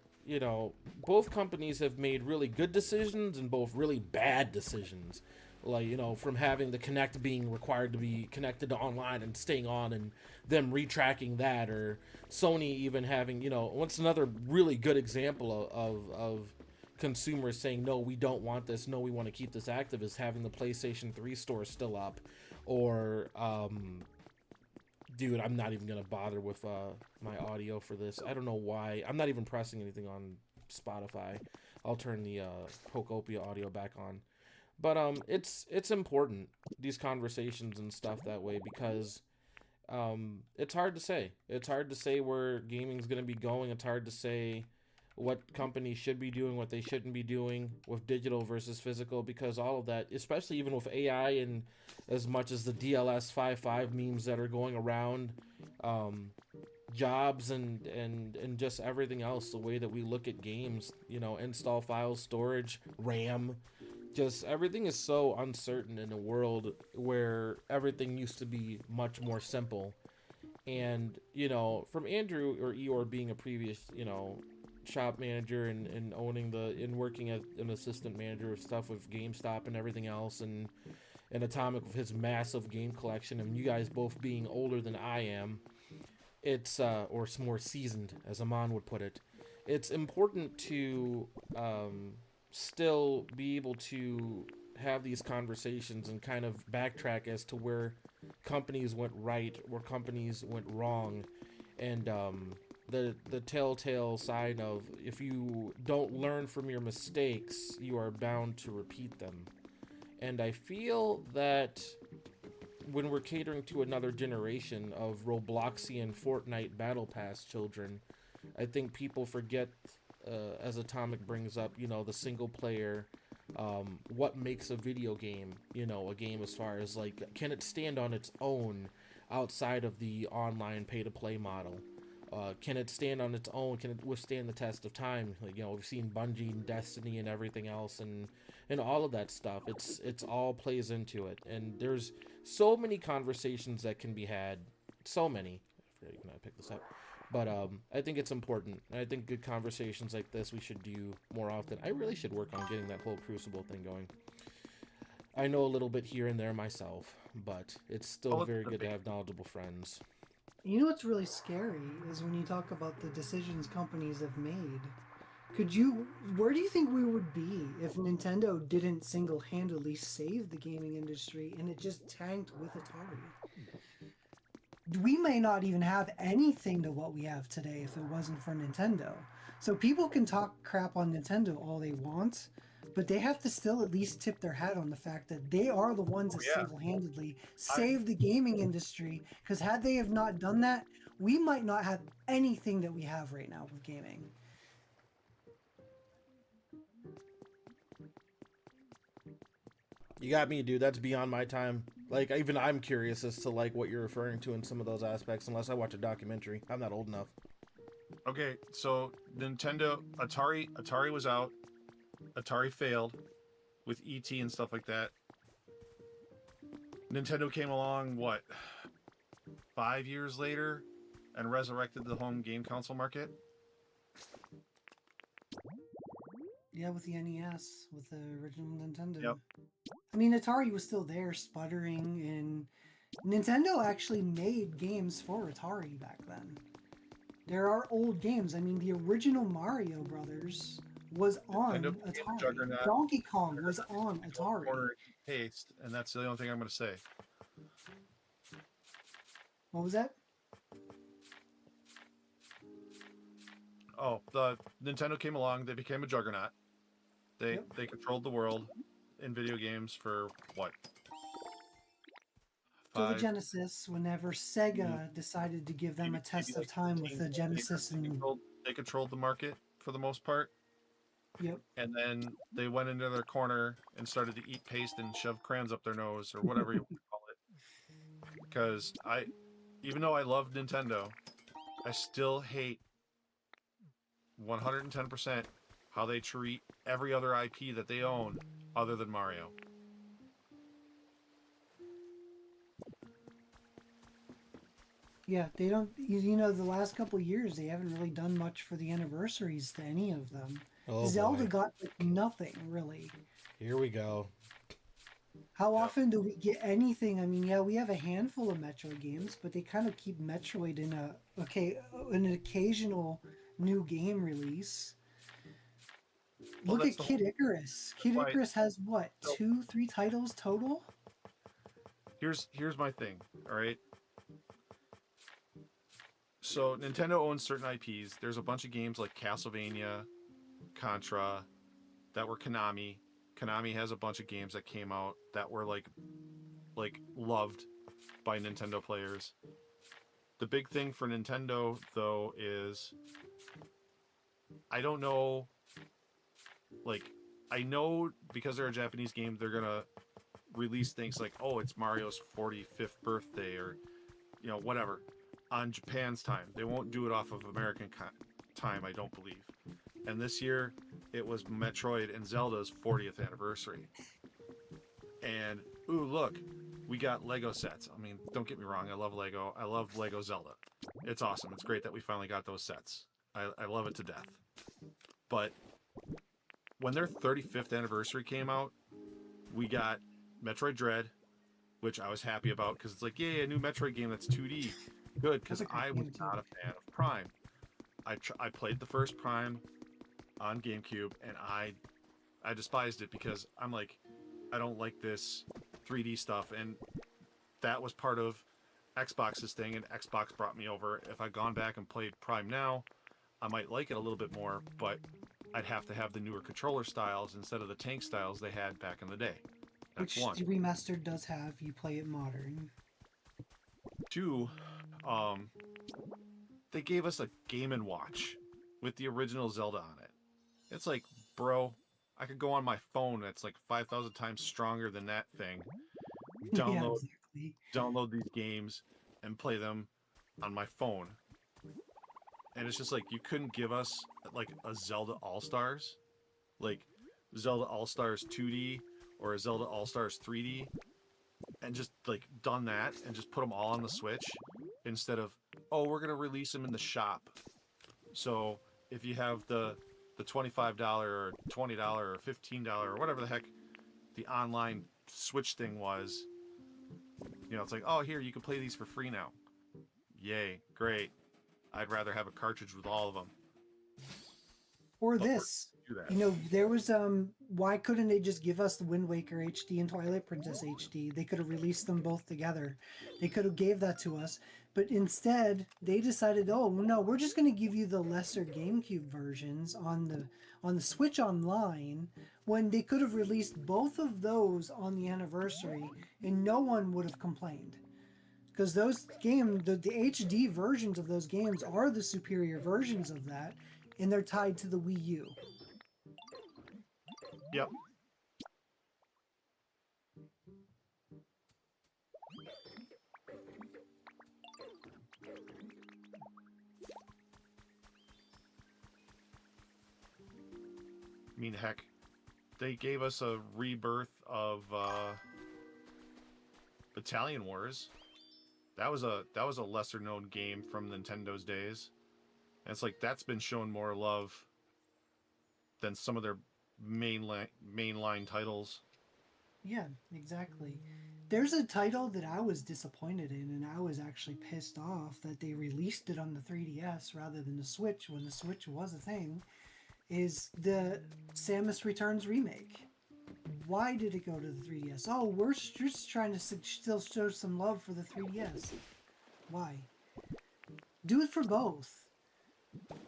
both companies have made really good decisions and both really bad decisions. Like, from having the Kinect being required to be connected to online and staying on, and them retracking that, or Sony even having, what's another really good example of consumers saying, no, we don't want this, no, we want to keep this active, is having the PlayStation 3 store still up. Or, dude, I'm not even going to bother with my audio for this. I don't know why. I'm not even pressing anything on Spotify. I'll turn the Pokopia audio back on. But it's important, these conversations and stuff that way, because it's hard to say. It's hard to say where gaming's going to be going. It's hard to say what companies should be doing, what they shouldn't be doing with digital versus physical, because all of that, especially even with AI and as much as the DLS 5.5 memes that are going around, jobs and just everything else, the way that we look at games, install files, storage, RAM, just everything is so uncertain in a world where everything used to be much more simple. And, from Andrew or Eeyore being a previous, shop manager and owning and working as an assistant manager of stuff with GameStop and everything else, and Atomic with his massive game collection, and you guys both being older than I am, it's, or more seasoned, as Amon would put it, it's important to, still be able to have these conversations and kind of backtrack as to where companies went right, where companies went wrong, and the telltale side of, if you don't learn from your mistakes, you are bound to repeat them. And I feel that when we're catering to another generation of Robloxian Fortnite Battle Pass children, I think people forget, as Atomic brings up, the single player, what makes a video game, a game as far as, like, can it stand on its own outside of the online pay-to-play model? Can it stand on its own? Can it withstand the test of time? Like, we've seen Bungie and Destiny and everything else, and all of that stuff. It's all plays into it, and there's so many conversations that can be had. So many. I forget when I pick this up. But I think it's important. I think good conversations like this we should do more often. I really should work on getting that whole Crucible thing going. I know a little bit here and there myself, but it's still very good to have knowledgeable friends. You know what's really scary is when you talk about the decisions companies have made. Where do you think we would be if Nintendo didn't single-handedly save the gaming industry and it just tanked with Atari? We may not even have anything to what we have today if it wasn't for Nintendo. So people can talk crap on Nintendo all they want, but they have to still at least tip their hat on the fact that they are the ones that single-handedly saved the gaming industry, because had they have not done that, we might not have anything that we have right now with gaming. You got me, dude. That's beyond my time. Like, even I'm curious as to, like, what you're referring to in some of those aspects, unless I watch a documentary. I'm not old enough. Okay, so Atari was out. Atari failed with ET and stuff like that. Nintendo came along, 5 years later, and resurrected the home game console market? Yeah, with the NES, with the original Nintendo. Yep. I mean, Atari was still there, sputtering and Nintendo actually made games for Atari back then. There are old games. I mean, the original Mario Brothers was on Nintendo became a Atari. juggernaut. Donkey Kong was on Go in the Atari. corner and eat paste, and that's the only thing I'm going to say. What was that? Oh, the Nintendo came along. They became a juggernaut. They controlled the world in video games for what? So the 5, Genesis, whenever Sega decided to give them a test maybe of like time with 15 the years, Genesis, and they controlled the market for the most part. yep, And then they went into their corner and started to eat paste and shove crayons up their nose or whatever you want to call it. Because even though I love Nintendo, I still hate 110% how they treat every other IP that they own other than Mario. yeah, they don't. You know, the last couple years they haven't really done much for the anniversaries to any of them. Oh Zelda boy. got like nothing really. Here we go. How Yeah. often do we get anything? I mean, yeah, we have a handful of Metroid games, but they kind of keep Metroid in an occasional new game release. Well, Look that's at the whole Kid Icarus. Kid why. Icarus has what, So 3 titles total? here's my thing. All right. So Nintendo owns certain IPs. There's a bunch of games like Castlevania, Contra, that were Konami. Konami has a bunch of games that came out that were like loved by Nintendo players. The big thing for Nintendo though is I don't know, like I know because they're a Japanese game they're going to release things like, oh, it's Mario's 45th birthday or whatever on Japan's time. They won't do it off of American time, I don't believe. And this year it was Metroid and Zelda's 40th anniversary. And ooh, look, we got Lego sets. I mean, don't get me wrong, I love Lego. I love Lego Zelda. It's awesome. It's great that we finally got those sets. I love it to death. But when their 35th anniversary came out, we got Metroid Dread, which I was happy about because it's like, yay, a new Metroid game that's 2D. Good, because That's a great I was game, too. not a fan of Prime. I played the first Prime on GameCube, and I despised it because I'm like, I don't like this 3D stuff, and that was part of Xbox's thing, and Xbox brought me over. If I'd gone back and played Prime now, I might like it a little bit more, but I'd have to have the newer controller styles instead of the tank styles they had back in the day. That's Which one. the remastered does have. You play it modern. 2, they gave us a Game & Watch with the original Zelda on it. It's like, bro, I could go on my phone that's like 5,000 times stronger than that thing, Yeah, download exactly. download these games and play them on my phone. And it's just like you couldn't give us like a Zelda All-Stars, like Zelda All-Stars 2D or a Zelda All-Stars 3D, and just like done that and just put them all on the Switch instead of, oh, we're gonna release them in the shop. So if you have the $25 or $20 or $15 or whatever the heck the online Switch thing was, it's like, oh, here, you can play these for free now. Yay, great. I'd rather have a cartridge with all of them. Or But we're this. do that. You know, there was why couldn't they just give us the Wind Waker HD and Twilight Princess HD? They could have released them both together. They could have gave that to us, but instead they decided, oh no, we're just going to give you the lesser GameCube versions on the Switch Online, when they could have released both of those on the anniversary and no one would have complained. Because those games, the HD versions of those games are the superior versions of that, and they're tied to the Wii U. Yep. I mean, heck, they gave us a rebirth of Battalion Wars. That was a lesser known game from Nintendo's days. And it's like that's been shown more love than some of their mainline titles. Yeah, exactly. There's a title that I was disappointed in, and I was actually pissed off that they released it on the 3DS rather than the Switch when the Switch was a thing, is the Samus Returns remake. Why did it go to the 3DS? Oh, we're just trying to still show some love for the 3DS. Why? Do it for both.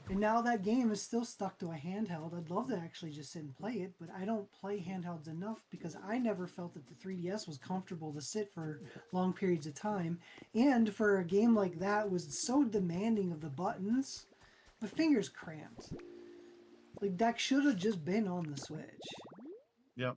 And now that game is still stuck to a handheld. I'd love to actually just sit and play it, but I don't play handhelds enough because I never felt that the 3DS was comfortable to sit for long periods of time. And for a game like that was so demanding of the buttons, my fingers cramped. Like, that should have just been on the Switch. Yep.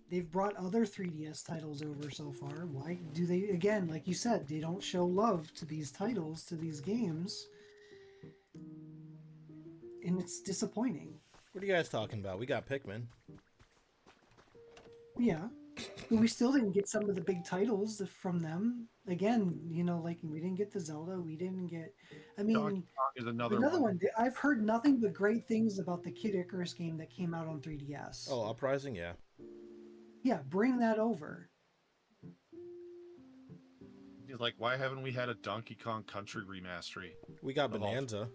They've brought other 3DS titles over so far. Why do they, again, like you said, they don't show love to these titles, to these games. And it's disappointing. What are you guys talking about? We got Pikmin. Yeah. But we still didn't get some of the big titles from them. Again, you know, like we didn't get the Zelda. We didn't get, I mean, Donkey Kong is another one. I've heard nothing but great things about the Kid Icarus game that came out on 3DS. Oh, Uprising, yeah. Yeah, bring that over. He's like, why haven't we had a Donkey Kong Country remastery? We got Bonanza.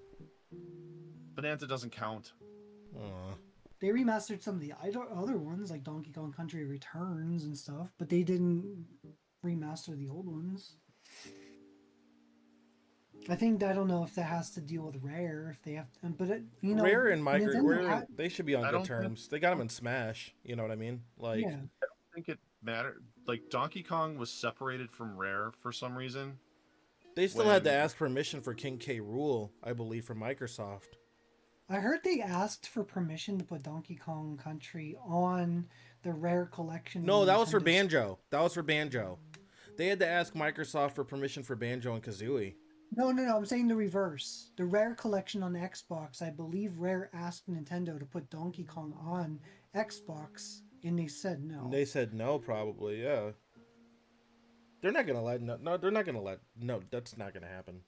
Bonanza doesn't count. Aw. They remastered some of the other ones, like Donkey Kong Country Returns and stuff, but they didn't remaster the old ones. I think, I don't know if that has to deal with Rare, if they have, but you know, Rare and Micro, they should be on good terms. They got them in Smash. You know what I mean? Like, yeah. I don't think it mattered. Like, Donkey Kong was separated from Rare for some reason. They still had to ask permission for King K. Rool, I believe, from Microsoft. I heard they asked for permission to put Donkey Kong Country on the Rare collection. No, that was for Banjo. That was for Banjo. They had to ask Microsoft for permission for Banjo and Kazooie. No, I'm saying the reverse. The Rare collection on Xbox, I believe Rare asked Nintendo to put Donkey Kong on Xbox, and they said no. They said no, probably, yeah. They're not gonna let no. That's not gonna happen.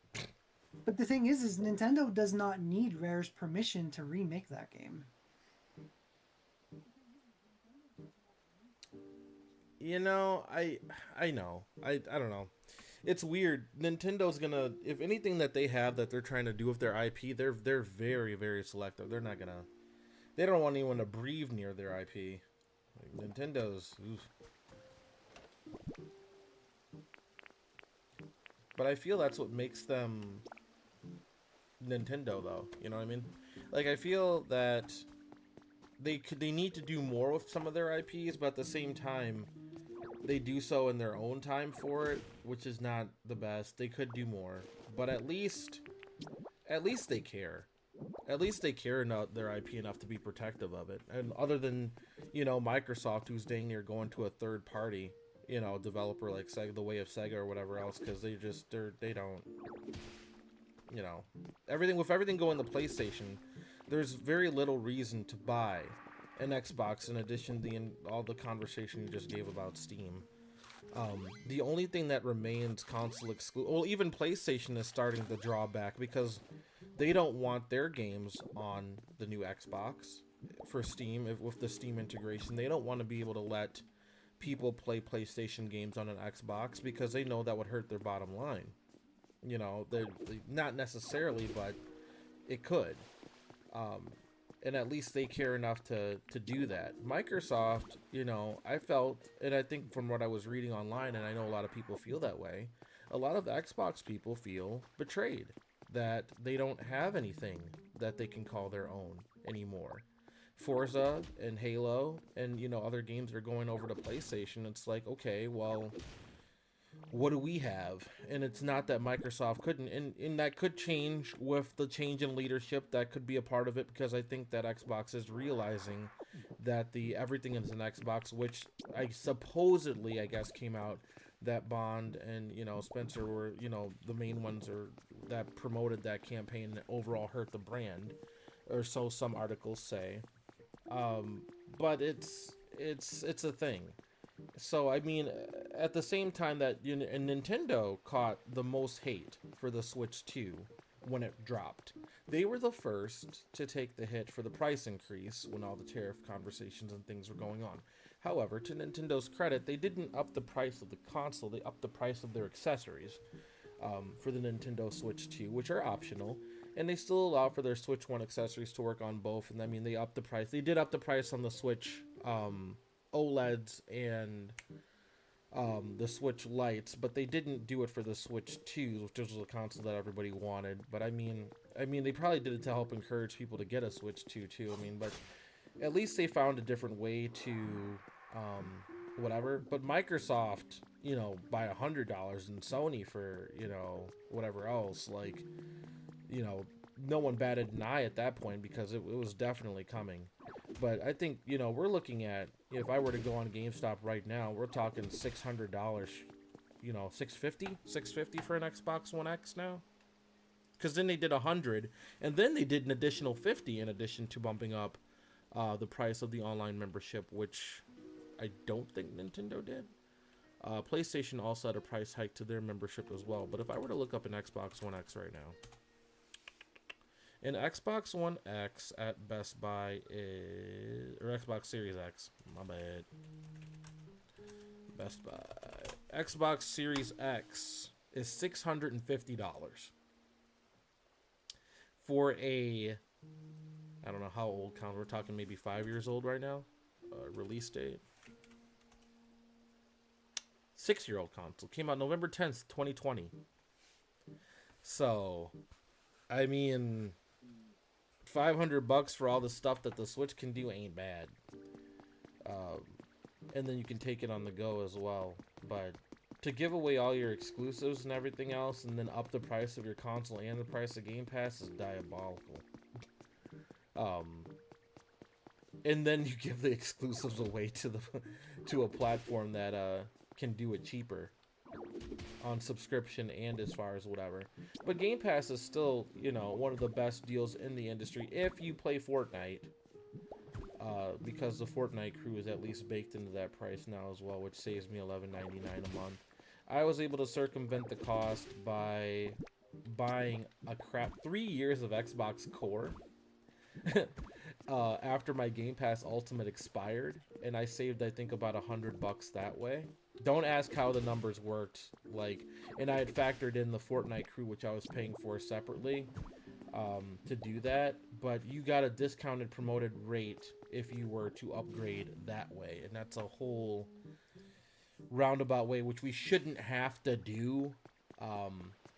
But the thing is Nintendo does not need Rare's permission to remake that game. You know, I know. I don't know. It's weird. Nintendo's gonna, if anything that they have that they're trying to do with their IP, they're very, very selective. They're not gonna, they don't want anyone to breathe near their IP. Like, Nintendo's, oof. But I feel that's what makes them Nintendo, though. You know what I mean? Like, I feel that they need to do more with some of their IPs, but at the same time, they do so in their own time for it, which is not the best. They could do more, but at least they care. At least they care about their IP enough to be protective of it. And other than, you know, Microsoft, who's dang near going to a third party, you know, developer like Sega, the way of Sega or whatever else, because they don't, you know, everything going to PlayStation, there's very little reason to buy an Xbox in addition to all the conversation you just gave about Steam. The only thing that remains console exclusive, well, even PlayStation is starting to draw back because they don't want their games on the new Xbox for Steam. With the Steam integration, they don't want to be able to let people play PlayStation games on an Xbox because they know that would hurt their bottom line. You know, they not necessarily, but it could. And at least they care enough to do that. Microsoft, you know, I felt, and I think from what I was reading online, and I know a lot of people feel that way, a lot of Xbox people feel betrayed that they don't have anything that they can call their own anymore. Forza and Halo and, you know, other games are going over to PlayStation. It's like, okay, well, what do we have? And it's not that Microsoft couldn't, and that could change with the change in leadership. That could be a part of it, because I think that Xbox is realizing that everything is an Xbox, which I guess came out that Bond and, you know, Spencer were, you know, the main ones that promoted that campaign and overall hurt the brand, or so some articles say. But it's a thing. So, I mean, at the same time that Nintendo caught the most hate for the Switch 2 when it dropped. They were the first to take the hit for the price increase when all the tariff conversations and things were going on. However, to Nintendo's credit, they didn't up the price of the console, they upped the price of their accessories for the Nintendo Switch 2, which are optional. And they still allow for their Switch 1 accessories to work on both. And I mean, they upped the price. They did up the price on the Switch OLEDs and the Switch Lights, but they didn't do it for the Switch 2, which was a console that everybody wanted. But I mean, they probably did it to help encourage people to get a Switch 2 too. I mean, but at least they found a different way to whatever. But Microsoft, you know, by $100 and Sony for, you know, whatever else, like, you know, no one batted an eye at that point because it was definitely coming. But I think, you know, we're looking at, if I were to go on GameStop right now, we're talking $600, you know, $650 for an Xbox One X now. Because then they did 100, and then they did an additional 50 in addition to bumping up the price of the online membership, which I don't think Nintendo did. PlayStation also had a price hike to their membership as well. But if I were to look up an Xbox One X right now, an Xbox One X at Best Buy is, or Xbox Series X, my bad. Best Buy. Xbox Series X is $650 for a, I don't know how old count, we're talking maybe 5 years old right now, release date. 6-year-old console, came out November 10th, 2020. So, I mean, $500 for all the stuff that the Switch can do ain't bad. And then you can take it on the go as well. But to give away all your exclusives and everything else, and then up the price of your console and the price of Game Pass is diabolical. And then you give the exclusives away to a platform that can do it cheaper on subscription and as far as whatever. But Game Pass is still, you know, one of the best deals in the industry if you play Fortnite, because the Fortnite crew is at least baked into that price now as well, which saves me $11.99 a month. I was able to circumvent the cost by buying 3 years of Xbox Core after my Game Pass Ultimate expired, and I saved, I think, about $100 that way. Don't ask how the numbers worked, like, and I had factored in the Fortnite crew, which I was paying for separately, to do that, but you got a discounted promoted rate if you were to upgrade that way, and that's a whole roundabout way, which we shouldn't have to do.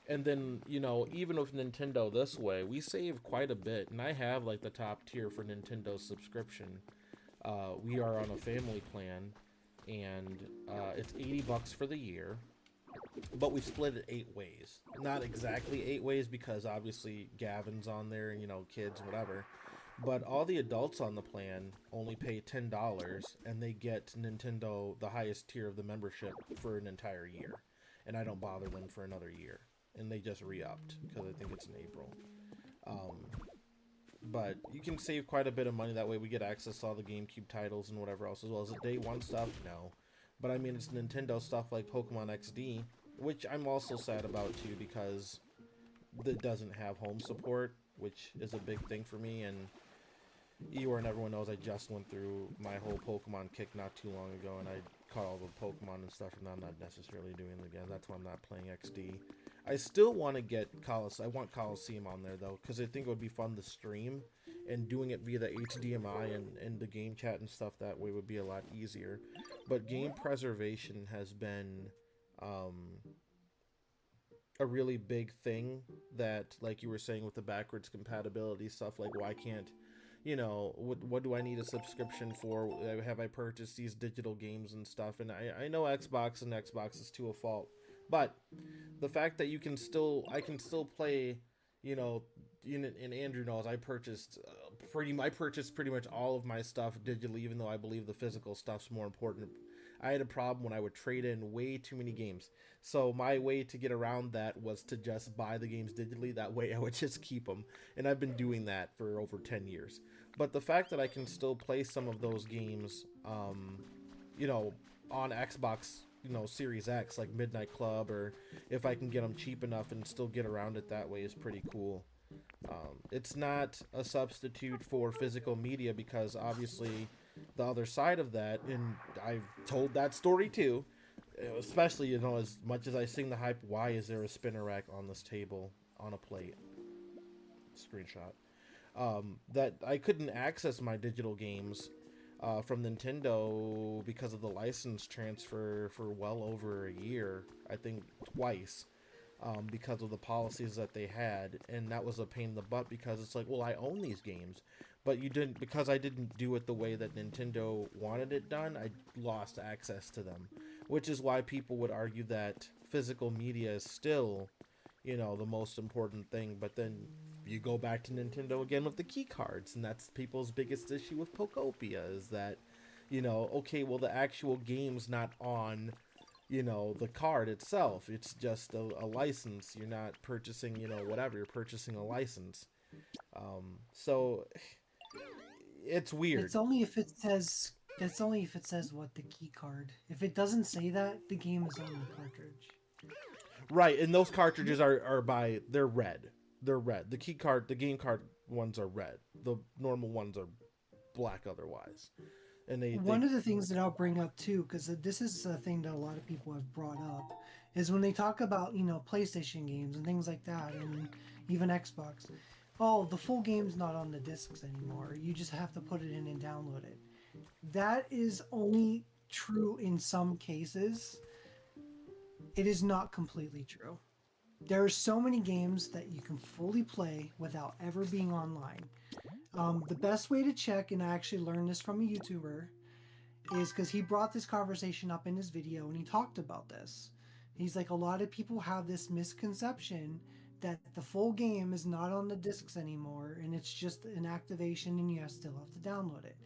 And then, you know, even with Nintendo this way, we save quite a bit, and I have, like, the top tier for Nintendo subscription. We are on a family plan, and it's $80 for the year, but we split it 8 ways. Not exactly 8 ways, because obviously Gavin's on there, and, you know, kids, whatever. But all the adults on the plan only pay $10, and they get Nintendo, the highest tier of the membership, for an entire year. And I don't bother them for another year. And they just re-upped, because I think it's in April. But you can save quite a bit of money that way. We get access to all the GameCube titles and whatever else, as well as the Day 1 stuff. No. But I mean, it's Nintendo stuff like Pokemon XD, which I'm also sad about too, because it doesn't have home support, which is a big thing for me. And Eeyore and everyone knows I just went through my whole Pokemon kick not too long ago, and I caught all the Pokemon and stuff, and I'm not necessarily doing it again. That's why I'm not playing XD. I still want to get I want Coliseum on there, though, because I think it would be fun to stream, and doing it via the HDMI and the game chat and stuff that way would be a lot easier. But game preservation has been a really big thing that, like you were saying with the backwards compatibility stuff, like why can't, you know, what do I need a subscription for? Have I purchased these digital games and stuff? And I know Xbox is to a fault, but the fact that I can still play, you know, and Andrew knows I purchased pretty much all of my stuff digitally, even though I believe the physical stuff's more important. I had a problem when I would trade in way too many games. So my way to get around that was to just buy the games digitally. That way I would just keep them. And I've been doing that for over 10 years. But the fact that I can still play some of those games, you know, on Xbox, you know, Series X, like Midnight Club, or if I can get them cheap enough and still get around it that way, is pretty cool. It's not a substitute for physical media because obviously the other side of that, and I've told that story too, especially, you know, as much as I sing the hype, why is there a spinner rack on this table on a plate? Screenshot. That I couldn't access my digital games from Nintendo because of the license transfer for well over a year. I think twice, because of the policies that they had, and that was a pain in the butt because it's like, well, I own these games, but you didn't, because I didn't do it the way that Nintendo wanted it done. I lost access to them, which is why people would argue that physical media is still, you know, the most important thing. But then you go back to Nintendo again with the key cards, and that's people's biggest issue with Pokopia is that, you know, okay, well, the actual game's not on, you know, the card itself. It's just a license. You're not purchasing, you know, whatever. You're purchasing a license. So it's weird. It's only if it says. It's only if it says what the key card. If it doesn't say that, the game is on the cartridge. Right, and those cartridges they're red. They're red. The key card, the game card ones are red. The normal ones are black otherwise. And One of the things that I'll bring up too, because this is a thing that a lot of people have brought up, is when they talk about, you know, PlayStation games and things like that, and even Xbox. Oh, the full game's not on the discs anymore. You just have to put it in and download it. That is only true in some cases. It is not completely true. There are so many games that you can fully play without ever being online. The best way to check, and I actually learned this from a YouTuber, is because he brought this conversation up in his video and he talked about this. He's like, a lot of people have this misconception that the full game is not on the discs anymore and it's just an activation and you still have to download it.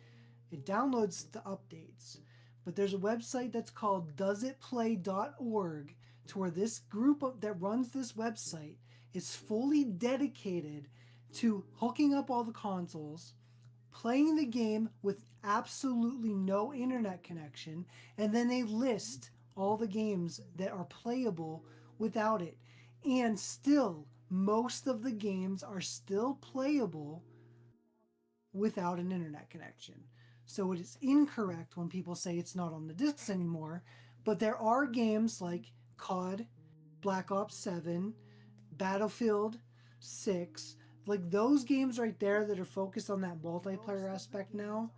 It downloads the updates. But there's a website that's called doesitplay.org to where this group that runs this website is fully dedicated to hooking up all the consoles, playing the game with absolutely no internet connection, and then they list all the games that are playable without it. And still, most of the games are still playable without an internet connection. So it is incorrect when people say it's not on the discs anymore, but there are games like COD, Black Ops 7, Battlefield 6, like those games right there that are focused on that multiplayer aspect now,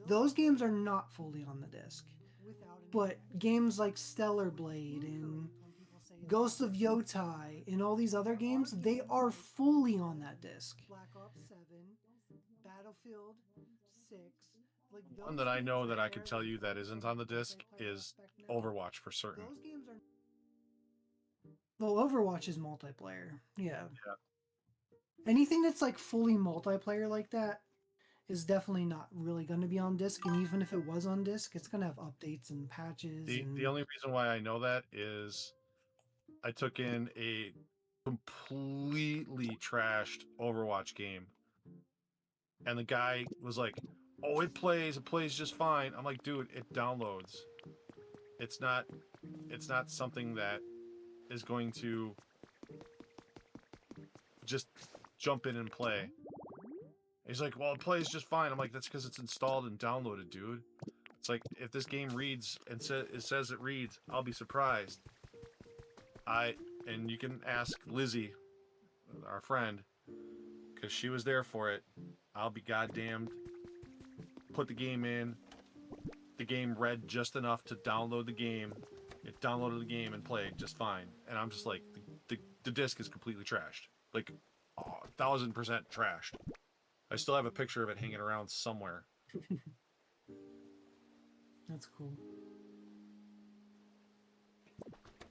those games are not fully on the disc. But games like Stellar Blade and Ghost of Yotai and all these other games, they are fully on that disc. Black Ops 7, Battlefield 6. Like One that I know that I can tell you that isn't on the disc is Overwatch for certain. Those games are. Well, Overwatch is multiplayer. Yeah. Anything that's like fully multiplayer like that is definitely not really going to be on disc. And even if it was on disc, it's going to have updates and patches. The only reason why I know that is I took in a completely trashed Overwatch game, and the guy was like, "Oh, it plays just fine." I'm like, "Dude, it downloads. It's not something that is going to just jump in and play." He's like, "Well, it plays just fine." I'm like, "That's because it's installed and downloaded, dude. It's like if this game reads and it says it reads, I'll be surprised." And you can ask Lizzie, our friend, because she was there for it. I'll be goddamned. Put the game in. The game read just enough to download the game. It downloaded the game and played just fine. And I'm just like, the disc is completely trashed. Like, 1,000% trashed. I still have a picture of it hanging around somewhere. That's cool.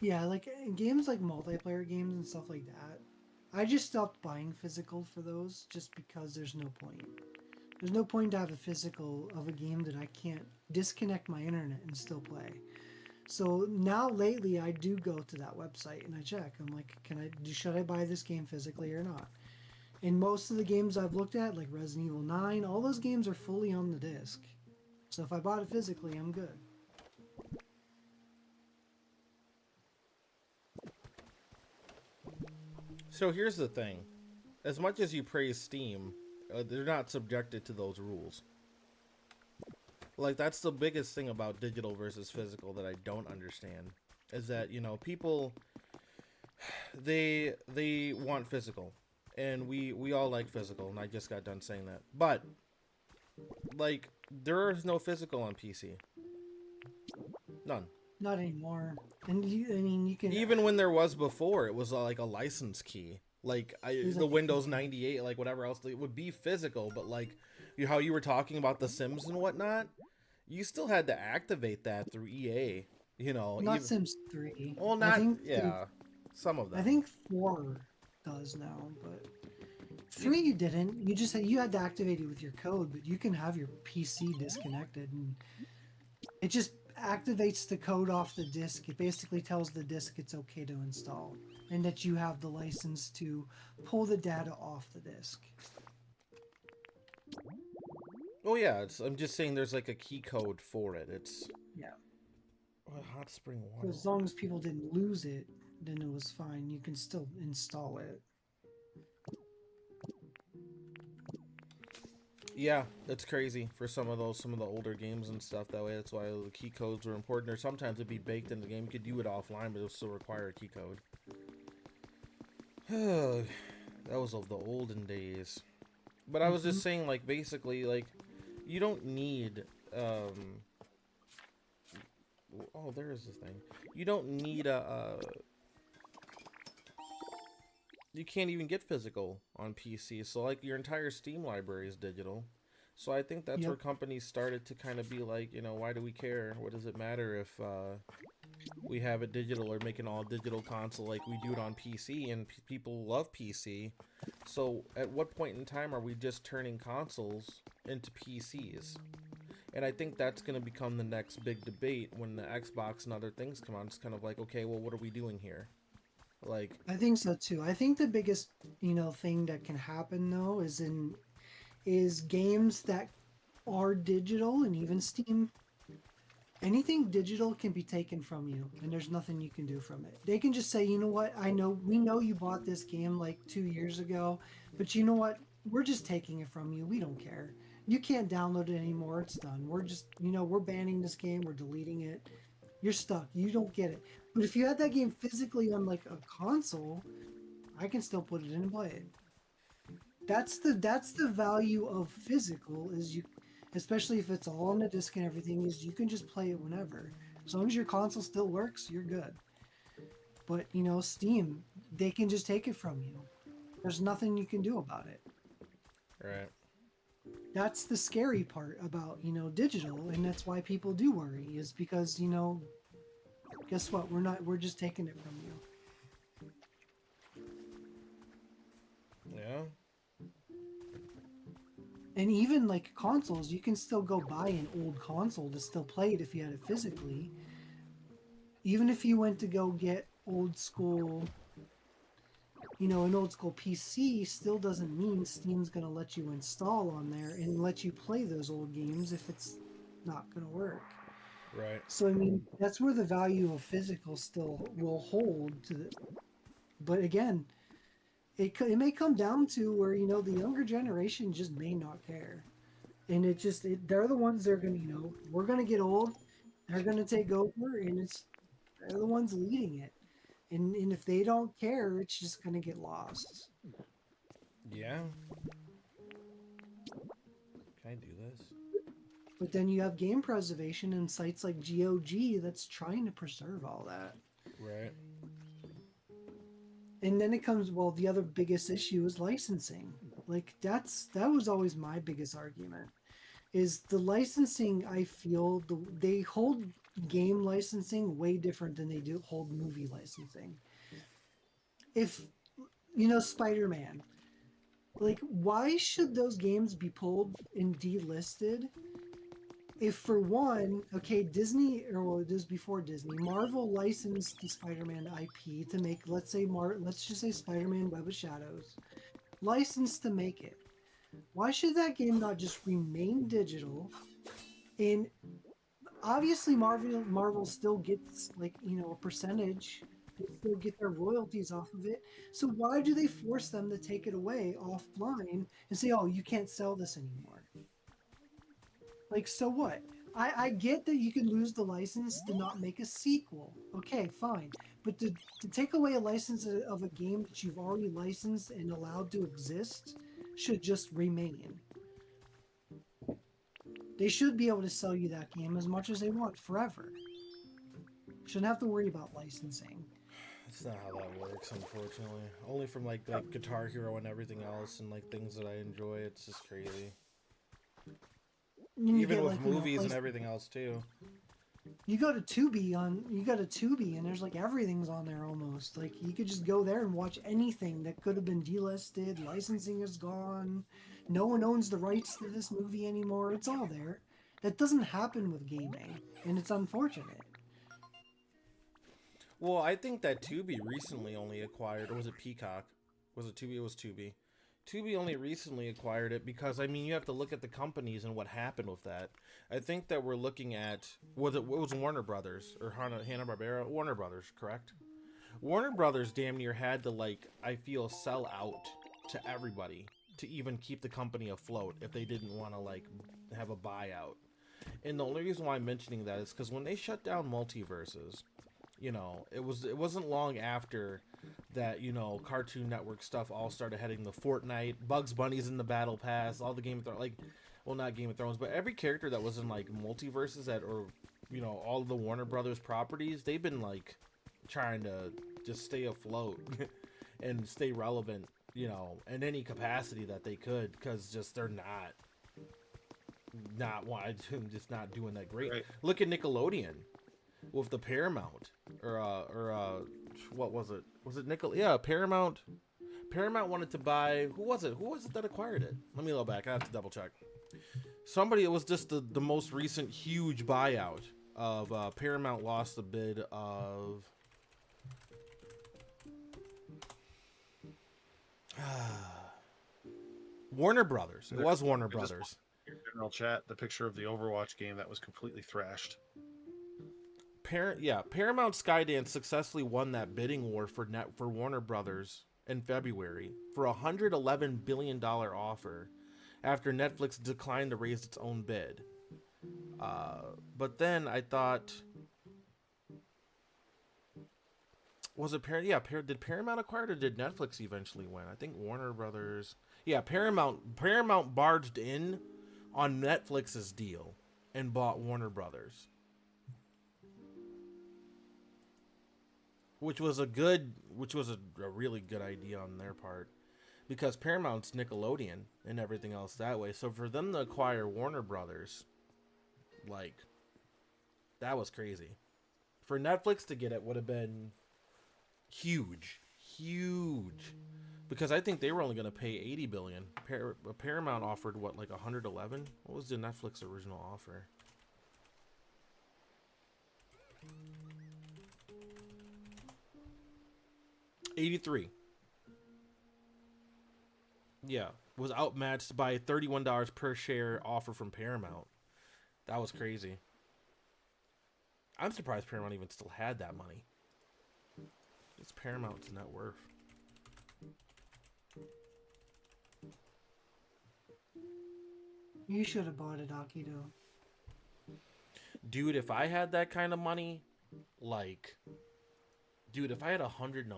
Yeah, like games like multiplayer games and stuff like that. I just stopped buying physical for those just because there's no point. There's no point to have a physical of a game that I can't disconnect my internet and still play. So now lately I do go to that website and I check. I'm like, should I buy this game physically or not? And most of the games I've looked at, like Resident Evil 9, all those games are fully on the disc. So if I bought it physically, I'm good. So here's the thing. as much as you praise Steam, they're not subjected to those rules. Like, that's the biggest thing about digital versus physical that I don't understand, is that, you know, people, they want physical, and we all like physical, and I just got done saying that. But like, there is no physical on PC. None. Not anymore. And I mean, you can Even when there was before, it was like a license key. Like was the like- Windows 98, like whatever else, it would be physical. But like, how you were talking about The Sims and whatnot, you still had to activate that through EA. You know, not even, Sims 3. well, I not think yeah, some of them. I think 4 does now, but 3 you didn't. You just you had to activate it with your code, but you can have your PC disconnected, and it just activates the code off the disk. It basically tells the disk it's okay to install, and that you have the license to pull the data off the disk. Oh yeah, I'm just saying there's like a key code for it. It's Yeah. hot spring So water. as long as people didn't lose it, then it was fine. You can still install it. Yeah, it's crazy for some of the older games and stuff that way. That's why the key codes were important. Or sometimes it'd be baked in the game. You could do it offline, but it would still require a key code. That was of the olden days. But I was just saying, like, basically, like, you don't need, oh, there is this thing. You don't need you can't even get physical on PC. So, like, your entire Steam library is digital. So I think that's Yep. where companies started to kind of be like, you know, why do we care? What does it matter if we have it digital or make an all digital console like we do it on PC? And people love PC. So at what point in time are we just turning consoles into PCs? And I think that's going to become the next big debate when the Xbox and other things come on. It's kind of like, okay, well, what are we doing here? Like, I think so too. I think the biggest, thing that can happen though is games that are digital, and even Steam. Anything digital can be taken from you, and there's nothing you can do from it. They can just say, you know what, we know you bought this game like 2 years ago, but you know what, we're just taking it from you. We don't care. You can't download it anymore. It's done. We're just, we're banning this game. We're deleting it. You're stuck. You don't get it. But if you had that game physically on like a console, I can still put it in and play it. That's the value of physical, is you, especially if it's all on the disc and everything, is you can just play it whenever. As long as your console still works, you're good. But Steam, they can just take it from you. There's nothing you can do about it. right. That's the scary part about digital, and that's why people do worry, is because guess what, we're just taking it from you. Yeah. And even like consoles, you can still go buy an old console to still play it if you had it physically. Even if you went to go get old school, an old school PC, still doesn't mean Steam's going to let you install on there and let you play those old games if it's not going to work. Right. So, I mean, that's where the value of physical still will hold to the, but again, it may come down to where, the younger generation just may not care. And they're the ones that are going to, we're going to get old, they're going to take over, and they're the ones leading it. And if they don't care, it's just going to get lost. Yeah. Can I do this? But then you have game preservation and sites like GOG that's trying to preserve all that. Right. And then it comes, well, the other biggest issue is licensing. Like that was always my biggest argument, is the licensing. I feel they hold game licensing way different than they do hold movie licensing. If Spider-Man, like, why should those games be pulled and delisted? If for one, okay, Disney, or well, it was before Disney, Marvel licensed the Spider-Man IP to make, let's just say Spider-Man Web of Shadows, licensed to make it. Why should that game not just remain digital? And obviously Marvel still gets, like, a percentage They still get their royalties off of it. So why do they force them to take it away offline and say, "Oh, you can't sell this anymore"? Like, so what? I get that you can lose the license to not make a sequel. Okay, fine. But to take away a license of a game that you've already licensed and allowed to exist should just remain. They should be able to sell you that game as much as they want forever. Shouldn't have to worry about licensing. That's not how that works, unfortunately. Only from like Guitar Hero and everything else, and like things that I enjoy. It's just crazy. And you Even get, with like, you know, movies and everything else too. you go to Tubi and there's like everything's on there almost. Like you could just go there and watch anything that could have been delisted. Licensing is gone. No one owns the rights to this movie anymore. It's all there. That doesn't happen with gaming, and it's unfortunate. Well, I think that Tubi recently only acquired, or was it Peacock? Was it Tubi? It was Tubi. Tubi only recently acquired it because, I mean, you have to look at the companies and what happened with that. I think that we're looking at, what was Warner Brothers, or Hanna-Barbera? Warner Brothers, correct? Warner Brothers damn near had to, like, I feel, sell out to everybody to even keep the company afloat if they didn't want to, like, have a buyout. And the only reason why I'm mentioning that is because when they shut down multiverses, you know, it wasn't long after that, you know, Cartoon Network stuff all started heading the Fortnite, Bugs Bunny's in the Battle Pass, all the Game of Thrones, like, well, not Game of Thrones, but every character that was in, like, multiverses that, or, you know, all the Warner Brothers properties, they've been, like, trying to just stay afloat and stay relevant, you know, in any capacity that they could, because just they're just not doing that great. Right. Look at Nickelodeon with the Paramount, or what was it? Was it Yeah, Paramount. Paramount wanted to buy. Who was it? Who was it that acquired it? Let me look back. I have to double check. Somebody. It was just the most recent huge buyout of Paramount lost the bid of. Warner Brothers. It was Warner Brothers. General chat, the picture of the Overwatch game that was completely thrashed. Paramount Skydance successfully won that bidding war for Warner Brothers in February for a $111 billion offer after Netflix declined to raise its own bid. But then I thought, was it did Paramount acquire it, or did Netflix eventually win? I think Warner Brothers. Yeah, Paramount barged in on Netflix's deal and bought Warner Brothers. Which was a really good idea on their part, because Paramount's Nickelodeon and everything else that way. So for them to acquire Warner Brothers, like, that was crazy. For Netflix to get it would have been huge, because I think they were only going to pay $80 billion. Paramount offered what, like 111? What was the Netflix original offer? $83. Yeah, was outmatched by $31 per share offer from Paramount. That was crazy. I'm surprised Paramount even still had that money. It's Paramount's net worth. You should have bought it, Akido. Dude, if I had that kind of money, like, dude, if I had $111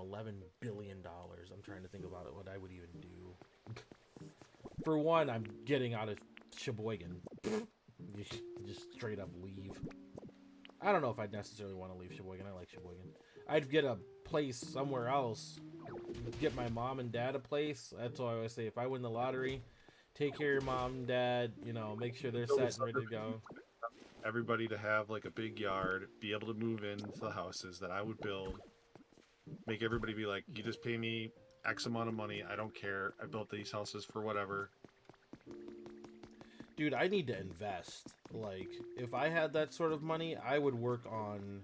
billion, I'm trying to think about it, what I would even do. For one, I'm getting out of Sheboygan. Just straight up leave. I don't know if I'd necessarily want to leave Sheboygan. I like Sheboygan. I'd get a place somewhere else. Get my mom and dad a place. That's what I always say. If I win the lottery, take care of your mom and dad. You know, make sure they're set and ready to go. Everybody to have like a big yard, be able to move into the houses that I would build. Make everybody be like, you just pay me X amount of money. I don't care. I built these houses for whatever. Dude, I need to invest. Like, if I had that sort of money, I would work on,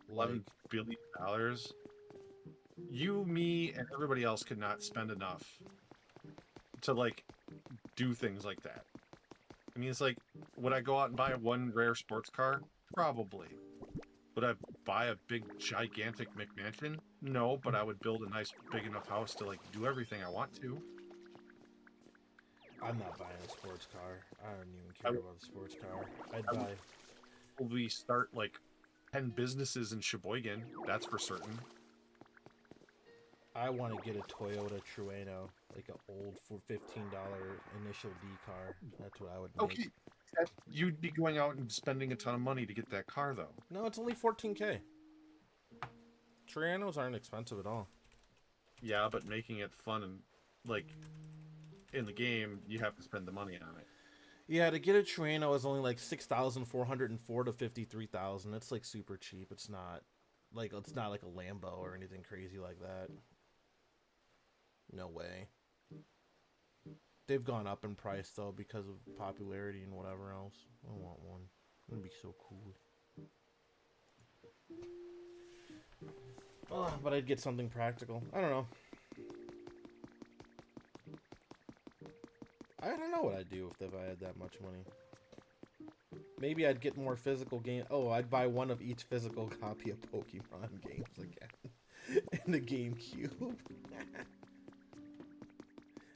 like, $11 billion. You, me, and everybody else could not spend enough to, like, do things like that. I mean, it's like, would I go out and buy one rare sports car? Probably. Would I buy a big, gigantic McMansion? No, but I would build a nice big enough house to like do everything I want to. I'm not buying a sports car. I don't even I care would- about a sports car. I'd I would- buy. Probably start like 10 businesses in Sheboygan. That's for certain. I want to get a Toyota Trueno, like an old for $15 initial D car. That's what I would make. Okay, you'd be going out and spending a ton of money to get that car, though. No, it's only $14K. Truenos aren't expensive at all. Yeah, but making it fun and like in the game, you have to spend the money on it. Yeah, to get a Trueno is only like $6,404 to $53,000. It's like super cheap. It's not like a Lambo or anything crazy like that. No way. They've gone up in price though because of popularity and whatever else. I want one. It'd be so cool. Oh, but I'd get something practical. I don't know. I don't know what I'd do if I had that much money. Maybe I'd get more physical game. Oh, I'd buy one of each physical copy of Pokemon games again. In the GameCube.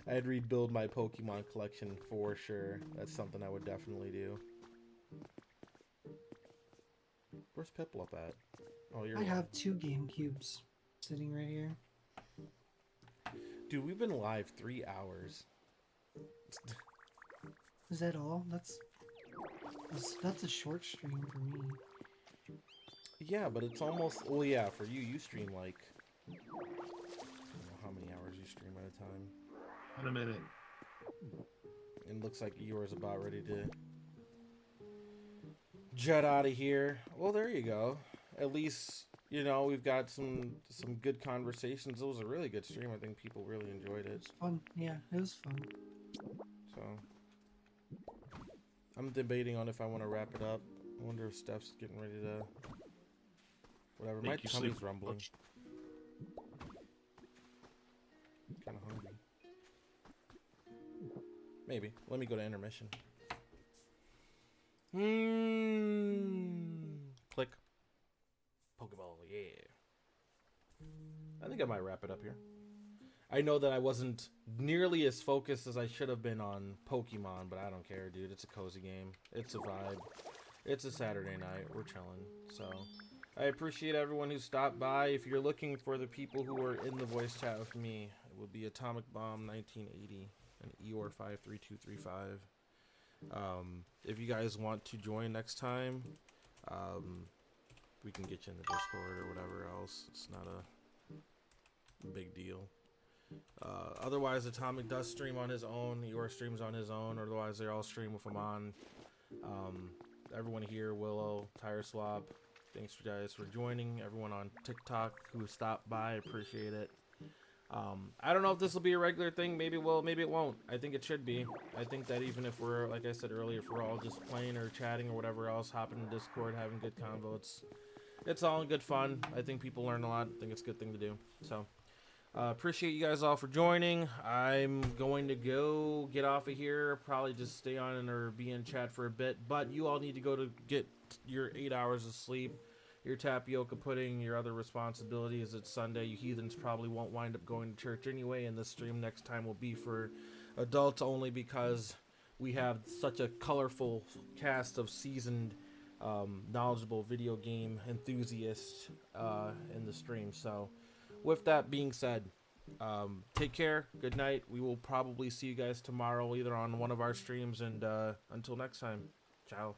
I'd rebuild my Pokemon collection for sure. That's something I would definitely do. Where's Piplup at? Oh, you're I have 2 GameCubes sitting right here. Dude, we've been live 3 hours. Is that all? That's a short stream for me. Yeah, but it's almost... Well, yeah, for you, you stream like... I don't know how many hours you stream at a time. In a minute. It looks like Eeyore's about ready to jet out of here. Well, there you go. At least, you know, we've got some good conversations. It was a really good stream. I think people really enjoyed it. It's fun. Yeah, it was fun. So, I'm debating on if I want to wrap it up. I wonder if Steph's getting ready to... Whatever. My Make you tummy's sleep. rumbling. Kind of hungry. Maybe. Let me go to intermission. Click. Pokeball, yeah. I think I might wrap it up here. I know that I wasn't nearly as focused as I should have been on Pokemon, but I don't care, dude. It's a cozy game. It's a vibe. It's a Saturday night. We're chilling. So, I appreciate everyone who stopped by. If you're looking for the people who were in the voice chat with me, it would be Atomic Bomb 1980 and Eeyore 53235. If you guys want to join next time, we can get you in the Discord or whatever else. It's not a big deal. Otherwise, Atomic does stream on his own. Eeyore streams on his own. Otherwise, they all stream with him on. Everyone here, Willow, Tire Swap, thanks you guys for joining. Everyone on TikTok who stopped by, appreciate it. I don't know if this will be a regular thing. Maybe it will, maybe it won't. I think it should be. I think that even if we're, like I said earlier, if we're all just playing or chatting or whatever else, hopping in Discord, having good convo, it's all in good fun. I think people learn a lot. I think it's a good thing to do. So, appreciate you guys all for joining. I'm going to go get off of here. Probably just stay on or be in chat for a bit. But you all need to go to get your 8 hours of sleep. Your tapioca pudding, your other responsibilities. It's Sunday. You heathens probably won't wind up going to church anyway, and this stream next time will be for adults only because we have such a colorful cast of seasoned, knowledgeable video game enthusiasts in the stream. So, with that being said, take care. Good night. We will probably see you guys tomorrow, either on one of our streams, and until next time, ciao.